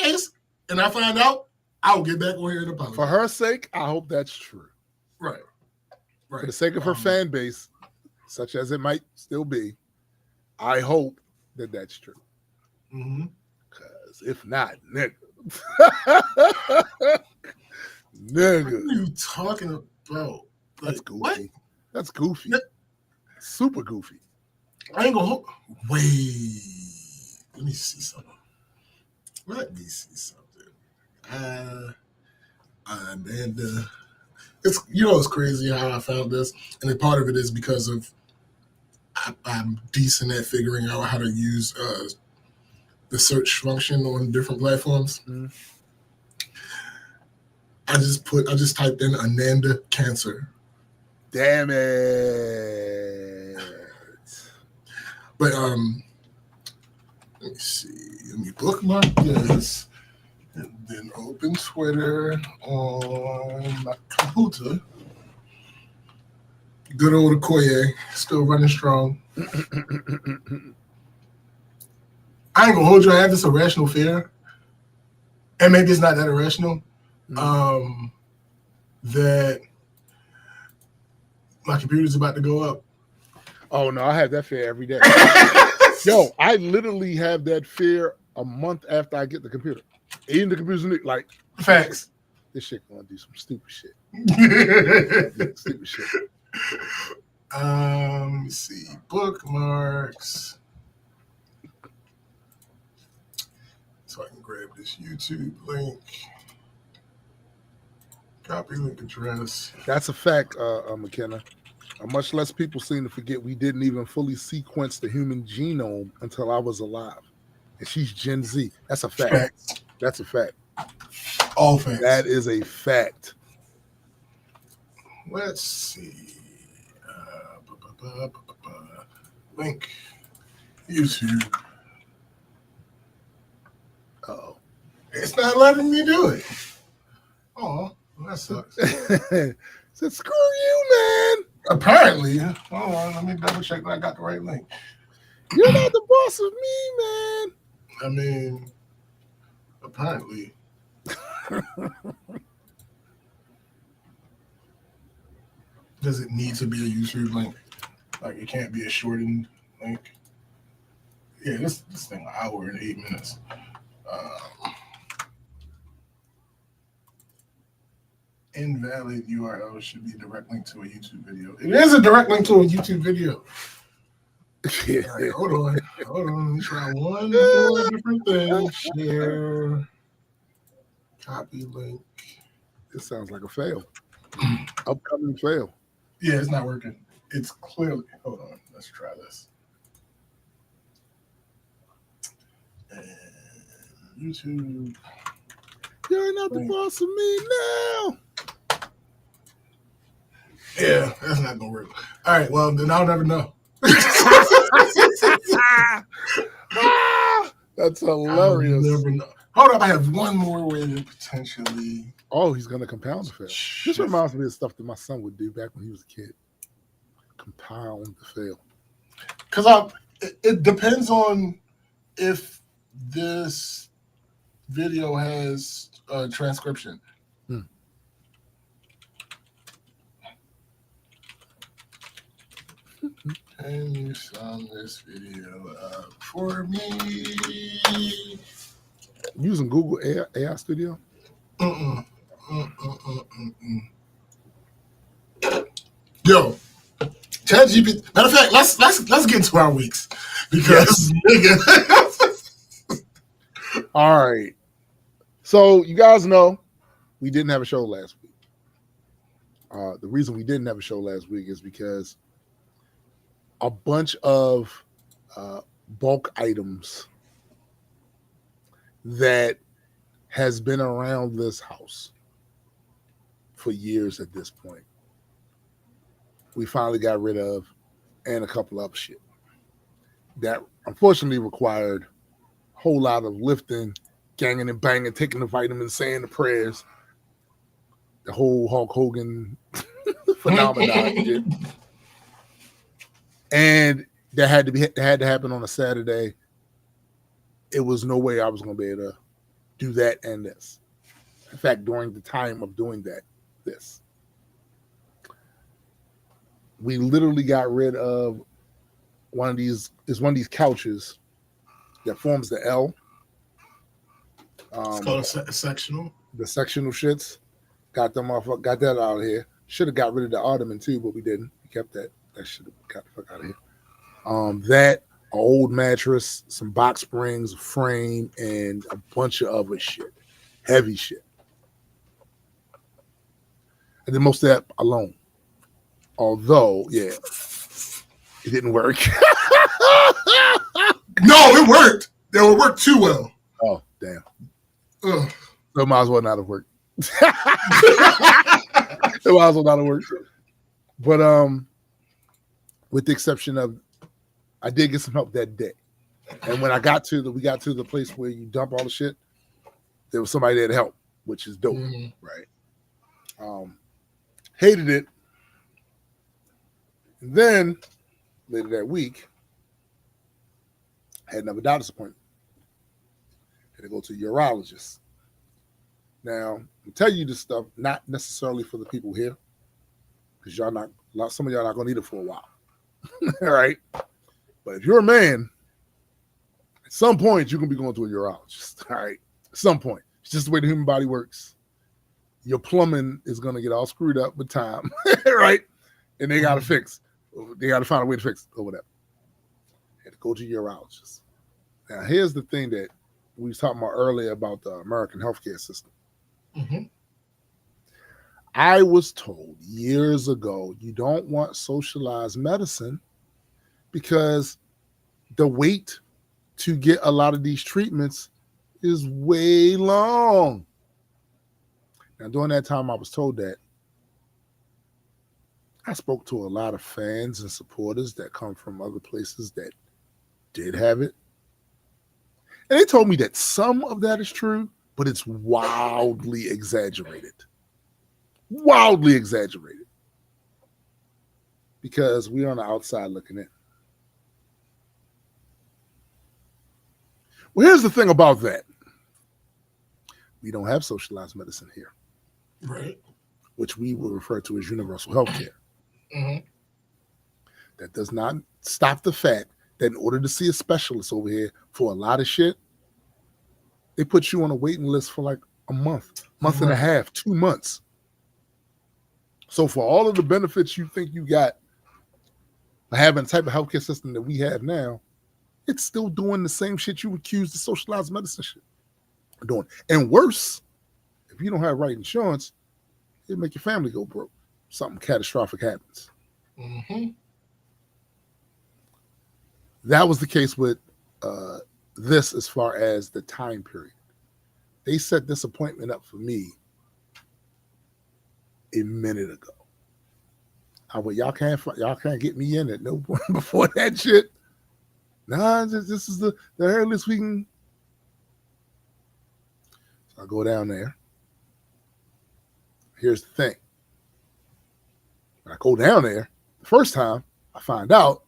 find out, I'll get back on here and apologize. For her sake, I hope that's true. Right. For the sake of her fan base, such as it might still be, I hope that that's true. Because if not, nigga. Nigga. What are you talking about? That's goofy. What? That's goofy. Super goofy. I ain't gonna wait. Let me see something. And it's, you know, it's crazy how I found this, and a part of it is because of I'm decent at figuring out how to use the search function on different platforms. I just typed in Ananda cancer. Damn it. But let me see. Let me bookmark this and then open Twitter on my computer. Good old Okoye, still running strong. I ain't gonna hold you. I have this irrational fear, and maybe it's not that irrational. That my computer's about to go up. Oh no, I have that fear every day. Yo, I literally have that fear a month after I get the computer. Even the computer's new, like facts. This shit gonna do some stupid shit. Stupid shit. Let me see. Bookmarks. So I can grab this YouTube link. Copy link address. That's a fact, McKenna. Much less people seem to forget we didn't even fully sequence the human genome until I was alive. And she's Gen Z. That's a fact. Facts. That's a fact. All facts. That is a fact. Let's see. link. YouTube. Uh-oh. It's not letting me do it. Oh, that sucks. Said, screw you, man. Apparently. Hold on, let me double check that I got the right link. You're not the boss of me, man. I mean, apparently. Does it need to be a YouTube link? Like, it can't be a shortened link? Yeah, this thing an hour and 8 minutes. Invalid URL should be a direct link to a YouTube video. It is a direct link to a YouTube video. Right, hold on. Let me try one more different thing. Share. Copy link. This sounds like a fail. Upcoming fail. Yeah, it's not working. It's clearly. Hold on. Let's try this. And YouTube. You're not the boss of me now. Yeah, that's not gonna work. All right, well then I'll never know. That's hilarious. I'll never know. Hold up, I have one more way to potentially. Oh, he's gonna compound the fail. This reminds me of stuff that my son would do back when he was a kid. Compound the fail. Because it depends on if this video has transcription. Can you sum this video up for me? Using Google AI Studio? Yo, ChatGPT. Matter of fact, let's get into our weeks because nigga. All right. So you guys know we didn't have a show last week. The reason we didn't have a show last week is because a bunch of bulk items that has been around this house for years at this point, we finally got rid of, and a couple other shit that unfortunately required a whole lot of lifting, ganging and banging, taking the vitamins, saying the prayers, the whole Hulk Hogan phenomenon. And that had to happen on a Saturday. It was no way I was going to be able to do that and this. In fact, during the time of doing this, we literally got rid of one of these couches that forms the L. It's called a sectional. The sectional shits. Got that out of here. Should have got rid of the ottoman too, but we didn't. We kept that. That should have got the fuck out of here. That, an old mattress, some box springs, a frame, and a bunch of other shit. Heavy shit. And then most of that alone. Although, yeah, it didn't work. No, it worked. It worked too well. Oh, damn. Ugh. So it might as well not have worked. It might as well not have worked. But with the exception of, I did get some help that day. And when we got to the place where you dump all the shit, there was somebody there to help, which is dope, right? Hated it. And then later that week, had another doctor's appointment. Had to go to a urologist. Now, I'm telling you this stuff not necessarily for the people here, because some of y'all not gonna need it for a while. All right. But if you're a man, at some point you're gonna be going to a urologist. All right. At some point. It's just the way the human body works. Your plumbing is gonna get all screwed up with time. Right? And they gotta fix. They gotta find a way to fix it or whatever. Had to go to a urologist. Now here's the thing that we was talking about earlier about the American healthcare system. I was told years ago, you don't want socialized medicine because the wait to get a lot of these treatments is way long. Now, during that time, I was told that. I spoke to a lot of fans and supporters that come from other places that did have it. And they told me that some of that is true, but it's wildly exaggerated. Wildly exaggerated. Because we're on the outside looking in. Well, here's the thing about that. We don't have socialized medicine here. Right. Which we will refer to as universal health care. Mm-hmm. That does not stop the fact that in order to see a specialist over here for a lot of shit, they put you on a waiting list for like a month and a half, 2 months. So for all of the benefits you think you got by having the type of healthcare system that we have now, it's still doing the same shit you accuse the socialized medicine shit of doing. And worse, if you don't have right insurance, it'll make your family go broke. Something catastrophic happens. Mm-hmm. That was the case with this as far as the time period. They set this appointment up for me a minute ago. I went, y'all can't get me in at no point before that shit. Nah, this is the earliest we can. So I go down there. Here's the thing. When I go down there, the first time I find out,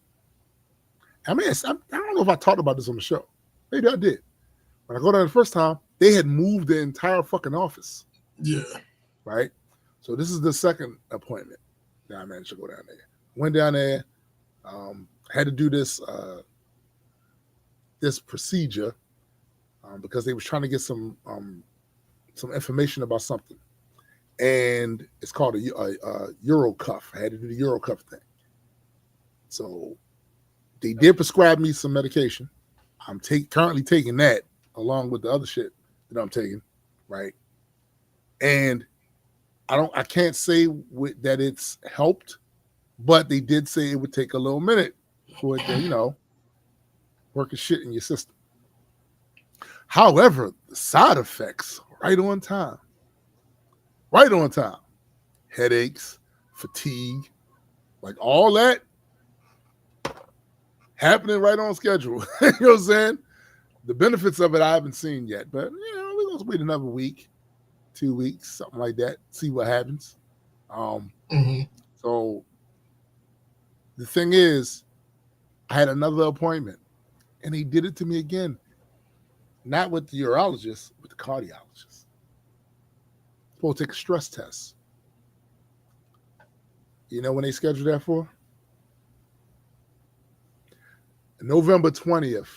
I don't know if I talked about this on the show. Maybe I did. When I go down the first time, they had moved the entire fucking office. Yeah. Right? So this is the second appointment that I managed to go down there. Went down there, had to do this this procedure because they was trying to get some information about something. And it's called a Euro cuff. I had to do the Euro cuff thing. So they did prescribe me some medication. I'm currently taking that along with the other shit that I'm taking, right? And I can't say that it's helped, but they did say it would take a little minute for it to, work a shit in your system. However, the side effects, right on time. Right on time. Headaches, fatigue, like all that happening right on schedule. You know what I'm saying? The benefits of it I haven't seen yet, but we're going to wait another week, 2 weeks, something like that, see what happens. So the thing is, I had another appointment and he did it to me again. Not with the urologist, with the cardiologist. Supposed to take a stress test. You know when they scheduled that for? November 20th.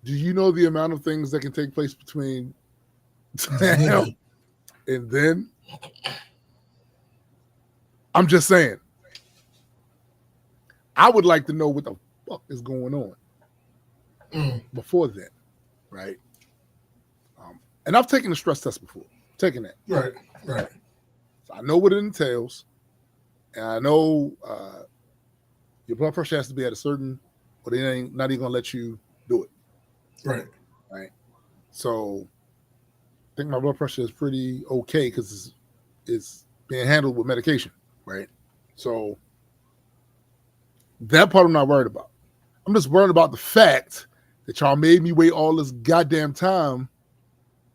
Do you know the amount of things that can take place between now and then? I'm just saying. I would like to know what the fuck is going on before then, right? And I've taken the stress test before. Taking that. Right. So I know what it entails. And I know your blood pressure has to be at a certain, or they ain't not even going to let you do it. Right. So I think my blood pressure is pretty okay because it's being handled with medication, right? So that part I'm not worried about. I'm just worried about the fact that y'all made me wait all this goddamn time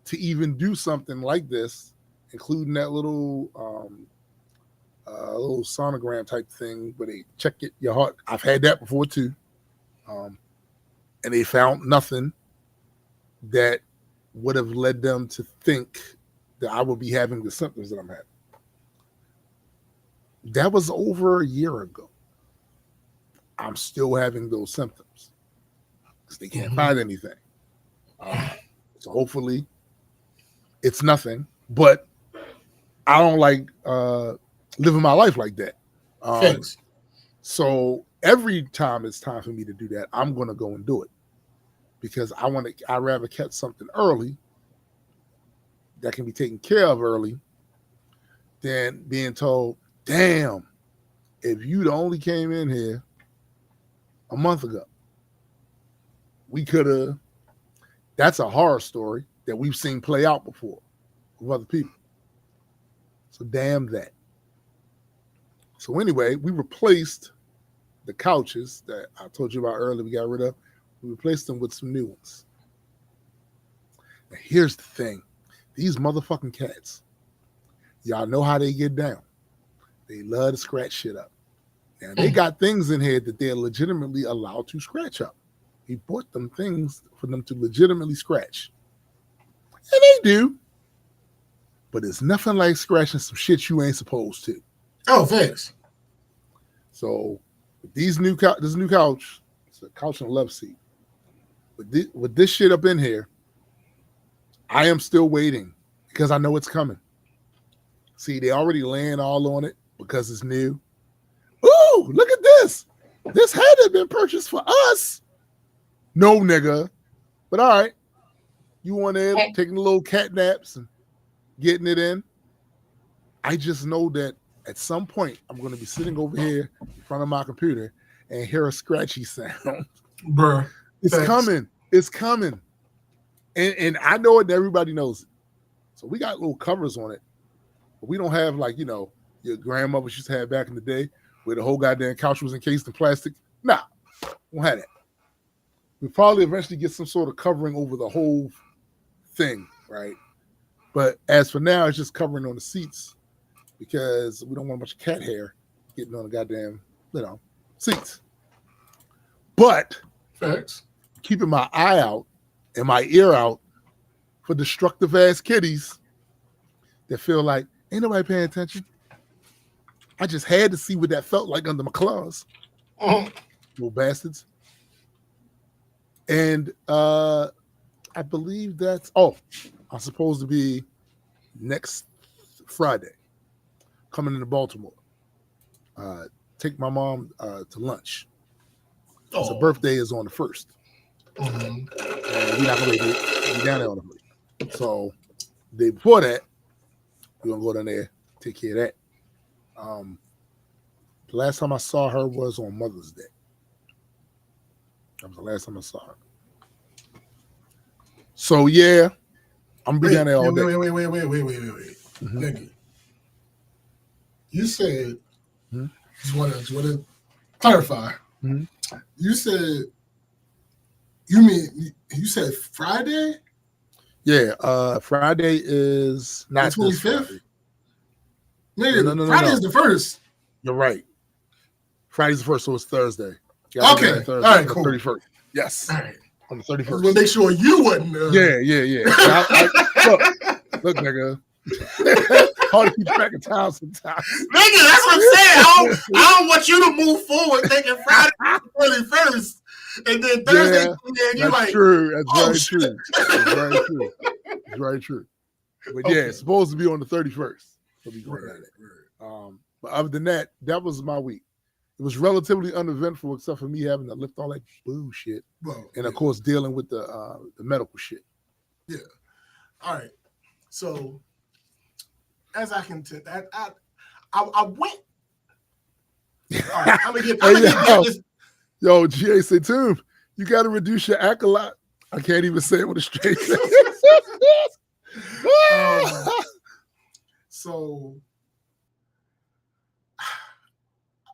to even do something like this, including that little sonogram type thing where they check your heart. I've had that before too. And they found nothing that would have led them to think that I would be having the symptoms that I'm having. That was over a year ago. I'm still having those symptoms because they can't find anything. So hopefully it's nothing, but I don't like living my life like that. Thanks. So every time it's time for me to do that, I'm going to go and do it because I'd rather catch something early that can be taken care of early than being told, damn, if you'd only came in here a month ago, we could have. That's a horror story that we've seen play out before with other people. So damn that. So anyway, we replaced the couches that I told you about earlier. We got rid of. We replaced them with some new ones. And here's the thing: these motherfucking cats, y'all know how they get down. They love to scratch shit up. Now they got things in here that they're legitimately allowed to scratch up. We bought them things for them to legitimately scratch, and they do. But it's nothing like scratching some shit you ain't supposed to. Oh, thanks. So this new couch, it's a couch and a love seat. With this shit up in here, I am still waiting because I know it's coming. See, they already laying all on it because it's new. Ooh, look at this. This had to have been purchased for us. No, nigga. But all right. You want to taking the little cat naps and getting it in. I just know that at some point I'm going to be sitting over here in front of my computer and hear a scratchy sound. Bruh. It's coming. It's coming. And I know it and everybody knows it. So we got little covers on it. But we don't have like, your grandmother used to have back in the day where the whole goddamn couch was encased in plastic. Nah, we don't have that. We'll probably eventually get some sort of covering over the whole thing, right? But as for now, it's just covering on the seats because we don't want a bunch of cat hair getting on the goddamn, seats. But keeping my eye out and my ear out for destructive ass kitties that feel like ain't nobody paying attention. I just had to see what that felt like under my claws. Little bastards. And I believe I'm supposed to be next Friday coming into Baltimore. Take my mom to lunch. Her birthday is on the 1st. And we're not going to be down there on the 1st. So the day before that, we're going to go down there, take care of that. The last time I saw her was on Mother's Day. That was the last time I saw her. So yeah, I'm gonna be down there all day. Wait. Nigga. You said just want to clarify. You said you said Friday? Yeah, Friday is not the 25th. Nigga, no. Friday's the 1st. You're right. Friday's the 1st, so it's Thursday. Okay. Thursday, all right, cool. 31st. Yes. All right. On the 31st. I was gonna make sure you wasn't. Yeah. Look, nigga. Hard to keep track of time sometimes. Nigga, that's what I'm saying. I don't want you to move forward thinking Friday the 31st. And then Thursday, and you're like, true. That's very true. That's very true. It's very true. But yeah, it's supposed to be on the 31st. So we going at it. But other than that, that was my week. It was relatively uneventful, except for me having to lift all that bullshit, and of course dealing with the medical shit. Yeah. All right. So, as I can tell, I went. All right, I'm gonna get this. Yo, GA say, Tim, you got to reduce your acolyte. I can't even say it with a straight face. So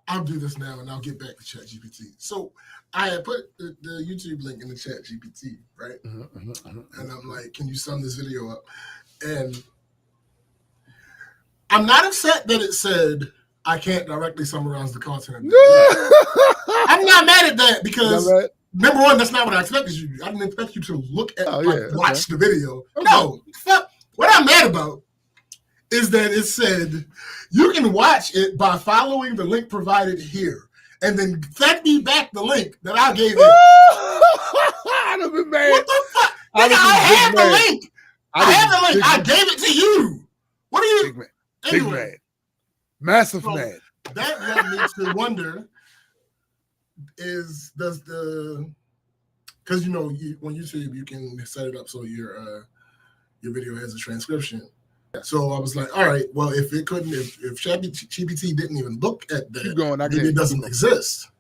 I'll do this now and I'll get back to ChatGPT. So I had put the YouTube link in the ChatGPT, right? And I'm like, can you sum this video up? And I'm not upset that it said I can't directly summarize the content of the video. I'm not mad at that because number one, that's not what I expected you to do. I didn't expect you to look at watch the video. Okay. No, fuck. What I'm mad about is that it said you can watch it by following the link provided here, and then send me back the link that I gave it. I'd have been mad. What the fuck? I have the link. I have the link. I gave it to you. What are you? Big mad. Anyway, big mad. Massive mad. That led me to wonder: because on YouTube you can set it up so your video has a transcription. So I was like, all right, well, if ChatGPT didn't even look at that, maybe it doesn't exist.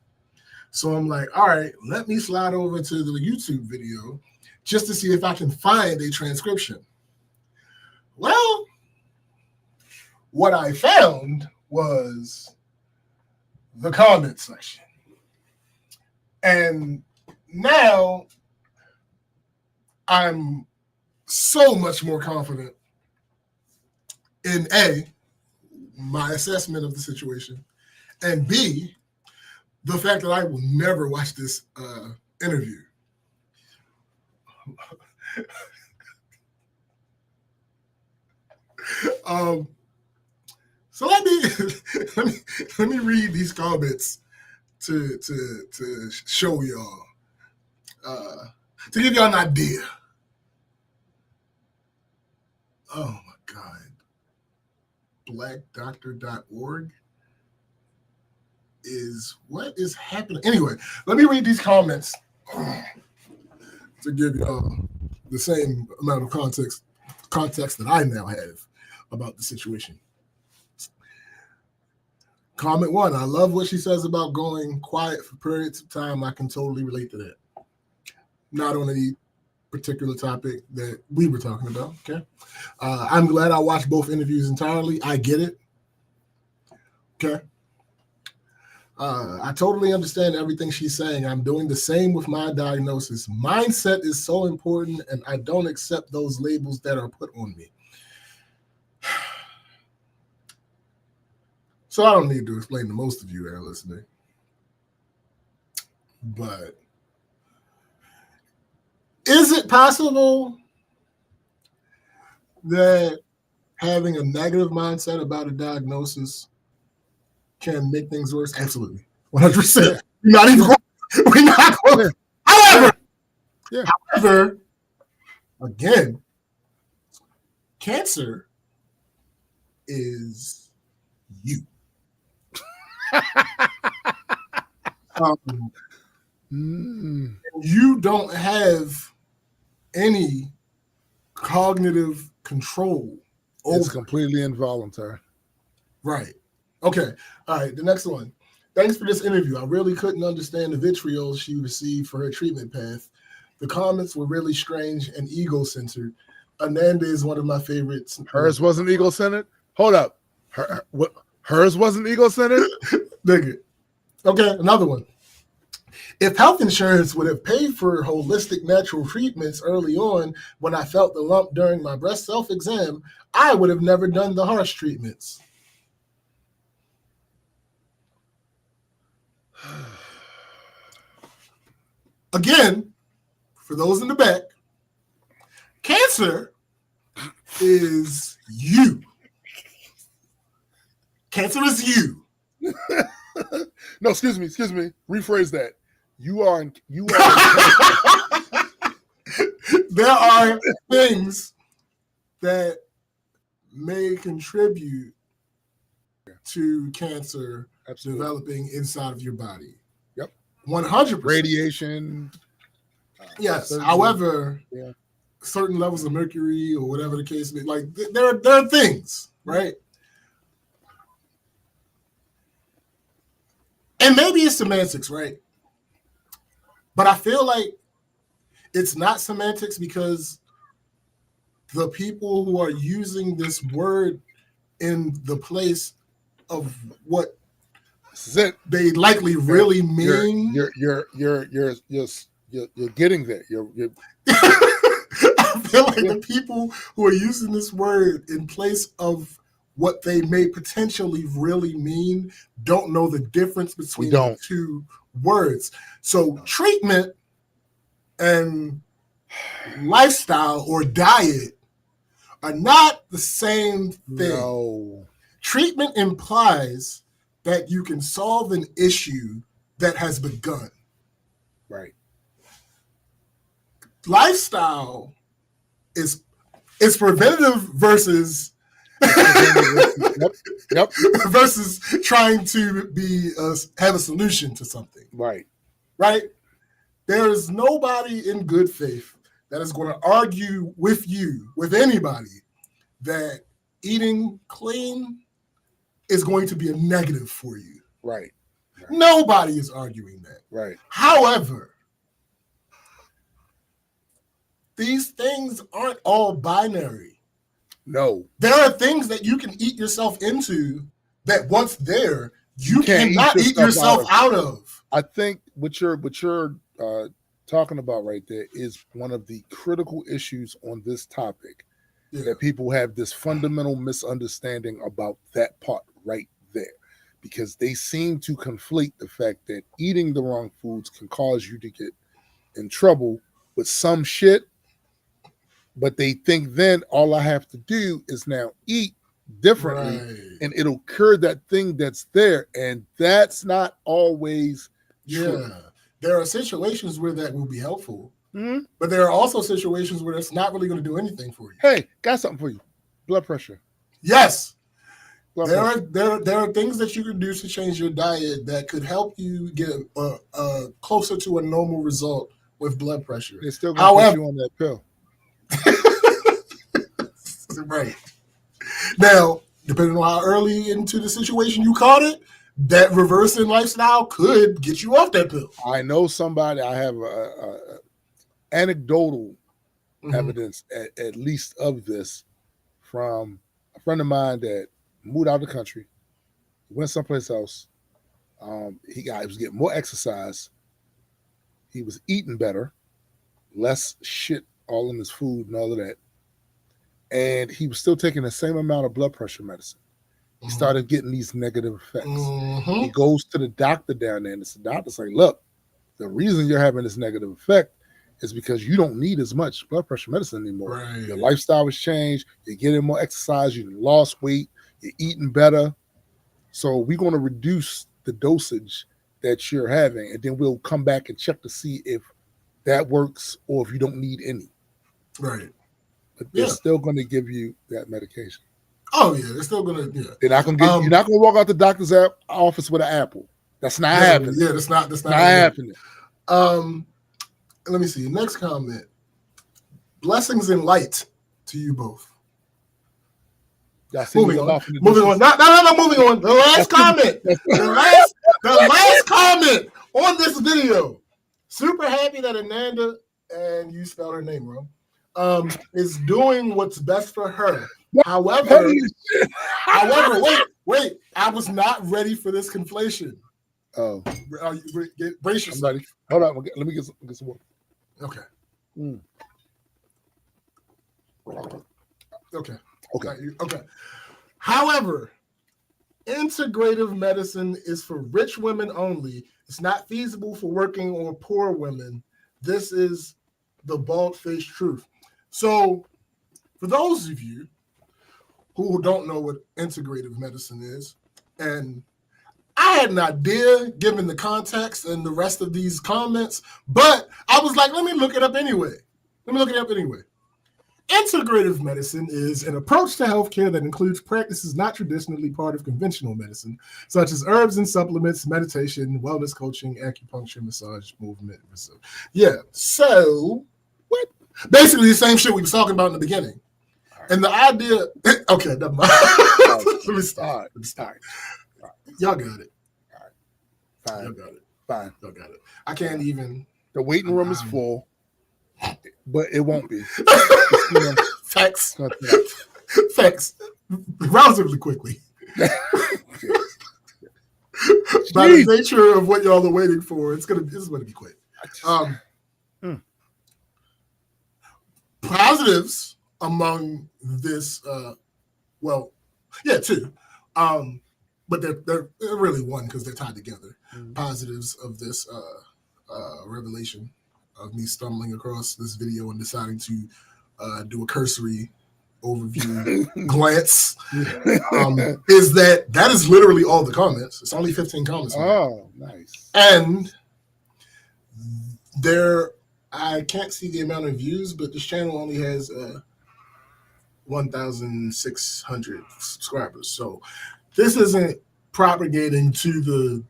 So I'm like, all right, let me slide over to the YouTube video just to see if I can find a transcription. Well, what I found was the comment section. And now I'm so much more confident in A, my assessment of the situation, and B, the fact that I will never watch this interview. So let me read these comments to show y'all, to give y'all an idea. Oh my God. Blackdoctor.org is what is happening? Anyway, let me read these comments to give y'all the same amount of context that I now have about the situation. Comment 1, I love what she says about going quiet for periods of time. I can totally relate to that. Not on any particular topic that we were talking about, okay? I'm glad I watched both interviews entirely. I get it, okay? I totally understand everything she's saying. I'm doing the same with my diagnosis. Mindset is so important, and I don't accept those labels that are put on me. So I don't need to explain to most of you that are listening. But is it possible that having a negative mindset about a diagnosis can make things worse? Absolutely. 100%. We're not even going. However, again, cancer is you. You don't have any cognitive control. It's completely involuntary. Right. Okay. All right. The next one. Thanks for this interview. I really couldn't understand the vitriol she received for her treatment path. The comments were really strange and ego-centered. Ananda is one of my favorites. Hers wasn't ego-centered? Hold up. Hers wasn't ego-centered? Nigga. Okay, another one. If health insurance would have paid for holistic natural treatments early on when I felt the lump during my breast self-exam, I would have never done the harsh treatments. Again, for those in the back, cancer is you. Cancer is you. No, excuse me. Rephrase that. You are. There are things that may contribute to cancer developing inside of your body. Yep. 100%. Radiation. Yes. However, certain levels of mercury or whatever the case may be, like there are things, right? And maybe it's semantics, right? But I feel like it's not semantics because the people who are using this word in the place of what they likely really mean. You're getting there. You're I feel like the people who are using this word in place of what they may potentially really mean don't know the difference between the two words. So treatment and lifestyle or diet are not the same thing. No. Treatment implies that you can solve an issue that has begun. Right. Lifestyle is preventative versus Yep. versus trying to have a solution to something. Right. There is nobody in good faith that is going to argue with anybody, that eating clean is going to be a negative for you. Right. Nobody is arguing that. Right. However, these things aren't all binary. No. There are things that you can eat yourself into that once there, you cannot eat yourself out of. I think what you're talking about right there is one of the critical issues on this topic. Yeah. That people have this fundamental misunderstanding about that part right there, because they seem to conflate the fact that eating the wrong foods can cause you to get in trouble with some shit, but they think then all I have to do is now eat differently, and it'll cure that thing that's there, and that's not always true. Yeah. There are situations where that will be helpful, but there are also situations where it's not really going to do anything for you. Hey, got something for you. Blood pressure. Yes. There are things that you can do to change your diet that could help you get closer to a normal result with blood pressure. They're still going to put you on that pill. Right. Now, depending on how early into the situation you caught it, that reversing lifestyle could get you off that pill. I know somebody, I have anecdotal evidence at least of this from a friend of mine that moved out of the country, went someplace else. He was getting more exercise. He was eating better, less shit all in his food and all of that. And he was still taking the same amount of blood pressure medicine. He started getting these negative effects. He goes to the doctor down there, and the doctor's like, look, the reason you're having this negative effect is because you don't need as much blood pressure medicine anymore. Right. Your lifestyle has changed. You're getting more exercise. You lost weight. You're eating better. So we're going to reduce the dosage that you're having, and then we'll come back and check to see if that works or if you don't need any. Right. But they're still going to give you that medication. Oh yeah, they're still gonna. Yeah, they're not gonna get. You're not gonna walk out the doctor's office with an apple. That's not happening. Yeah, that's not happening. Let me see. Next comment. Blessings and light to you both. Moving on. Moving on. No. Moving on. The last comment. The last comment on this video. Super happy that Ananda, and you spelled her name wrong, is doing what's best for her. However, wait, I was not ready for this conflation. Oh, brace yourself. Hold on, let me get some water. Okay. Okay. However, integrative medicine is for rich women only. It's not feasible for working or poor women. This is the bald-faced truth. So, for those of you who don't know what integrative medicine is, and I had an idea given the context and the rest of these comments, but I was like, let me look it up anyway. Integrative medicine is an approach to healthcare that includes practices not traditionally part of conventional medicine, such as herbs and supplements, meditation, wellness coaching, acupuncture, massage, movement. Yeah, so what? Basically the same shit we was talking about in the beginning. And the idea, okay, never mind. Let me start. Y'all got it. All right. Fine. Y'all got it. Fine. Y'all got it. I can't even. The waiting room is full, but it won't be. Facts. Relatively quickly. By the nature of what y'all are waiting for, this is going to be quick. Positives among this, two, but they're really one because they're tied together. Positives of this revelation of me stumbling across this video and deciding to do a cursory overview glance is that is literally all the comments. It's only 15 comments. Oh, nice. And I can't see the amount of views, but this channel only has 1,600 subscribers. So this isn't propagating to the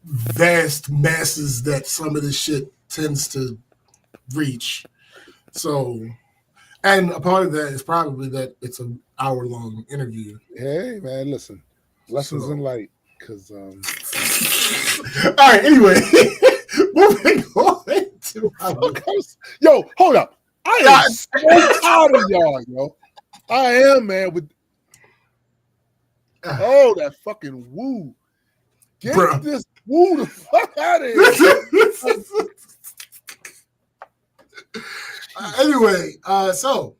vast masses that some of this shit tends to reach. So, and a part of that is probably that it's an hour-long interview. Hey, man, listen. Lessons in light, because... All right, anyway. Moving on to yo, hold up. I am so tired of y'all, yo. I am, man. With that fucking woo. Get this woo the fuck out of here. Anyway, so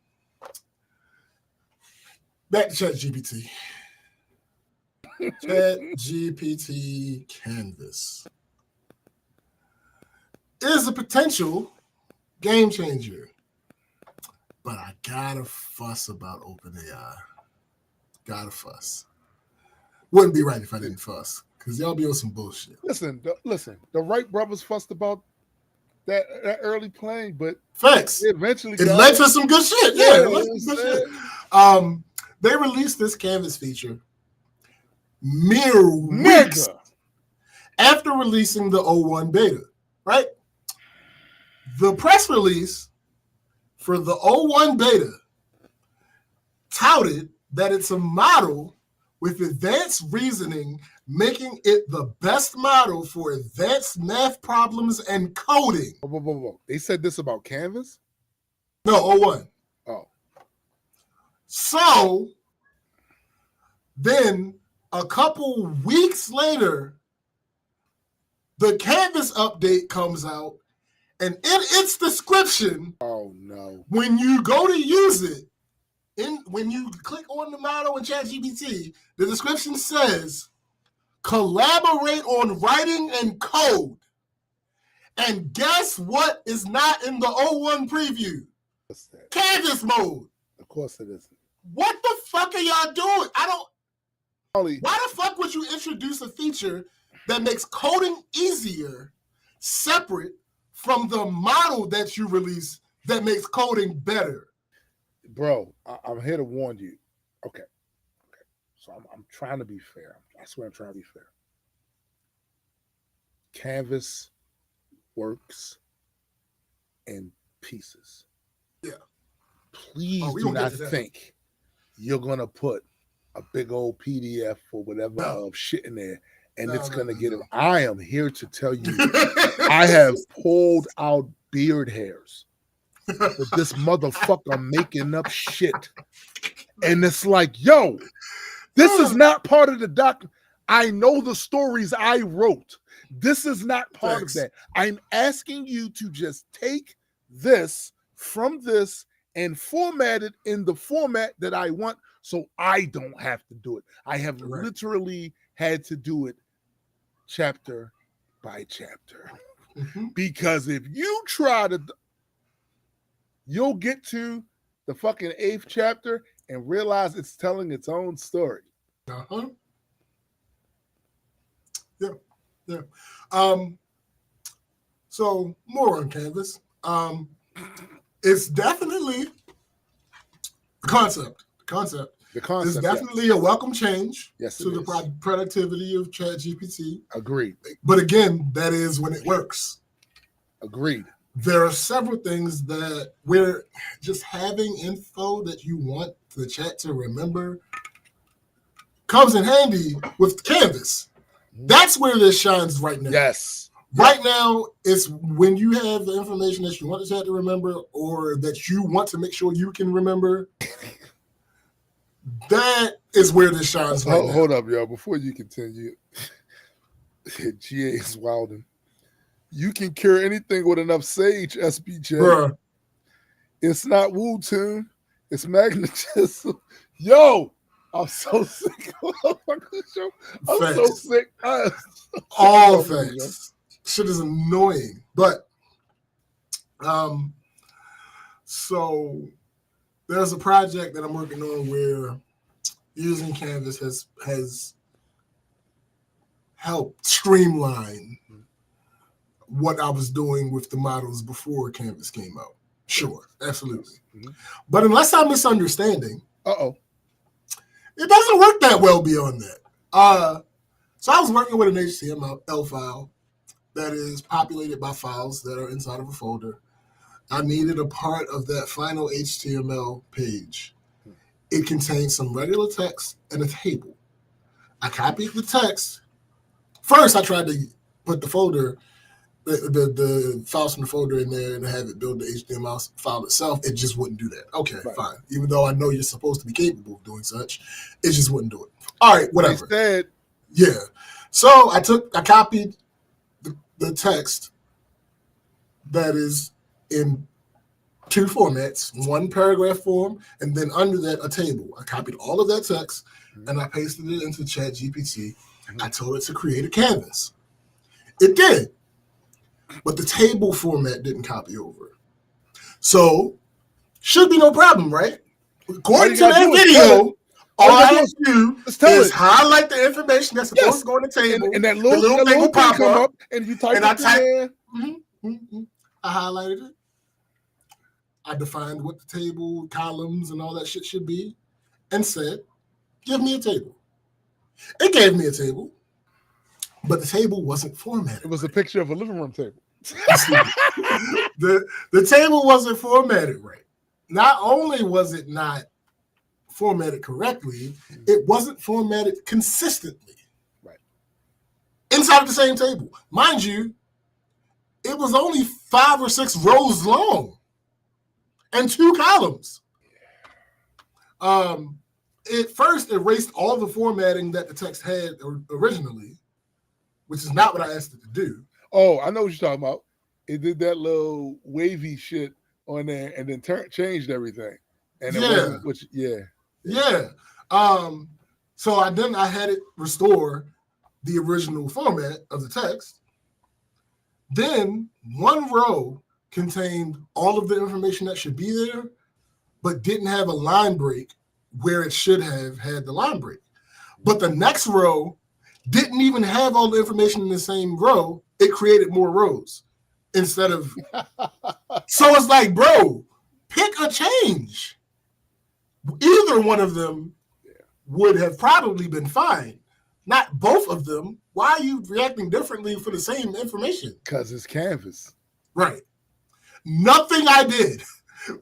back to ChatGPT. ChatGPT Canvas is a potential game changer, but I gotta fuss about OpenAI. Gotta fuss. Wouldn't be right if I didn't fuss, because y'all be on some bullshit. Listen. The Wright brothers fussed about that early plane, but facts. It led to some good shit. Yeah, they released this Canvas feature mere weeks after releasing the 01 beta, right? The press release for the 01 beta touted that it's a model with advanced reasoning, making it the best model for advanced math problems and coding. Whoa. They said this about Canvas? No, 01. Oh. So then a couple weeks later, the Canvas update comes out, and in its description, oh no, when you go to use it, when you click on the model in ChatGPT, the description says, collaborate on writing and code. And guess what is not in the 01 preview? What's that? Canvas mode. Of course it isn't. What the fuck are y'all doing? Why the fuck would you introduce a feature that makes coding easier separate from the model that you release that makes coding better? Bro, I'm here to warn you. Okay. So I'm trying to be fair. I swear I'm trying to be fair. Canvas works in pieces. Yeah. Please do not think you're going to put a big old PDF or whatever of shit in there and it's going to get it. I am here to tell you, I have pulled out beard hairs with this motherfucker making up shit. And it's like, yo, this is not part of the document. I know the stories I wrote. This is not part of that. I'm asking you to just take this from this and format it in the format that I want so I don't have to do it. I have literally had to do it chapter by chapter. Because if you try to, you'll get to the fucking 8th chapter and realize it's telling its own story. Yeah. So more on Canvas. It's definitely the concept. The concept is definitely a welcome change to the productivity of ChatGPT. Agreed. But again, that is when it works. Agreed. There are several things that we're just having info that you want the chat to remember comes in handy with Canvas. That's where this shines right now. Yes. Right now, it's when you have the information that you want the chat to remember or that you want to make sure you can remember. That is where this shines right now. Hold up, y'all. Before you continue, GA is wilding. You can cure anything with enough sage, SBJ. Bruh. It's not Wu Tune. It's magnetism. Yo, I'm so sick. I'm so sick. All facts. Shit is annoying. But so there's a project that I'm working on where using Canvas has helped streamline what I was doing with the models before Canvas came out. Sure, absolutely. But unless I'm misunderstanding, it doesn't work that well beyond that. So I was working with an HTML file that is populated by files that are inside of a folder. I needed a part of that final HTML page. It contains some regular text and a table. I copied the text. First, I tried to put the folder the files from the folder in there and have it build the HTML file itself, it just wouldn't do that. Okay, fine. Even though I know you're supposed to be capable of doing such, it just wouldn't do it. All right, whatever. Instead, yeah. So I copied the text that is in two formats, one paragraph form, and then under that a table. I copied all of that text and I pasted it into ChatGPT. I told it to create a canvas. It did, but the table format didn't copy over. So should be no problem, right? According to that video, all I have to do is highlight the information that's supposed to go on the table, and that little thing will pop up, and you type it in there. I highlighted it. I defined what the table, columns, and all that shit should be, and said, give me a table. It gave me a table, but the table wasn't formatted. It was a picture of a living room table. the table wasn't formatted right. Not only was it not formatted correctly, it wasn't formatted consistently. Right. Inside of the same table. Mind you, it was only 5 or 6 rows long and 2 columns. It first erased all the formatting that the text had originally, which is not what I asked it to do. Oh, I know what you're talking about. It did that little wavy shit on there and then changed everything. And it wasn't, Yeah. So I had it restore the original format of the text. Then one row contained all of the information that should be there, but didn't have a line break where it should have had the line break. But the next row didn't even have all the information in the same row. It created more rows instead of. So it's like, bro, pick a change. Either one of them would have probably been fine. Not both of them. Why are you reacting differently for the same information? Because it's Canvas. Right. Nothing I did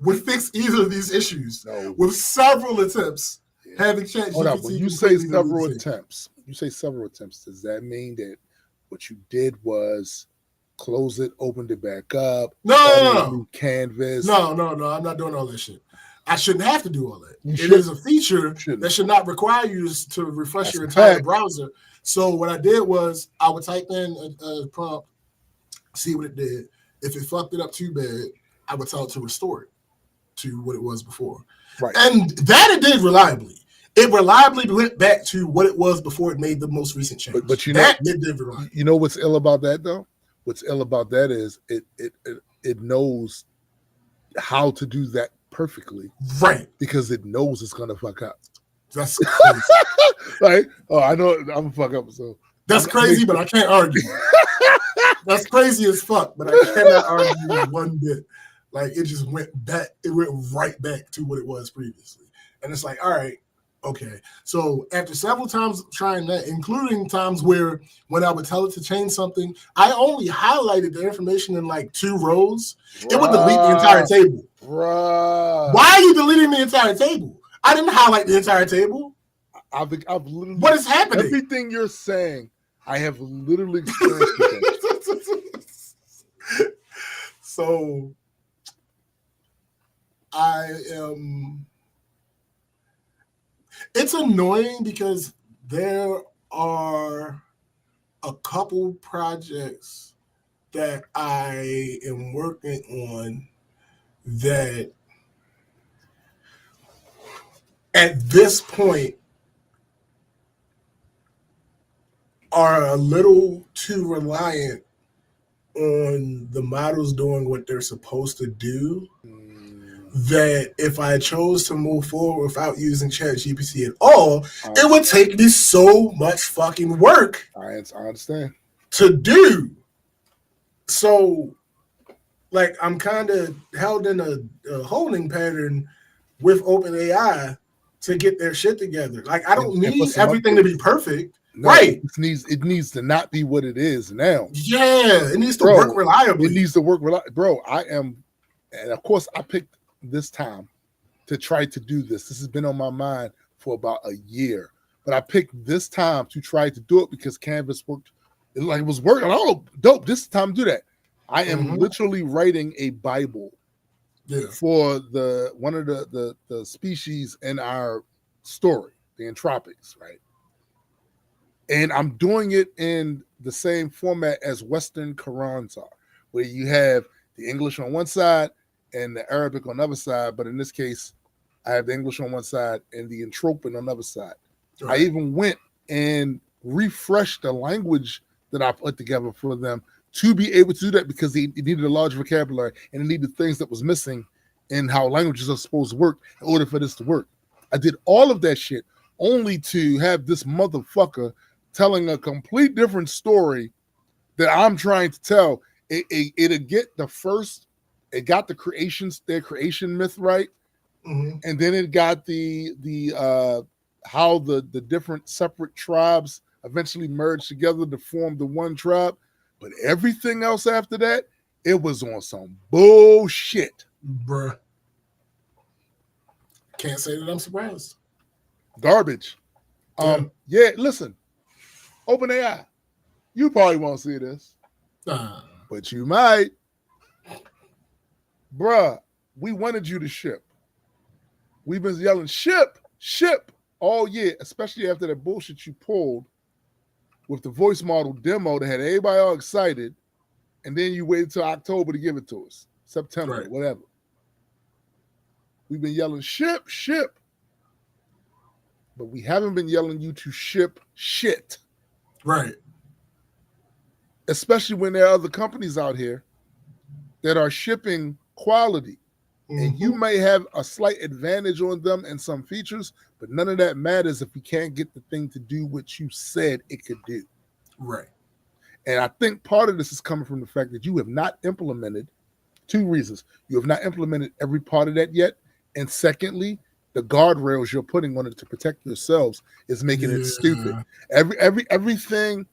would fix either of these issues. No. With several attempts having ChatGPT. Hold on, when you say several attempts, does that mean that what you did was close it, opened it back up? No. Canvas? No. I'm not doing all that shit. I shouldn't have to do all that. It is a feature that should not require you to refresh your entire browser. So what I did was I would type in a prompt, see what it did. If it fucked it up too bad, I would tell it to restore it to what it was before. Right. And that it did reliably. It reliably went back to what it was before it made the most recent change. But you that know, it did reliably. You know what's ill about that though? What's ill about that is it knows how to do that perfectly. Right. Because it knows it's gonna fuck up. That's crazy. Like, oh, I know I'm gonna fuck up. So that's crazy, but I can't argue. That's crazy as fuck, but I cannot argue one bit. Like it just went back, it went right back to what it was previously. And it's like, all right, okay. So after several times trying that, including times where when I would tell it to change something, I only highlighted the information in like 2 rows. It would delete the entire table. Why are you deleting the entire table? I didn't highlight the entire table. I've literally. What is happening? Everything you're saying, I have literally experienced it. So I am. It's annoying because there are a couple projects that I am working on that at this point are a little too reliant on the models doing what they're supposed to do, that if I chose to move forward without using ChatGPT at all, it would take me so much fucking work. I understand. To do. So, like, I'm kind of held in a holding pattern with OpenAI to get their shit together. Like, I don't need everything to be perfect. No, right. It needs to not be what it is now. Yeah, it needs to work reliably. It needs to work reliably. Bro, and of course I picked this time to try to do this. This has been on my mind for about a year. But I picked this time to try to do it because Canvas worked. It was working. Oh, dope. This time do that. I am literally writing a Bible for one of the species in our story, the Anthropics, right? And I'm doing it in the same format as Western Qurans are, where you have the English on one side and the Arabic on the other side. But in this case, I have the English on one side and the Entropian on the other side. Right. I even went and refreshed the language that I put together for them to be able to do that, because they needed a large vocabulary and it needed things that was missing in how languages are supposed to work in order for this to work. I did all of that shit only to have this motherfucker telling a complete different story that I'm trying to tell. It'll get it got their creation myth right. And then it got the how the different separate tribes eventually merged together to form the one tribe. But everything else after that, it was on some bullshit. Bruh. Can't say that I'm surprised. Garbage. Yeah, listen. OpenAI, you probably won't see this, but you might. Bruh, we wanted you to ship. We've been yelling, ship, all year, especially after that bullshit you pulled with the voice model demo that had everybody all excited, and then you waited till October to give it to us, September, whatever. We've been yelling, ship, but we haven't been yelling you to ship shit. Right. Especially when there are other companies out here that are shipping quality. And you may have a slight advantage on them in some features, but none of that matters if you can't get the thing to do what you said it could do. Right. And I think part of this is coming from the fact that you have not implemented, two reasons. You have not implemented every part of that yet. And secondly, the guardrails you're putting on it to protect yourselves is making it stupid. Everything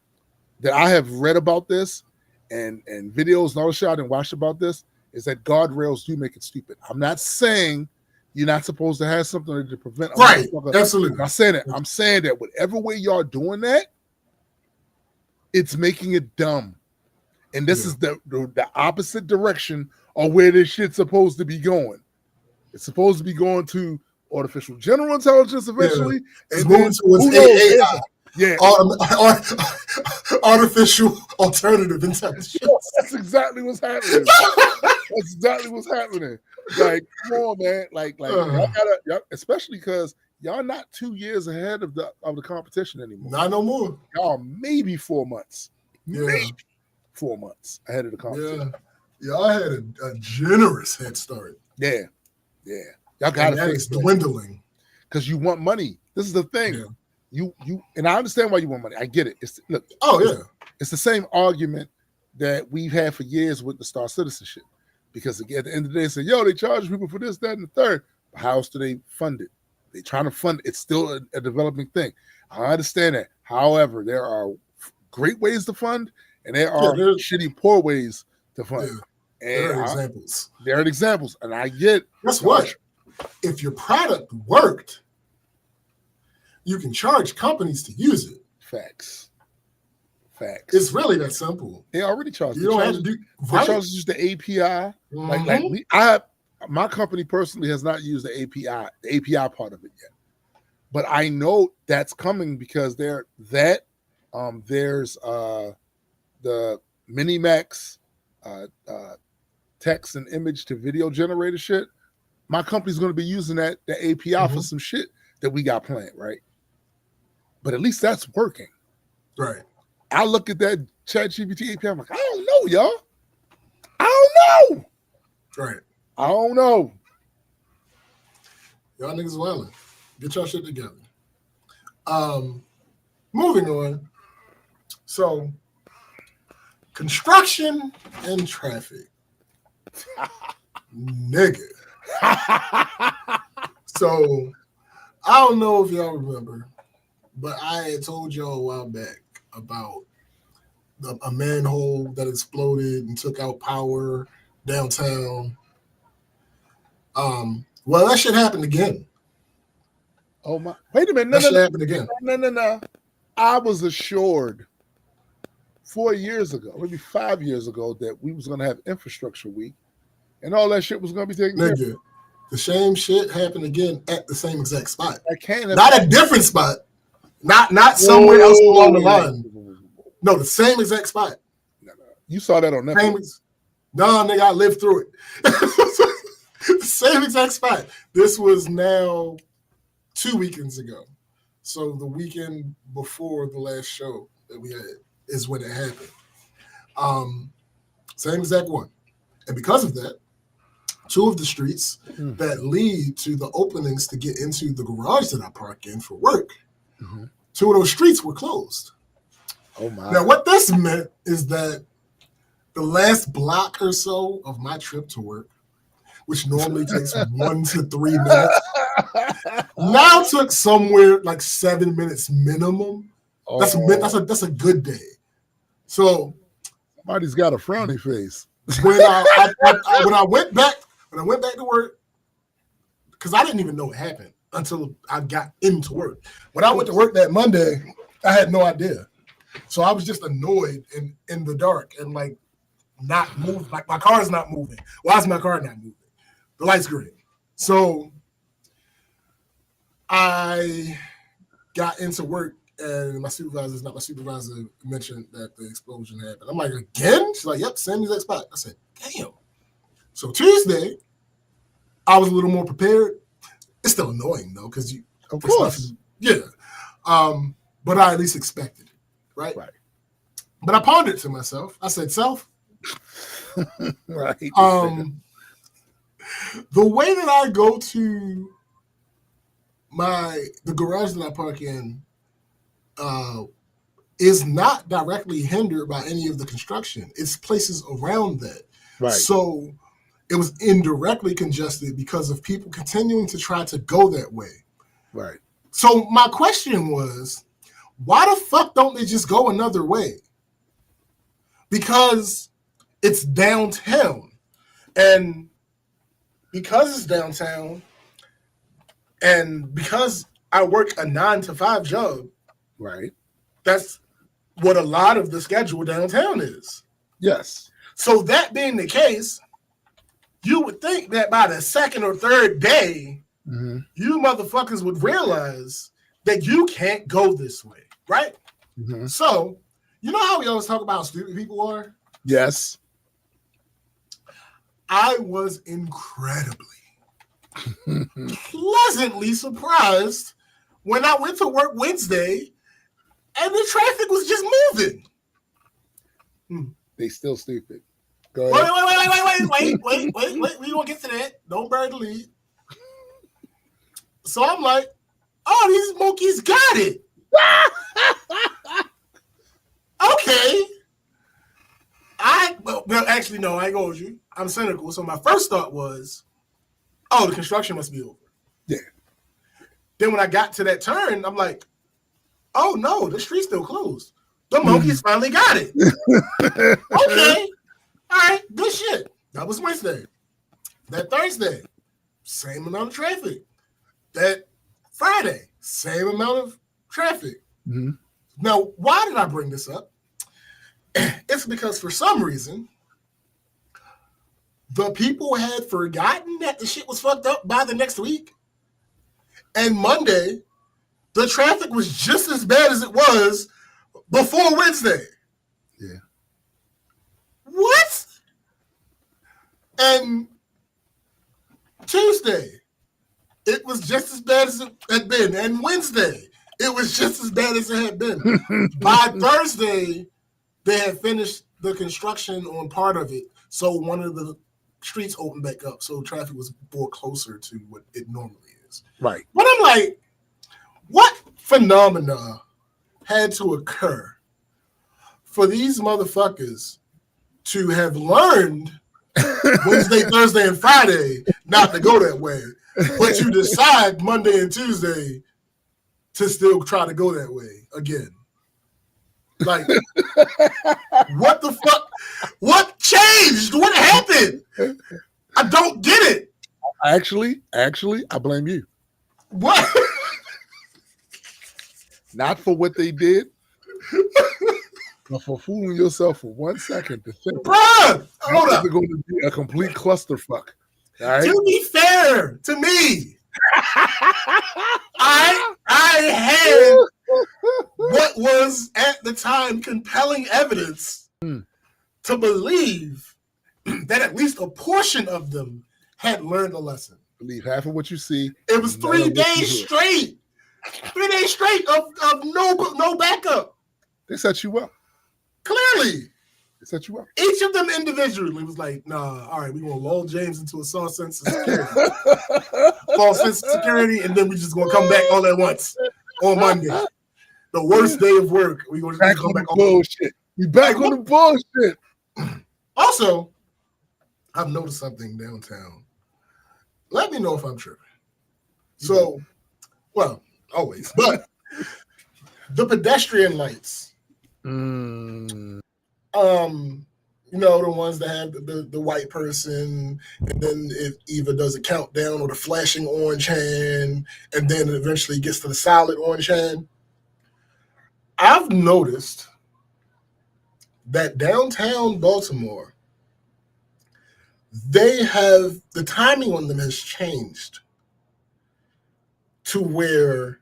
that I have read about this and videos and all the shit I didn't watch about this is that guardrails do make it stupid. I'm not saying you're not supposed to have something to prevent. Right. Absolutely. I'm not saying that. I'm saying that whatever way y'all doing that, it's making it dumb. And this is the opposite direction of where this shit's supposed to be going. It's supposed to be going to artificial general intelligence eventually. It's moving towards AI. Yeah. Artificial alternative intelligence. That's exactly what's happening. That's exactly what's happening. Like, come on, man. Like y'all gotta, especially because y'all not 2 years ahead of the competition anymore. Not no more. Y'all maybe 4 months. Maybe 4 months ahead of the competition. Yeah. Y'all had a generous head start. Yeah. Y'all gotta fix it. Dwindling. Because you want money. This is the thing. Yeah. You and I understand why you want money. I get it. It's the same argument that we've had for years with the Star Citizenship. Because at the end of the day, they say, they charge people for this, that, and the third. But how else do they fund it? They're trying to fund it. It's still a developing thing. I understand that. However, there are great ways to fund, and there are shitty, poor ways to fund. Yeah. And there are examples. There are examples. And I get. Guess what? If your product worked, you can charge companies to use it. Facts. It's really that simple. They already charge. You don't have to do. They charge just the API. My company personally has not used the API part of it yet, but I know that's coming because there's the Minimax text and image to video generator shit. My company's going to be using the API for some shit that we got planned, right? But at least that's working. Right. I look at that ChatGPT API, I'm like, I don't know, y'all. I don't know. Right. I don't know. Y'all niggas wildin'. Get y'all shit together. Moving on. So, construction and traffic. Nigga. So, I don't know if y'all remember, but I had told y'all a while back about a manhole that exploded and took out power downtown. Well, that shit happened again. Oh my! Wait a minute! That shit happened again. No! I was assured 4 years ago, maybe 5 years ago, that we was going to have infrastructure week, and all that shit was going to be taken care of. The same shit happened again at the same exact spot. Not a different spot. Not somewhere else along the line. No, the same exact spot. No. You saw that on Netflix. No, nigga, I lived through it. The same exact spot. This was now 2 weekends ago. So the weekend before the last show that we had is when it happened. Same exact one. And because of that, 2 of the streets that lead to the openings to get into the garage that I park in for work, 2 of those streets were closed. Oh my. Now, what this meant is that the last block or so of my trip to work, which normally takes 1 to 3 minutes, now took somewhere like 7 minutes minimum. That's a good day. So somebody's got a frowny face. When I went back to work, because I didn't even know what happened until I got into work. When I went to work that Monday, I had no idea. So I was just annoyed in the dark and like not moving. Like my car is not moving. Why is my car not moving? The light's green. So I got into work and my supervisor mentioned that the explosion happened. I'm like, again? She's like, yep, same exact spot. I said, damn. So Tuesday, I was a little more prepared. It's still annoying though, because you, of course, yeah. But I at least expected it, right? Right. But I pondered to myself. I said, self, right. The way that I go to the garage that I park in is not directly hindered by any of the construction. It's places around that. Right. So it was indirectly congested because of people continuing to try to go that way. Right. So my question was, why the fuck don't they just go another way? Because it's downtown. And because it's downtown, and because I work a 9-to-5 job, right? That's what a lot of the schedule downtown is. Yes. So that being the case, you would think that by the second or third day, you motherfuckers would realize that you can't go this way, right? So, you know how we always talk about how stupid people are? Yes. I was incredibly pleasantly surprised when I went to work Wednesday and the traffic was just moving. They still stupid. Go ahead. Wait. We gonna get to that. Don't bury the lead. So I'm like, oh, these monkeys got it. Okay. Well, actually, no, I ain't gonna hold you. I'm cynical. So my first thought was, oh, the construction must be over. Yeah. Then when I got to that turn, I'm like, oh no, the street's still closed. The monkeys finally got it. Okay. All right, good shit. That was Wednesday. That Thursday, same amount of traffic. That Friday, same amount of traffic. Now, why did I bring this up? It's because for some reason, the people had forgotten that the shit was fucked up by the next week. And Monday, the traffic was just as bad as it was before Wednesday. Yeah. What? And Tuesday, it was just as bad as it had been. And Wednesday, it was just as bad as it had been. By Thursday, they had finished the construction on part of it. So one of the streets opened back up. So traffic was more closer to what it normally is. Right. But I'm like, what phenomena had to occur for these motherfuckers to have learned Wednesday, Thursday, and Friday not to go that way, but you decide Monday and Tuesday to still try to go that way again? Like, what the fuck? What changed? What happened? I don't get it. Actually, I blame you. What? Not for what they did. But for fooling yourself for 1 second to think, bruh, hold up. It's going to be a complete clusterfuck. All right? To be fair to me, I had what was at the time compelling evidence to believe that at least a portion of them had learned a lesson. Believe half of what you see. It was 3 days straight. 3 days straight of no backup. They set you up. Clearly. They set you up. Each of them individually was like, nah, all right, we're going to lull James into a false sense of security. False sense of security, and then we're just going to come back all at once on Monday. The worst day of work. We're going to come back on bullshit. We back on the bullshit. Also, I've noticed something downtown. Let me know if I'm tripping. So, well, always. But the pedestrian lights. You know, the ones that have the white person, and then it either does a countdown or the flashing orange hand, and then it eventually gets to the solid orange hand. I've noticed that downtown Baltimore, the timing on them has changed to where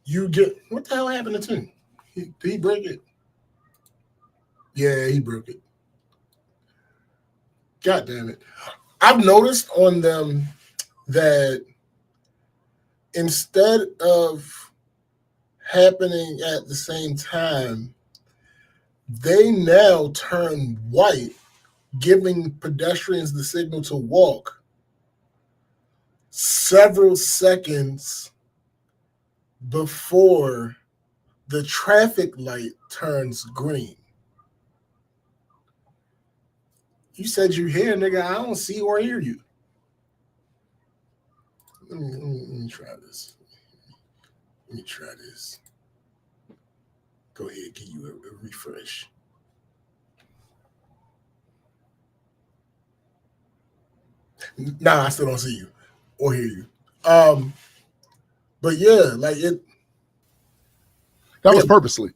you get, what the hell happened to Tim? Did he break it? Yeah, he broke it. God damn it. I've noticed on them that instead of happening at the same time, they now turn white, giving pedestrians the signal to walk several seconds before the traffic light turns green. You said you're here, nigga. I don't see or hear you. Let me try this. Let me try this. Go ahead, give you a refresh. Nah, I still don't see you or hear you. But yeah, like it. That was purposely.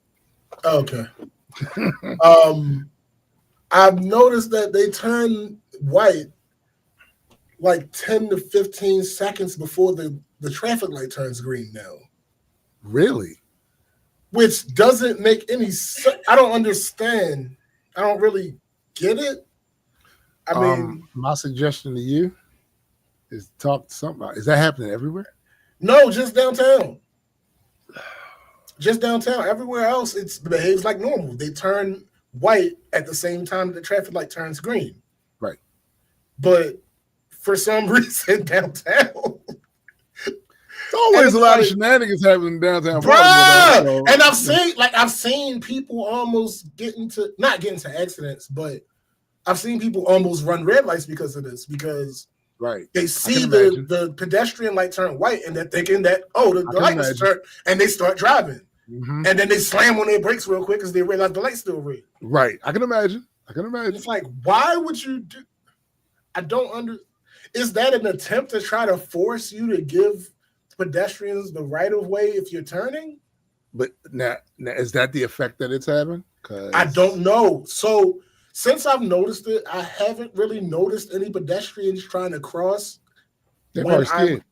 Okay. I've noticed that they turn white like 10 to 15 seconds before the traffic light turns green now. Really? Which doesn't make any sense. I don't understand. I don't really get it. I mean, my suggestion to you is talk to somebody. Is that happening everywhere? No, just downtown. Just downtown. Everywhere else, it behaves like normal. They turn white at the same time the traffic light turns green. Right. But for some reason, downtown. There's always a lot of shenanigans happening downtown. Bruh! And I've seen people almost not get into accidents, but I've seen people almost run red lights because of this, because right. They see the pedestrian light turn white and they're thinking that, the light is turned, and they start driving. Mm-hmm. And then they slam on their brakes real quick because they realize the light's still red. Right. I can imagine. It's like, why would you do? I don't Is that an attempt to try to force you to give pedestrians the right of way if you're turning? But now is that the effect that it's having? I don't know. So since I've noticed it, I haven't really noticed any pedestrians trying to cross. They're probably scared.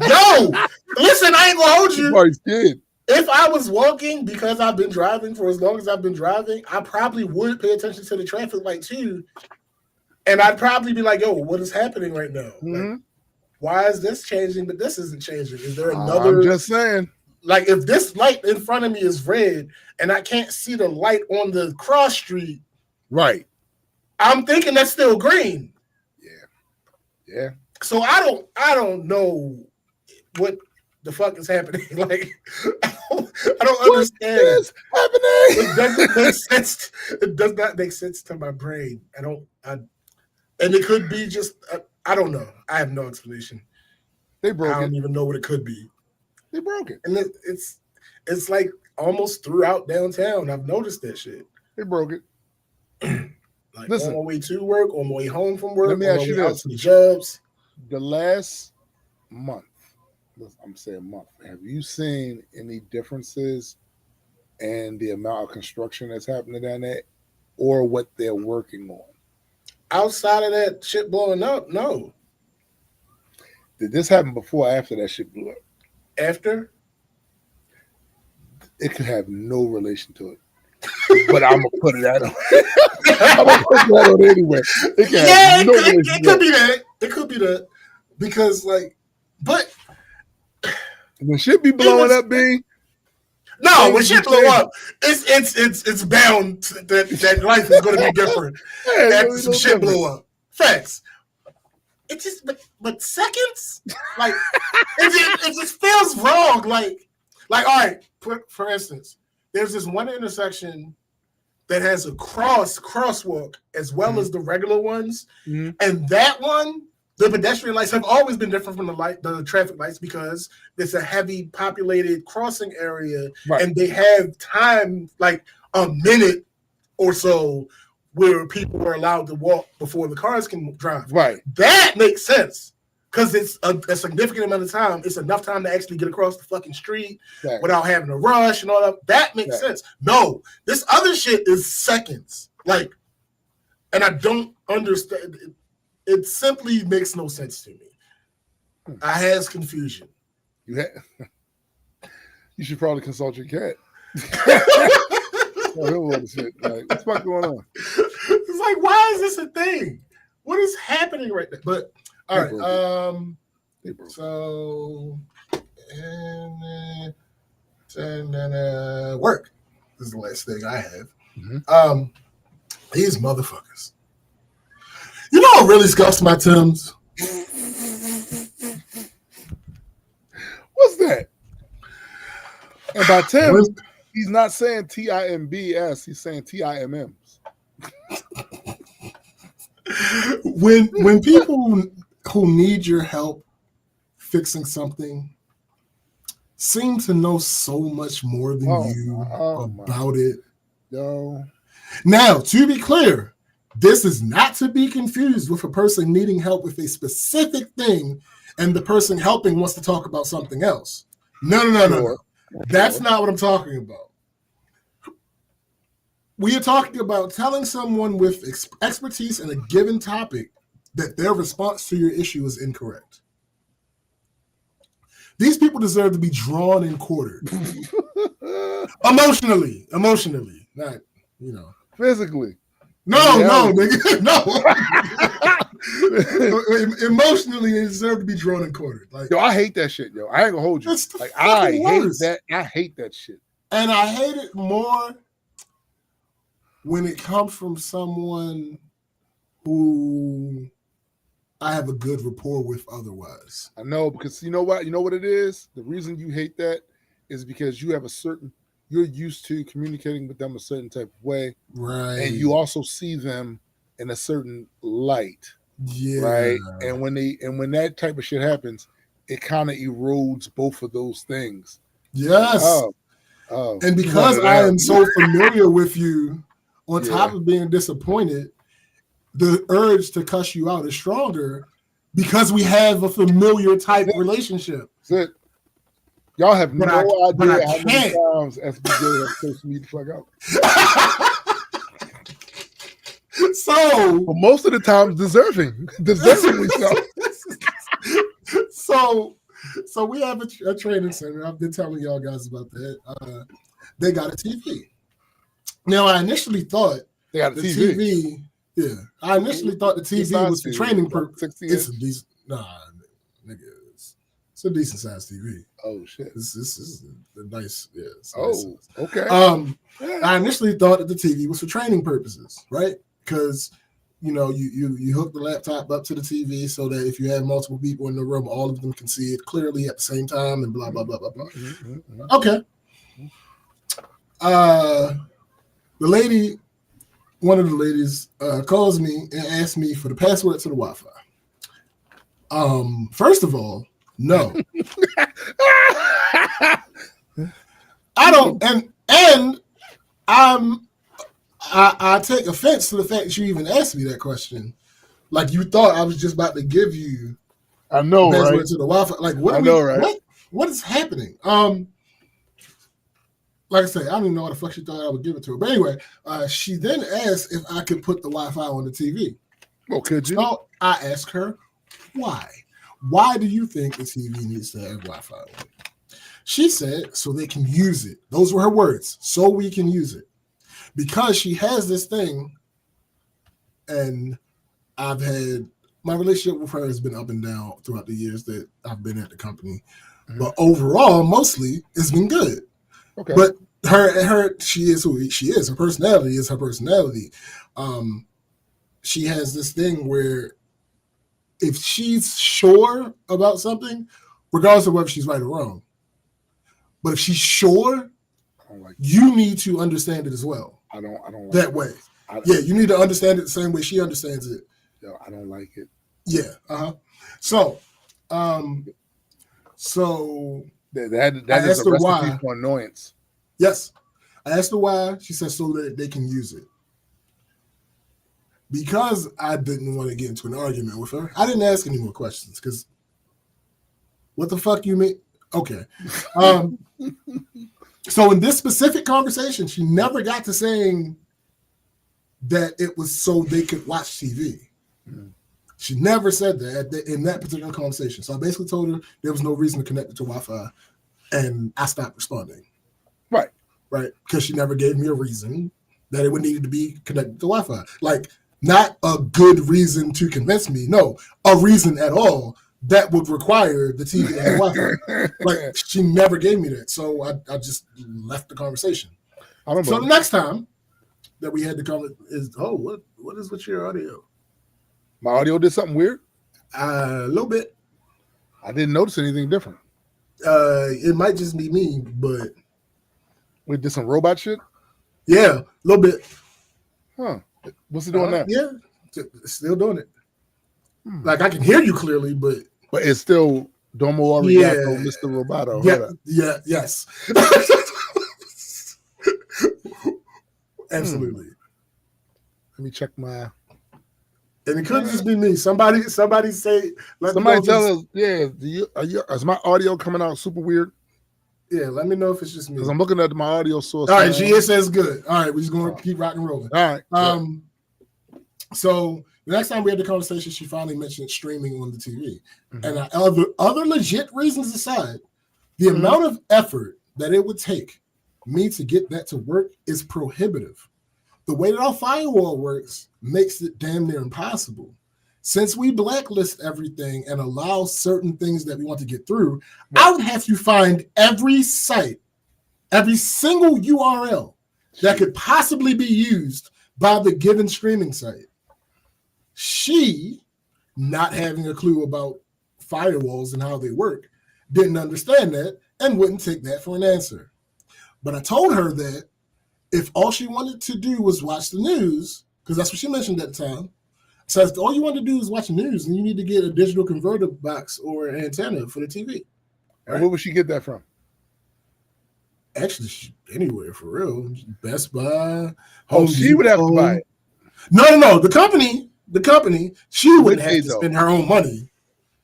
Yo, listen, I ain't gonna hold you. They're probably scared. If I was walking, because I've been driving for as long as I've been driving, I probably would pay attention to the traffic light too. And I'd probably be like, yo, what is happening right now? Mm-hmm. Like, why is this changing, but this isn't changing? Is there another? I'm just saying. Like, if this light in front of me is red and I can't see the light on the cross street, right? I'm thinking that's still green. Yeah. So I don't know what the fuck is happening. Like, I don't understand. What is happening? It doesn't make sense. It does not make sense to my brain. And it could be just, I don't know. I have no explanation. They broke it. I don't even know what it could be. They broke it. And it's like almost throughout downtown. I've noticed that shit. They broke it. Like, listen, on my way to work, on my way home from work, let me ask you this: the jobs. The last month, I'm saying month. Have you seen any differences and the amount of construction that's happening down there, or what they're working on? Outside of that shit blowing up, no. Did this happen before or after that shit blew up? After? It could have no relation to it. But I'm gonna put it out on. I'm gonna put that on anyway. It could be that. It could be that. Because but when shit be blowing up, B. No, when shit blow up, it's bound that life is gonna be different after some shit blow up. Facts. It just but seconds? It just feels wrong. Like all right, for instance, there's this one intersection that has a crosswalk as well as the regular ones. Mm-hmm. And that one, the pedestrian lights have always been different from the traffic lights because it's a heavy populated crossing area, right. And they have time like a minute or so where people were allowed to walk before the cars can drive. Right. That makes sense because it's a significant amount of time. It's enough time to actually get across the fucking street without having to rush and all that. That makes sense. No, this other shit is seconds. And I don't understand. It simply makes no sense to me. I has confusion. You should probably consult your cat. What's going on? It's like, why is this a thing? What is happening right now? But all right, so and work. This is the last thing I have. Mm-hmm. These motherfuckers. You know what really scuffs my Timbs? What's that? And by Timbs, he's not saying TIMBS, he's saying TIMMs. When people who need your help fixing something seem to know so much more than you about it. No. Now, to be clear, this is not to be confused with a person needing help with a specific thing and the person helping wants to talk about something else. No. That's not what I'm talking about. We are talking about telling someone with expertise in a given topic that their response to your issue is incorrect. These people deserve to be drawn and quartered. Emotionally, not, physically. No, nigga, no. Emotionally, they deserve to be drawn and quartered. Yo, I hate that shit, yo. I ain't gonna hold you. I hate that shit. And I hate it more when it comes from someone who I have a good rapport with otherwise. I know, because you know what it is? The reason you hate that is because you're used to communicating with them a certain type of way. Right. And you also see them in a certain light. Yeah. Right. And when that type of shit happens, it kind of erodes both of those things. Yes. And because I am so familiar with you, on top of being disappointed, the urge to cuss you out is stronger because we have a familiar type relationship. That's it. Y'all have no idea how many times SBJ has cursed me the fuck out. But most of the time, deservingly so. So we have a training center. I've been telling y'all guys about that. They got a TV. Now, I initially thought they got a TV. I initially thought the TV was for training purposes. It's a decent, nigga. It's a decent sized TV. Oh shit! This is a nice, okay. I initially thought that the TV was for training purposes, right? Because you hook the laptop up to the TV so that if you have multiple people in the room, all of them can see it clearly at the same time, and blah blah blah blah blah. Mm-hmm. Okay. One of the ladies calls me and asks me for the password to the Wi-Fi. First of all, no. I don't, and I take offense to the fact that you even asked me that question. Like you thought I was just about to give you I know, the password right? to the Wi-Fi. Like what? Right? What is happening? like I said, I don't even know what the fuck she thought I would give it to her. But anyway, she then asked if I could put the Wi-Fi on the TV. Well, could you? So I asked her, why? Why do you think the TV needs to have Wi-Fi on it? She said, so they can use it. Those were her words. So we can use it. Because she has this thing, and I've had, my relationship with her has been up and down throughout the years that I've been at the company. Mm-hmm. But overall, mostly, it's been good. Okay. But she is who she is. Her personality is her personality. She has this thing where if she's sure about something, regardless of whether she's right or wrong, but if she's sure, you need to understand it as well. I don't like that way. You need to understand it the same way she understands it. No, I don't like it. Yeah. So that I is a recipe for annoyance. Yes. I asked her why. She said so that they can use it. Because I didn't want to get into an argument with her, I didn't ask any more questions because what the fuck you mean? Okay. So in this specific conversation, she never got to saying that it was so they could watch TV. Mm. She never said that in that particular conversation. So I basically told her there was no reason to connect it to Wi-Fi, and I stopped responding. Right. Because she never gave me a reason that it would need to be connected to Wi-Fi. Like, not a good reason to convince me. No, a reason at all that would require the TV to have Wi-Fi. Like, she never gave me that. So I just left the conversation. So the next time that we had the conversation is, what is with your audio? My audio did something weird? A little bit. I didn't notice anything different. It might just be me, but. We did some robot shit? Yeah, a little bit. Huh. What's it doing now? Yeah, still doing it. Like, I can hear you clearly, but it's still Domo Arigato, Mr. Roboto. Yes. Absolutely. Let me check my. And it could just be me. Somebody say. Somebody tell us. Yeah, is my audio coming out super weird? Yeah, let me know if it's just me. Because I'm looking at my audio source. All right, GS says good. All right, we're just going to keep rocking and rolling. All right. So the next time we had the conversation, she finally mentioned streaming on the TV. Mm-hmm. And other legit reasons aside, the amount of effort that it would take me to get that to work is prohibitive. The way that our firewall works makes it damn near impossible. Since we blacklist everything and allow certain things that we want to get through, I would have to find every site, every single URL that could possibly be used by the given streaming site. She, not having a clue about firewalls and how they work, didn't understand that and wouldn't take that for an answer. But I told her that if all she wanted to do was watch the news, because that's what she mentioned at the time, so if all you want to do is watch the news, then you need to get a digital converter box or an antenna for the TV. Right? And where would she get that from? Actually, anywhere, for real. Best Buy. She would have to buy it. No. The company, she wouldn't have to spend her own money.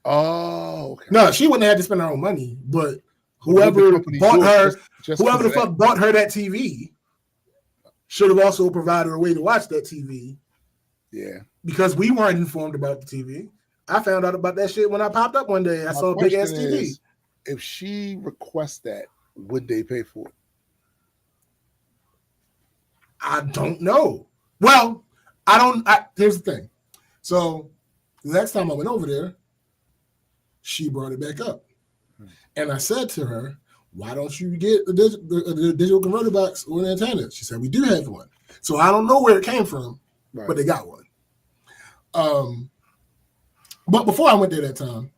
Oh, okay. No, she wouldn't have to spend her own money, but whoever bought her, whoever the fuck bought her that TV should have also provided a way to watch that TV. Yeah. Because we weren't informed about the TV. I found out about that shit when I popped up one day. I saw a big ass TV. If she requests that, would they pay for it? I don't know. Well, here's the thing. So the next time I went over there, she brought it back up. And I said to her, why don't you get the digital converter box or an antenna? She said, we do have one. So I don't know where it came from, but they got one. But before I went there that time,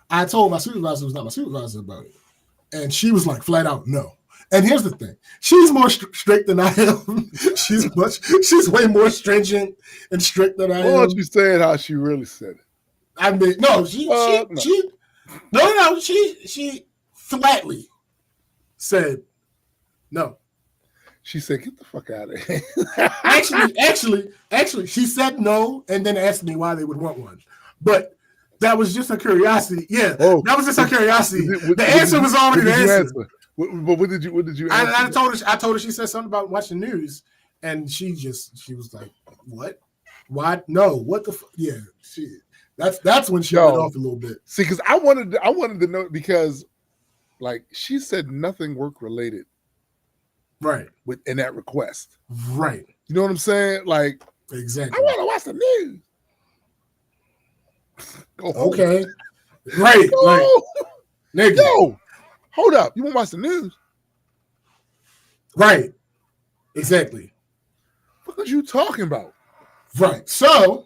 I told my supervisor was not my supervisor about it. And she was like, flat out, no. And here's the thing. She's more strict than I am. She's way more stringent and strict than I am. Why don't you say it how she really said it? I mean, no, she flatly said no. She said, get the fuck out of here. Actually, she said no and then asked me why they would want one. But that was just her curiosity. Yeah, that was just her curiosity. The answer was already the answer. But what did you? I told her. She said something about watching the news, and she was like, "What? Why? No. What the? Yeah. That's when she went off a little bit. See, because I wanted to know because, like, she said nothing work related, right? In that request, right? You know what I'm saying? Like, exactly. I want to watch the news. Okay. Right. Like, nigga. Yo, hold up. You want to watch the news? Right. Exactly. What are you talking about? Right. So,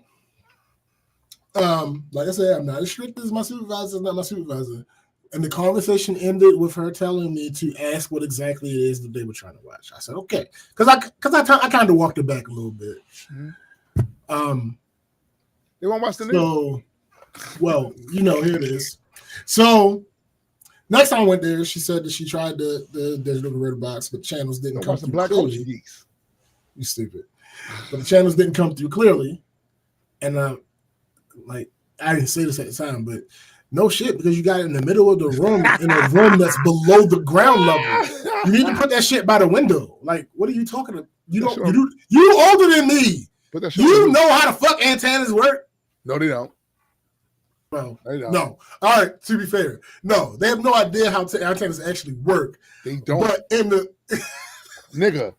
like I said, I'm not as strict as my supervisor. Is not my supervisor. And the conversation ended with her telling me to ask what exactly it is that they were trying to watch. I said, okay. Because I kind of walked it back a little bit. Mm-hmm. They won't watch the news? So, well, here it is. So, next time I went there, she said that she tried the digital converter box, but channels didn't come through clearly. You stupid. But the channels didn't come through clearly. And like, I didn't say this at the time, but no shit, because you got it in the middle of the room, in a room that's below the ground level. You need to put that shit by the window. Like, what are you talking about? You older than me. You know how the fuck antennas work? No, they don't. Well, no. All right, to be fair, no, they have no idea how antennas actually work. They don't. But in the nigga,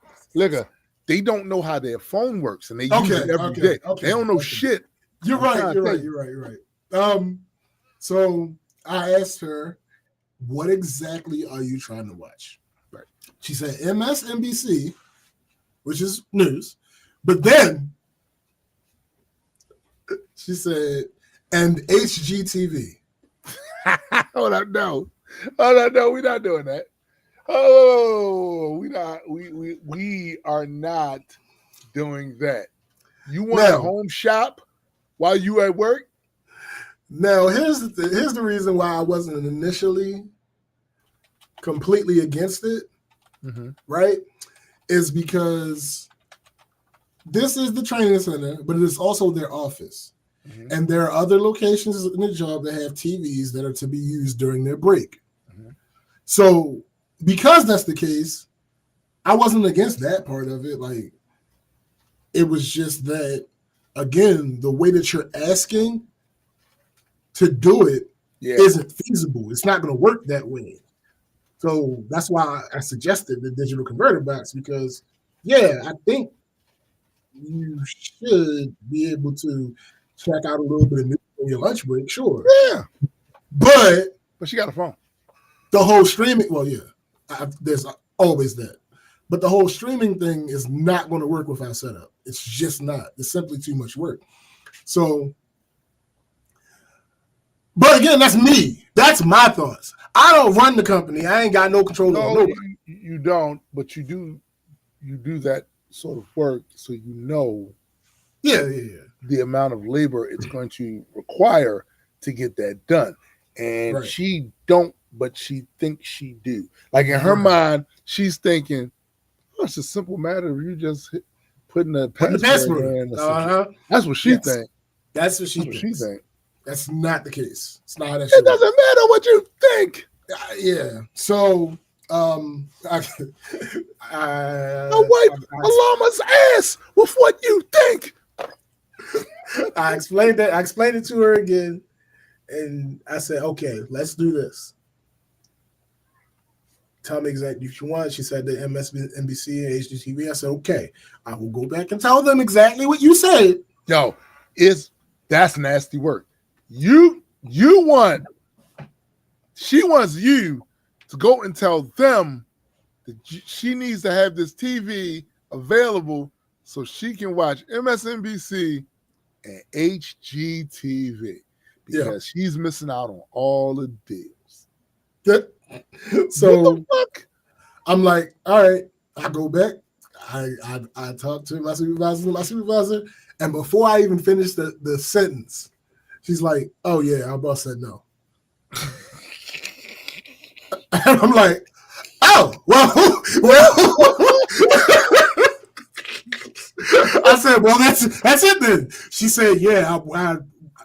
they don't know how their phone works, and they use it every day. They don't know shit. You're right. So I asked her, "What exactly are you trying to watch?" Right. She said MSNBC, which is news, but then she said, and HGTV. Hold on, no, we're not doing that. Oh, we are not doing that. You want to home shop while you at work? Now, here's the reason why I wasn't initially completely against it, right? Is because this is the training center, but it is also their office. Mm-hmm. And there are other locations in the job that have TVs that are to be used during their break. Mm-hmm. So because that's the case, I wasn't against that part of it. Like, it was just that, again, the way that you're asking to do it isn't feasible. It's not going to work that way. So that's why I suggested the digital converter box, because, I think you should be able to check out a little bit of news on your lunch break, sure. Yeah. But she got a phone. The whole streaming, there's always that. But the whole streaming thing is not going to work without setup. It's just not. It's simply too much work. So, but again, that's me. That's my thoughts. I don't run the company. I ain't got no control over nobody. You don't, but you do that sort of work so you know the amount of labor it's going to require to get that done. And she don't, but she thinks she do. Like, in her mind, she's thinking, it's a simple matter of you just putting the password in. That's what she thinks. That's what she thinks. That's not the case. It's not. It doesn't matter what you think. So, I wipe a llama's ass with what you think. I explained that. I explained it to her again, and I said, "Okay, let's do this. Tell me exactly what you want." She said the MSNBC and HGTV. I said, "Okay, I will go back and tell them exactly what you said." Yo, that's nasty work. She wants you to go and tell them that she needs to have this TV available so she can watch MSNBC and HGTV, because she's missing out on all the deals. So what the fuck? I'm like, all right, I go back. I talk to my supervisor, and before I even finish the sentence, she's like, "Oh yeah, our boss said no." And I'm like, "Oh well." I said, "Well, that's it then." She said, "Yeah,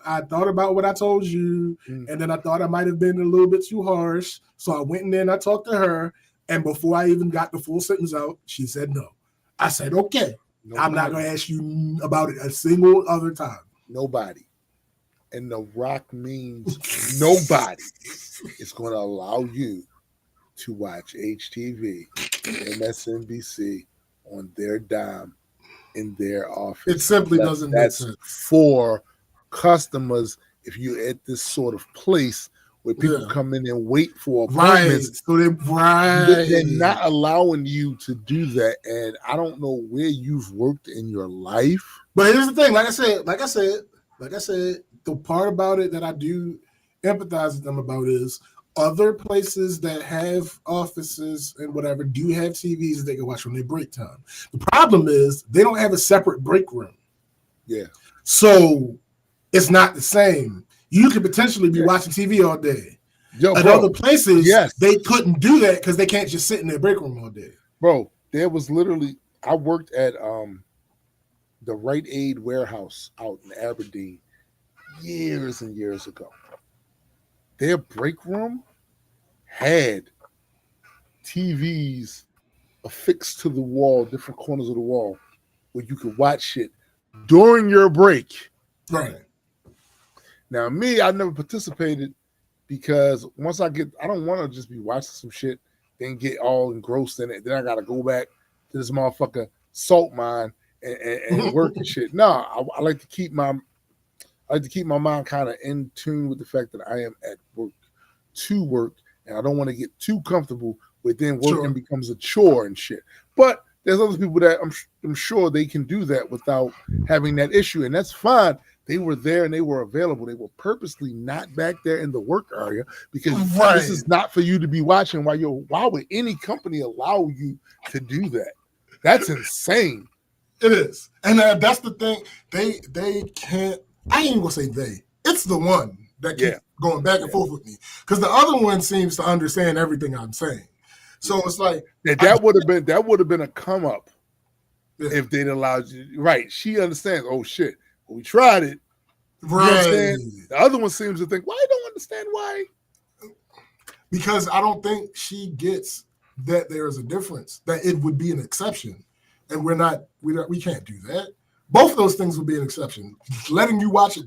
I thought about what I told you, and then I thought I might have been a little bit too harsh. So I went in there and I talked to her, And before I even got the full sentence out, she said no. I said, okay. Nobody. I'm not going to ask you about it a single other time. Nobody. And The Rock means nobody is going to allow you to watch HTV, MSNBC on their dime in their office. It simply doesn't make sense. For customers, if you're at this sort of place where people come in and wait for appointments, so they're not allowing you to do that. And I don't know where you've worked in your life. But here's the thing, like I said, the part about it that I do empathize with them about is other places that have offices and whatever do have TVs that they can watch on their break time. The problem is they don't have a separate break room. Yeah. So it's not the same. You could potentially be watching TV all day. At other places, they couldn't do that because they can't just sit in their break room all day. Bro, there was literally, I worked at the Rite Aid warehouse out in Aberdeen years and years ago. Their break room had TVs affixed to the wall, different corners of the wall, where you could watch shit during your break. Right. Now, me, I never participated because once I don't want to just be watching some shit, then get all engrossed in it. Then I got to go back to this motherfucker salt mine and work and shit. No, I like to keep my mind kind of in tune with the fact that I am at work to work, and I don't want to get too comfortable with then working becomes a chore and shit. But there's other people that I'm sure they can do that without having that issue, and that's fine. They were there and they were available. They were purposely not back there in the work area because this is not for you to be watching why would any company allow you to do that? That's insane. It is. And that's the thing. They can't, I ain't even gonna say they. It's the one that keeps going back and forth with me. Because the other one seems to understand everything I'm saying. So it's like that would have been a come up if they'd allowed you. Right. She understands, oh shit. We tried it. Right. The other one seems to think, well, I don't understand why. Because I don't think she gets that there is a difference, that it would be an exception. And we can't do that. Both of those things would be an exception. Letting you watch it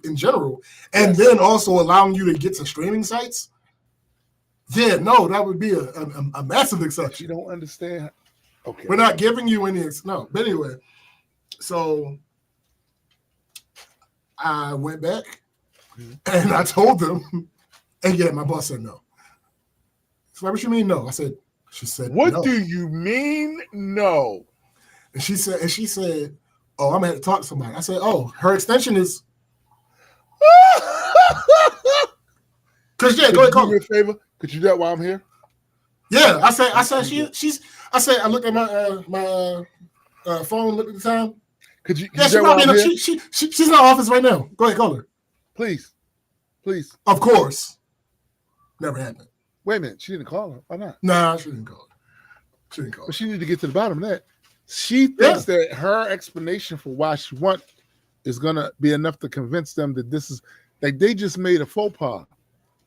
in general, and then also allowing you to get to streaming sites. Yeah, no, that would be a massive exception. You don't understand. Okay. We're not giving you any, no. But anyway, so I went back and I told them, and my boss said no. So what you mean no? She said what no. Do you mean no? And she said, oh, I'm gonna have to talk to somebody. I said, oh, her extension is because go ahead, call me a favor. Could you do that while I'm here? Yeah, I said I looked at my phone, looked at the time. Could you? Yeah, she's in the office right now. Go ahead, call her. Please. Of course. Never happened. Wait a minute. She didn't call her. Why not? Nah, she didn't call her. But she needed to get to the bottom of that. She thinks that her explanation for why she wants is gonna be enough to convince them that this is like they just made a faux pas,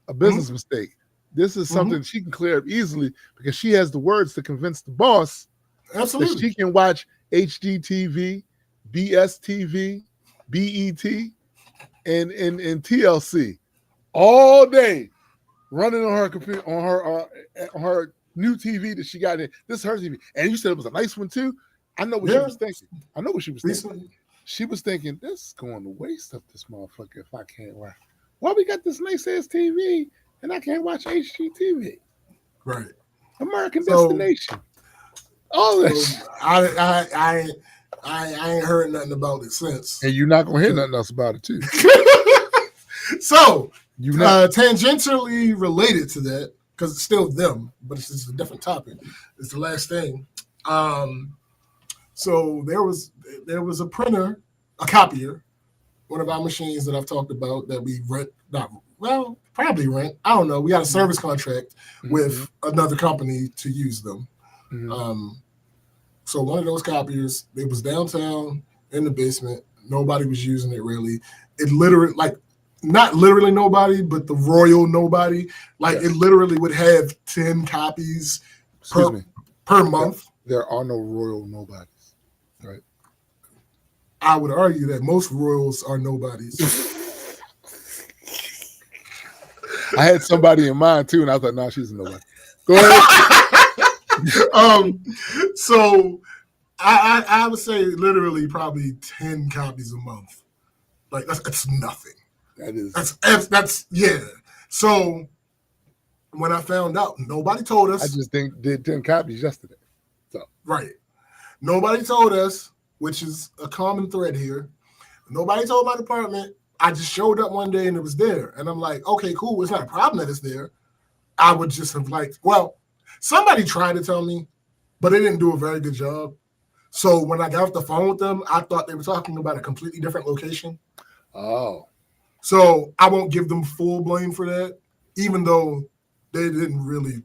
a business mistake. This is something she can clear up easily because she has the words to convince the boss that she can watch HGTV, BSTV, BET, and TLC all day, running on her computer on her new TV that she got in. This is her TV, and you said it was a nice one too. I know what she was thinking. I know what she was thinking. She was thinking, this is going to waste up this motherfucker if I can't watch. Why we got this nice ass TV and I can't watch HGTV? Right. American Destination. All this. I ain't heard nothing about it since. And you're not gonna hear nothing else about it too. So tangentially related to that, because it's still them, but it's just a different topic. It's the last thing. So there was a printer, a copier, one of our machines that I've talked about that we probably rent. I don't know. We got a service contract with another company to use them. So one of those copiers, it was downtown in the basement. Nobody was using it really. It literally, not literally nobody, but the royal nobody. It literally would have 10 copies per month. There are no royal nobodies, right? I would argue that most royals are nobodies. I had somebody in mind too, and I was like, "No, she's a nobody." Go ahead. So I would say literally probably 10 copies a month. Like that's nothing. That's yeah. So when I found out, nobody told us. I just did 10 copies yesterday. So right. Nobody told us, which is a common thread here. Nobody told my department. I just showed up one day and it was there. And I'm like, okay, cool. It's not a problem that it's there. I would just have somebody tried to tell me, but they didn't do a very good job. So when I got off the phone with them, I thought they were talking about a completely different location. Oh. So I won't give them full blame for that, even though they didn't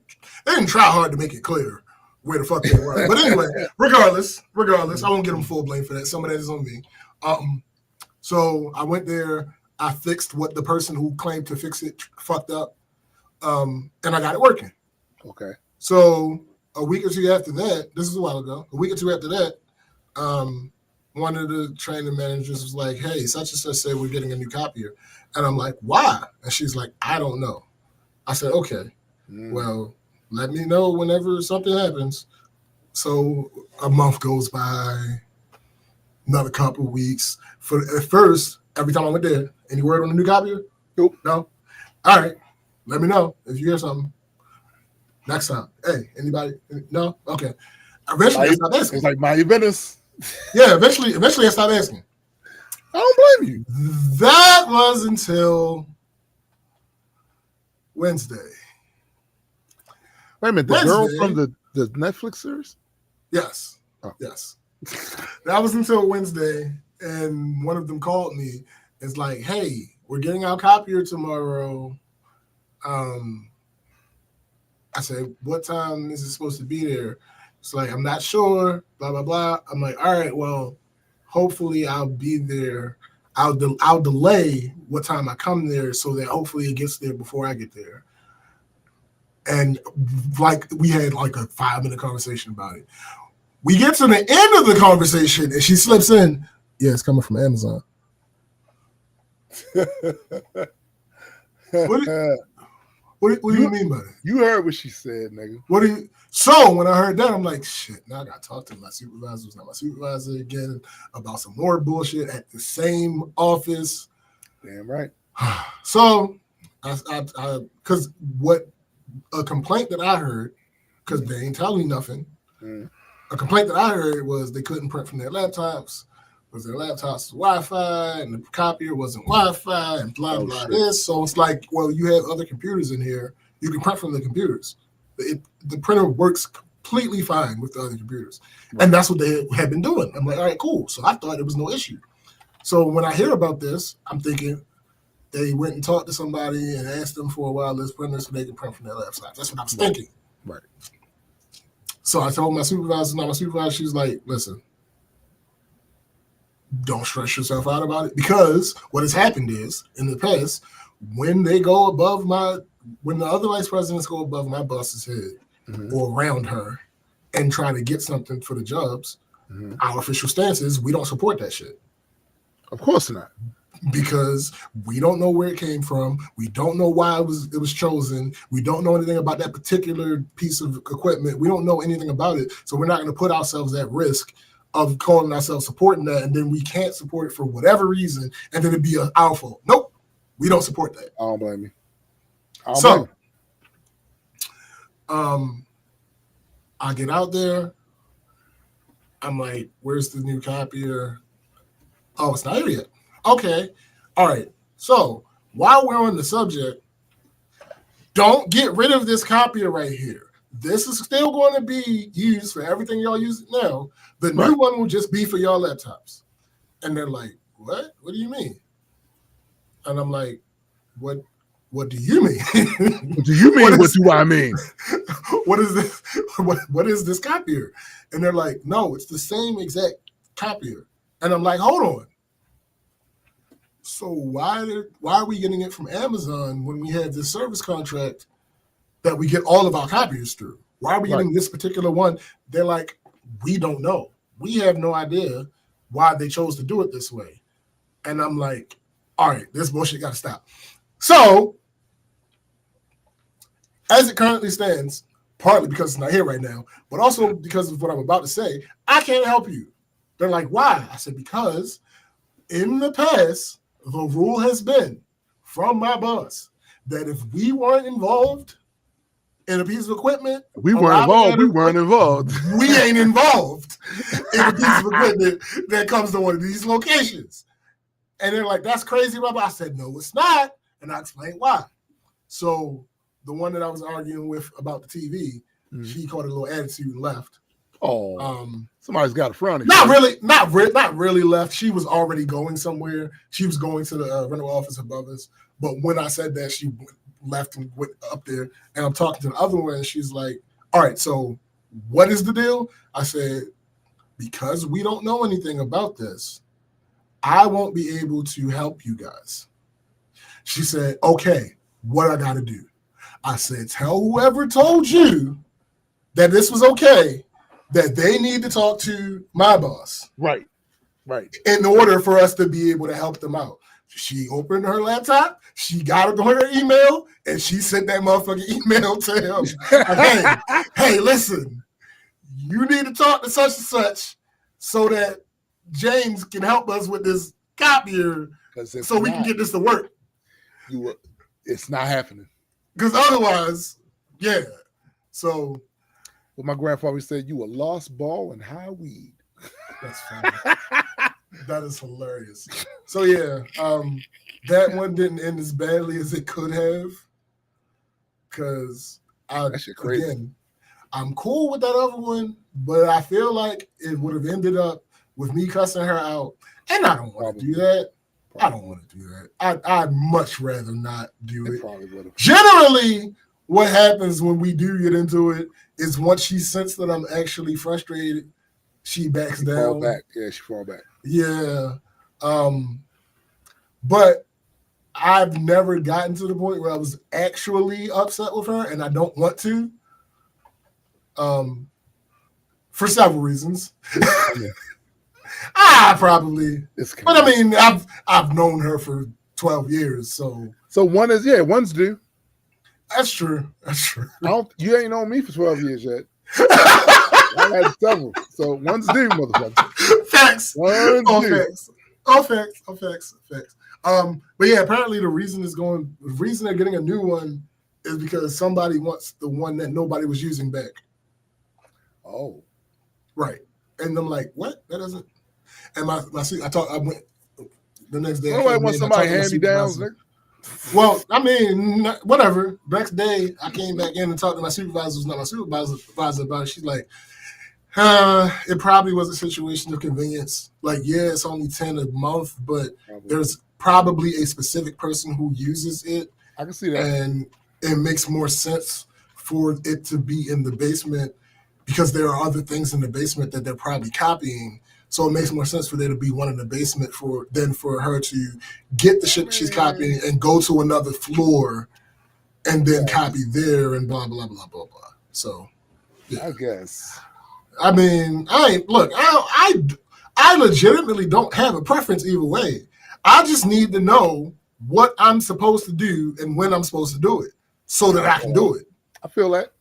try hard to make it clear where the fuck they were. But anyway, regardless, I won't give them full blame for that. Some of that is on me. So I went there, I fixed what the person who claimed to fix it fucked up, and I got it working. Okay. So a week or two after that, this is a while ago, one of the training managers was like, hey, such and such said we're getting a new copier. And I'm like, why? And she's like, I don't know. I said, okay, well, let me know whenever something happens. So a month goes by, another couple of weeks. At first, every time I went there, any word on the new copier? Nope. No. All right. Let me know if you hear something. Next time. Hey, anybody? No? Okay. Eventually, I stopped asking. It's like my business. Yeah, eventually I stopped asking. I don't blame you. That was until Wednesday. Wait a minute, the girl from the Netflix series? Yes. Oh. Yes. That was until Wednesday, and one of them called me. It's like, hey, we're getting our copier tomorrow. I said, what time is it supposed to be there? It's like, I'm not sure, blah, blah, blah. I'm like, all right, well, hopefully I'll be there. I'll delay what time I come there so that hopefully it gets there before I get there. And we had a 5-minute conversation about it. We get to the end of the conversation and she slips in, yeah, it's coming from Amazon. What do you mean by that? You heard what she said, nigga. So when I heard that, I'm like, shit, now I got to talk to my supervisor, who's not my supervisor again, about some more bullshit at the same office. Damn right. So, because what a complaint that I heard, because they ain't telling me nothing, a complaint that I heard was they couldn't print from their laptops, because their laptops was Wi-Fi, and the copier wasn't Wi-Fi, and blah, blah, this. So it's like, well, you have other computers in here. You can print from the computers. The printer works completely fine with the other computers. Right. And that's what they had been doing. I'm like, all right, cool. So I thought it was no issue. So when I hear about this, I'm thinking they went and talked to somebody and asked them for a wireless printer so they could print from their laptops. That's what I was thinking. Right. So I told my supervisor, she's like, listen, don't stress yourself out about it, because what has happened is in the past, when they go above when the other vice presidents go above my boss's head or around her and try to get something for the jobs, our official stance is we don't support that shit. Of course not. Because we don't know where it came from. We don't know why it was chosen. We don't know anything about that particular piece of equipment. We don't know anything about it. So we're not going to put ourselves at risk of calling ourselves supporting that, and then we can't support it for whatever reason, and then it'd be our fault. Nope. We don't support that. I don't blame you. I get out there. I'm like, where's the new copier? Oh, it's not here yet. Okay. All right. So while we're on the subject, don't get rid of this copier right here. This is still going to be used for everything y'all use it now. The new one will just be for y'all laptops. And they're like, what? What do you mean? And I'm like, what do you mean? What do you mean? What do I mean? What is this? What is this copier? And they're like, no, it's the same exact copier. And I'm like, hold on. So why are we getting it from Amazon when we had this service contract that we get all of our copiers through? Why are we getting this particular one? They're like, we don't know. We have no idea why they chose to do it this way. And I'm like, all right, this bullshit got to stop. So, as it currently stands, partly because it's not here right now, but also because of what I'm about to say, I can't help you. They're like, why? I said, because in the past, the rule has been from my boss that if we weren't involved in a piece of equipment, we weren't involved. We ain't involved in a piece of equipment that comes to one of these locations. And they're like, that's crazy, Robert. I said, no, it's not. And I explained why. So the one that I was arguing with about the TV, she caught a little attitude and left. Oh, somebody's got a front. Not really left. She was already going somewhere. She was going to the rental office above us. But when I said that, she left and went up there. And I'm talking to the other one, and she's like, all right, so what is the deal? I said, because we don't know anything about this, I won't be able to help you guys. She said, okay, what I got to do? I said, tell whoever told you that this was okay, that they need to talk to my boss. Right. In order for us to be able to help them out. She opened her laptop, she got it on her email, and she sent that motherfucking email to him. Hey, listen, you need to talk to such and such so that James can help us with this copier so we can get this to work. It's not happening. Because otherwise, yeah. So well, my grandfather said, you a lost ball in high weed. That's funny. That is hilarious. So yeah, that one didn't end as badly as it could have. Because again, I'm cool with that other one, but I feel like it would have ended up with me cussing her out. And I don't want to do that. I don't want to do that. I'd much rather not do it. Generally, what happens when we do get into it is once she senses that I'm actually frustrated, she backs down. Fall back. Yeah, she fall back. Yeah. But I've never gotten to the point where I was actually upset with her, and I don't want to. For several reasons. Probably. But I mean, I've known her for 12 years, so one's due. That's true. You ain't known me for 12 years yet. I had several. So one's due, motherfucker. Facts. Facts. All facts. But yeah, apparently the reason they're getting a new one is because somebody wants the one that nobody was using back. Oh. Right. And I'm like, what? That doesn't. And I went the next day. Nobody wants somebody hand me downs, nigga. Well, I mean, whatever. Next day, I came back in and talked to my supervisor, who's not my supervisor about it. She's like, it probably was a situation of convenience. Like, yeah, it's only 10 a month, but there's probably a specific person who uses it. I can see that. And it makes more sense for it to be in the basement because there are other things in the basement that they're probably copying. So it makes more sense for there to be one in the basement than for her to get the shit she's copying and go to another floor and then copy there and blah, blah, blah, blah, blah. So, yeah. I guess. I mean, I legitimately don't have a preference either way. I just need to know what I'm supposed to do and when I'm supposed to do it so that I can do it. I feel that.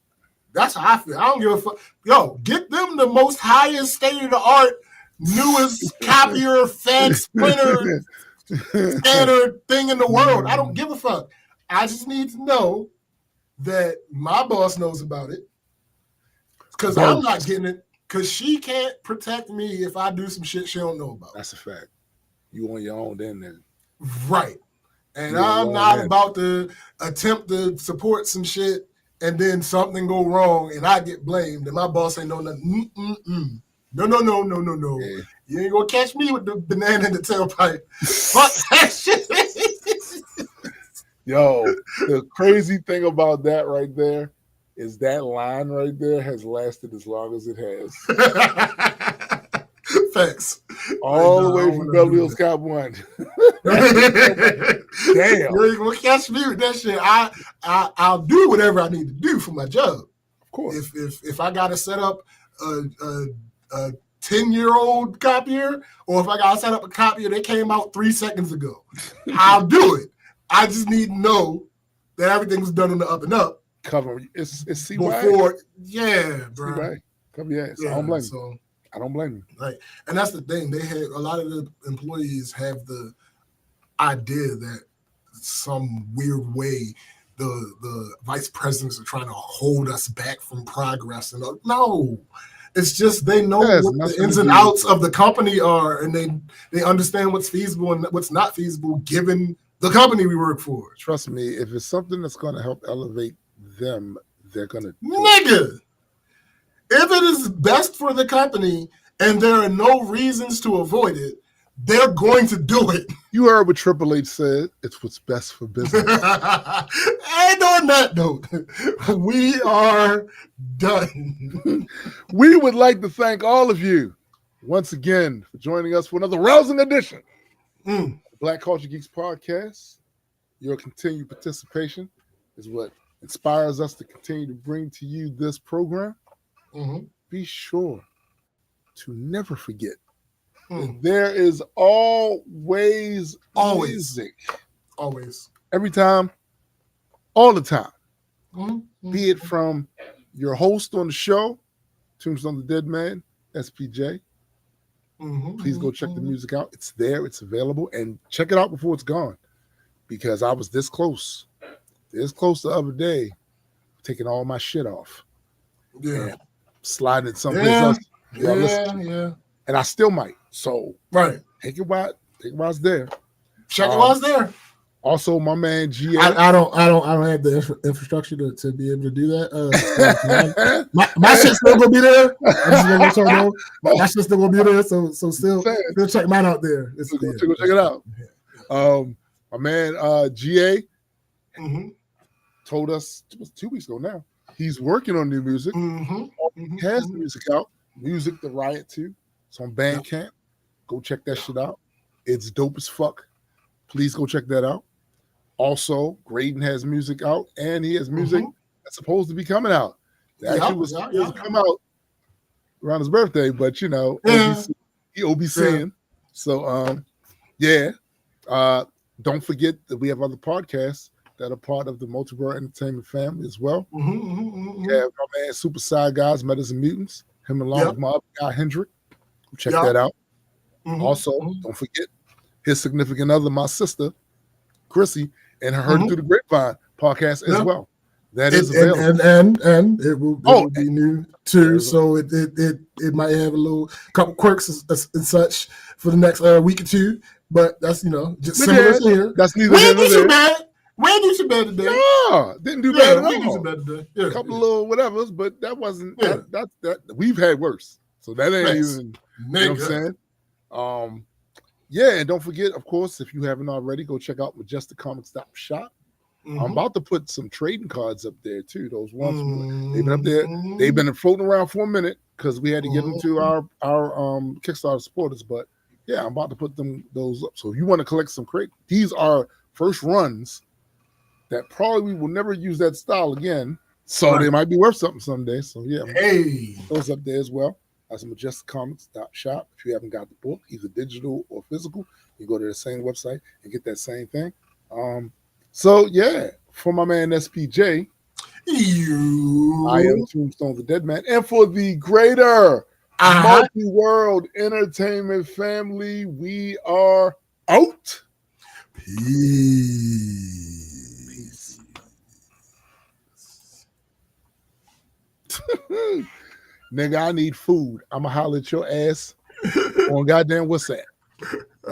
That's how I feel. I don't give a fuck. Yo, get them the most highest state-of-the-art newest copier, fax, printer, scanner thing in the world. I don't give a fuck. I just need to know that my boss knows about it because I'm not getting it because she can't protect me if I do some shit she don't know about. That's a fact. You on your own then. Right. And I'm not about to attempt to support some shit and then something go wrong and I get blamed and my boss ain't know nothing. No. Yeah. You ain't gonna catch me with the banana in the tailpipe. Fuck that shit. Yo, the crazy thing about that right there is that line right there has lasted as long as it has. Facts. All the way from Beverly Hills Cop 1. Damn. You ain't gonna catch me with that shit. I'll do whatever I need to do for my job. Of course. If I gotta set up a 10-year-old copier, or if I gotta set up a copier that came out 3 seconds ago, I'll do it. I just need to know that everything's done in the up and up. Cover it's CY. Before, yeah, bro. CY. Cover your ass. Yeah, I don't blame you. so, I don't blame you. Like, and that's the thing. They had a lot of the employees have the idea that some weird way the vice presidents are trying to hold us back from progress. And no, it's just they know what the ins and outs of the company are, and they understand what's feasible and what's not feasible given the company we work for. Trust me, if it's something that's going to help elevate them, they're going to Nigga, if it is best for the company and there are no reasons to avoid it, they're going to do it. You heard what Triple H said. It's what's best for business. And on that note, we are done. We would like to thank all of you once again for joining us for another rousing edition of Black Culture Geeks podcast. Your continued participation is what inspires us to continue to bring to you this program. Be sure to never forget that there is always music. Always. Every time, all the time. Be it from your host on the show, Tombstone the Dead Man, SPJ. Please go check the music out. It's there. It's available. And check it out before it's gone. Because I was this close the other day, taking all my shit off. Yeah. Sliding it someplace else. Yeah. And I still might. So right. Take it while it's there. Check it while it's there. Also, my man GA. I don't have the infrastructure to be able to do that. My shit's still gonna be there. I'm just gonna let y'all know. My shit's still gonna be there. So still check mine out there. It's go check it out. My man GA told us it was 2 weeks ago now. He's working on new music. He has music out. Music to riot to. It's on Bandcamp. Go check that shit out. It's dope as fuck. Please go check that out. Also, Graydon has music out, and he has music that's supposed to be coming out. That actually was supposed to come out around his birthday, but you know, OBCing. So don't forget that we have other podcasts that are part of the Multiverse Entertainment family as well. We have my man Super Side Guys, Metas and Mutants, him along with my other guy Hendrick. Check that out. Also, don't forget his significant other, my sister, Chrissy, and her Heard It Through the Grapevine podcast as well. That is available. And it will be new too. So it might have a couple quirks and such for the next week or two. But that's just similar to here. That's neither here nor there. Where did you bad today? Yeah, didn't do bad at all. Bad today. A couple of little whatevers, but that wasn't that we've had worse. So that ain't even you know what I'm saying? And don't forget, of course, if you haven't already, go check out MajesticComics.shop. I'm about to put some trading cards up there too. Those ones they've been up there. They've been floating around for a minute because we had to get them to our Kickstarter supporters. But yeah, I'm about to put those up. So if you want to collect some these are first runs that probably we will never use that style again. So they might be worth something someday. So yeah, those up there as well. That's MajesticComics.shop. If you haven't got the book, either digital or physical, you go to the same website and get that same thing. So yeah, for my man SPJ, I am Tombstone the Dead Man, and for the greater multi-world entertainment family, we are out. Peace. Nigga, I need food. I'ma holler at your ass on goddamn WhatsApp.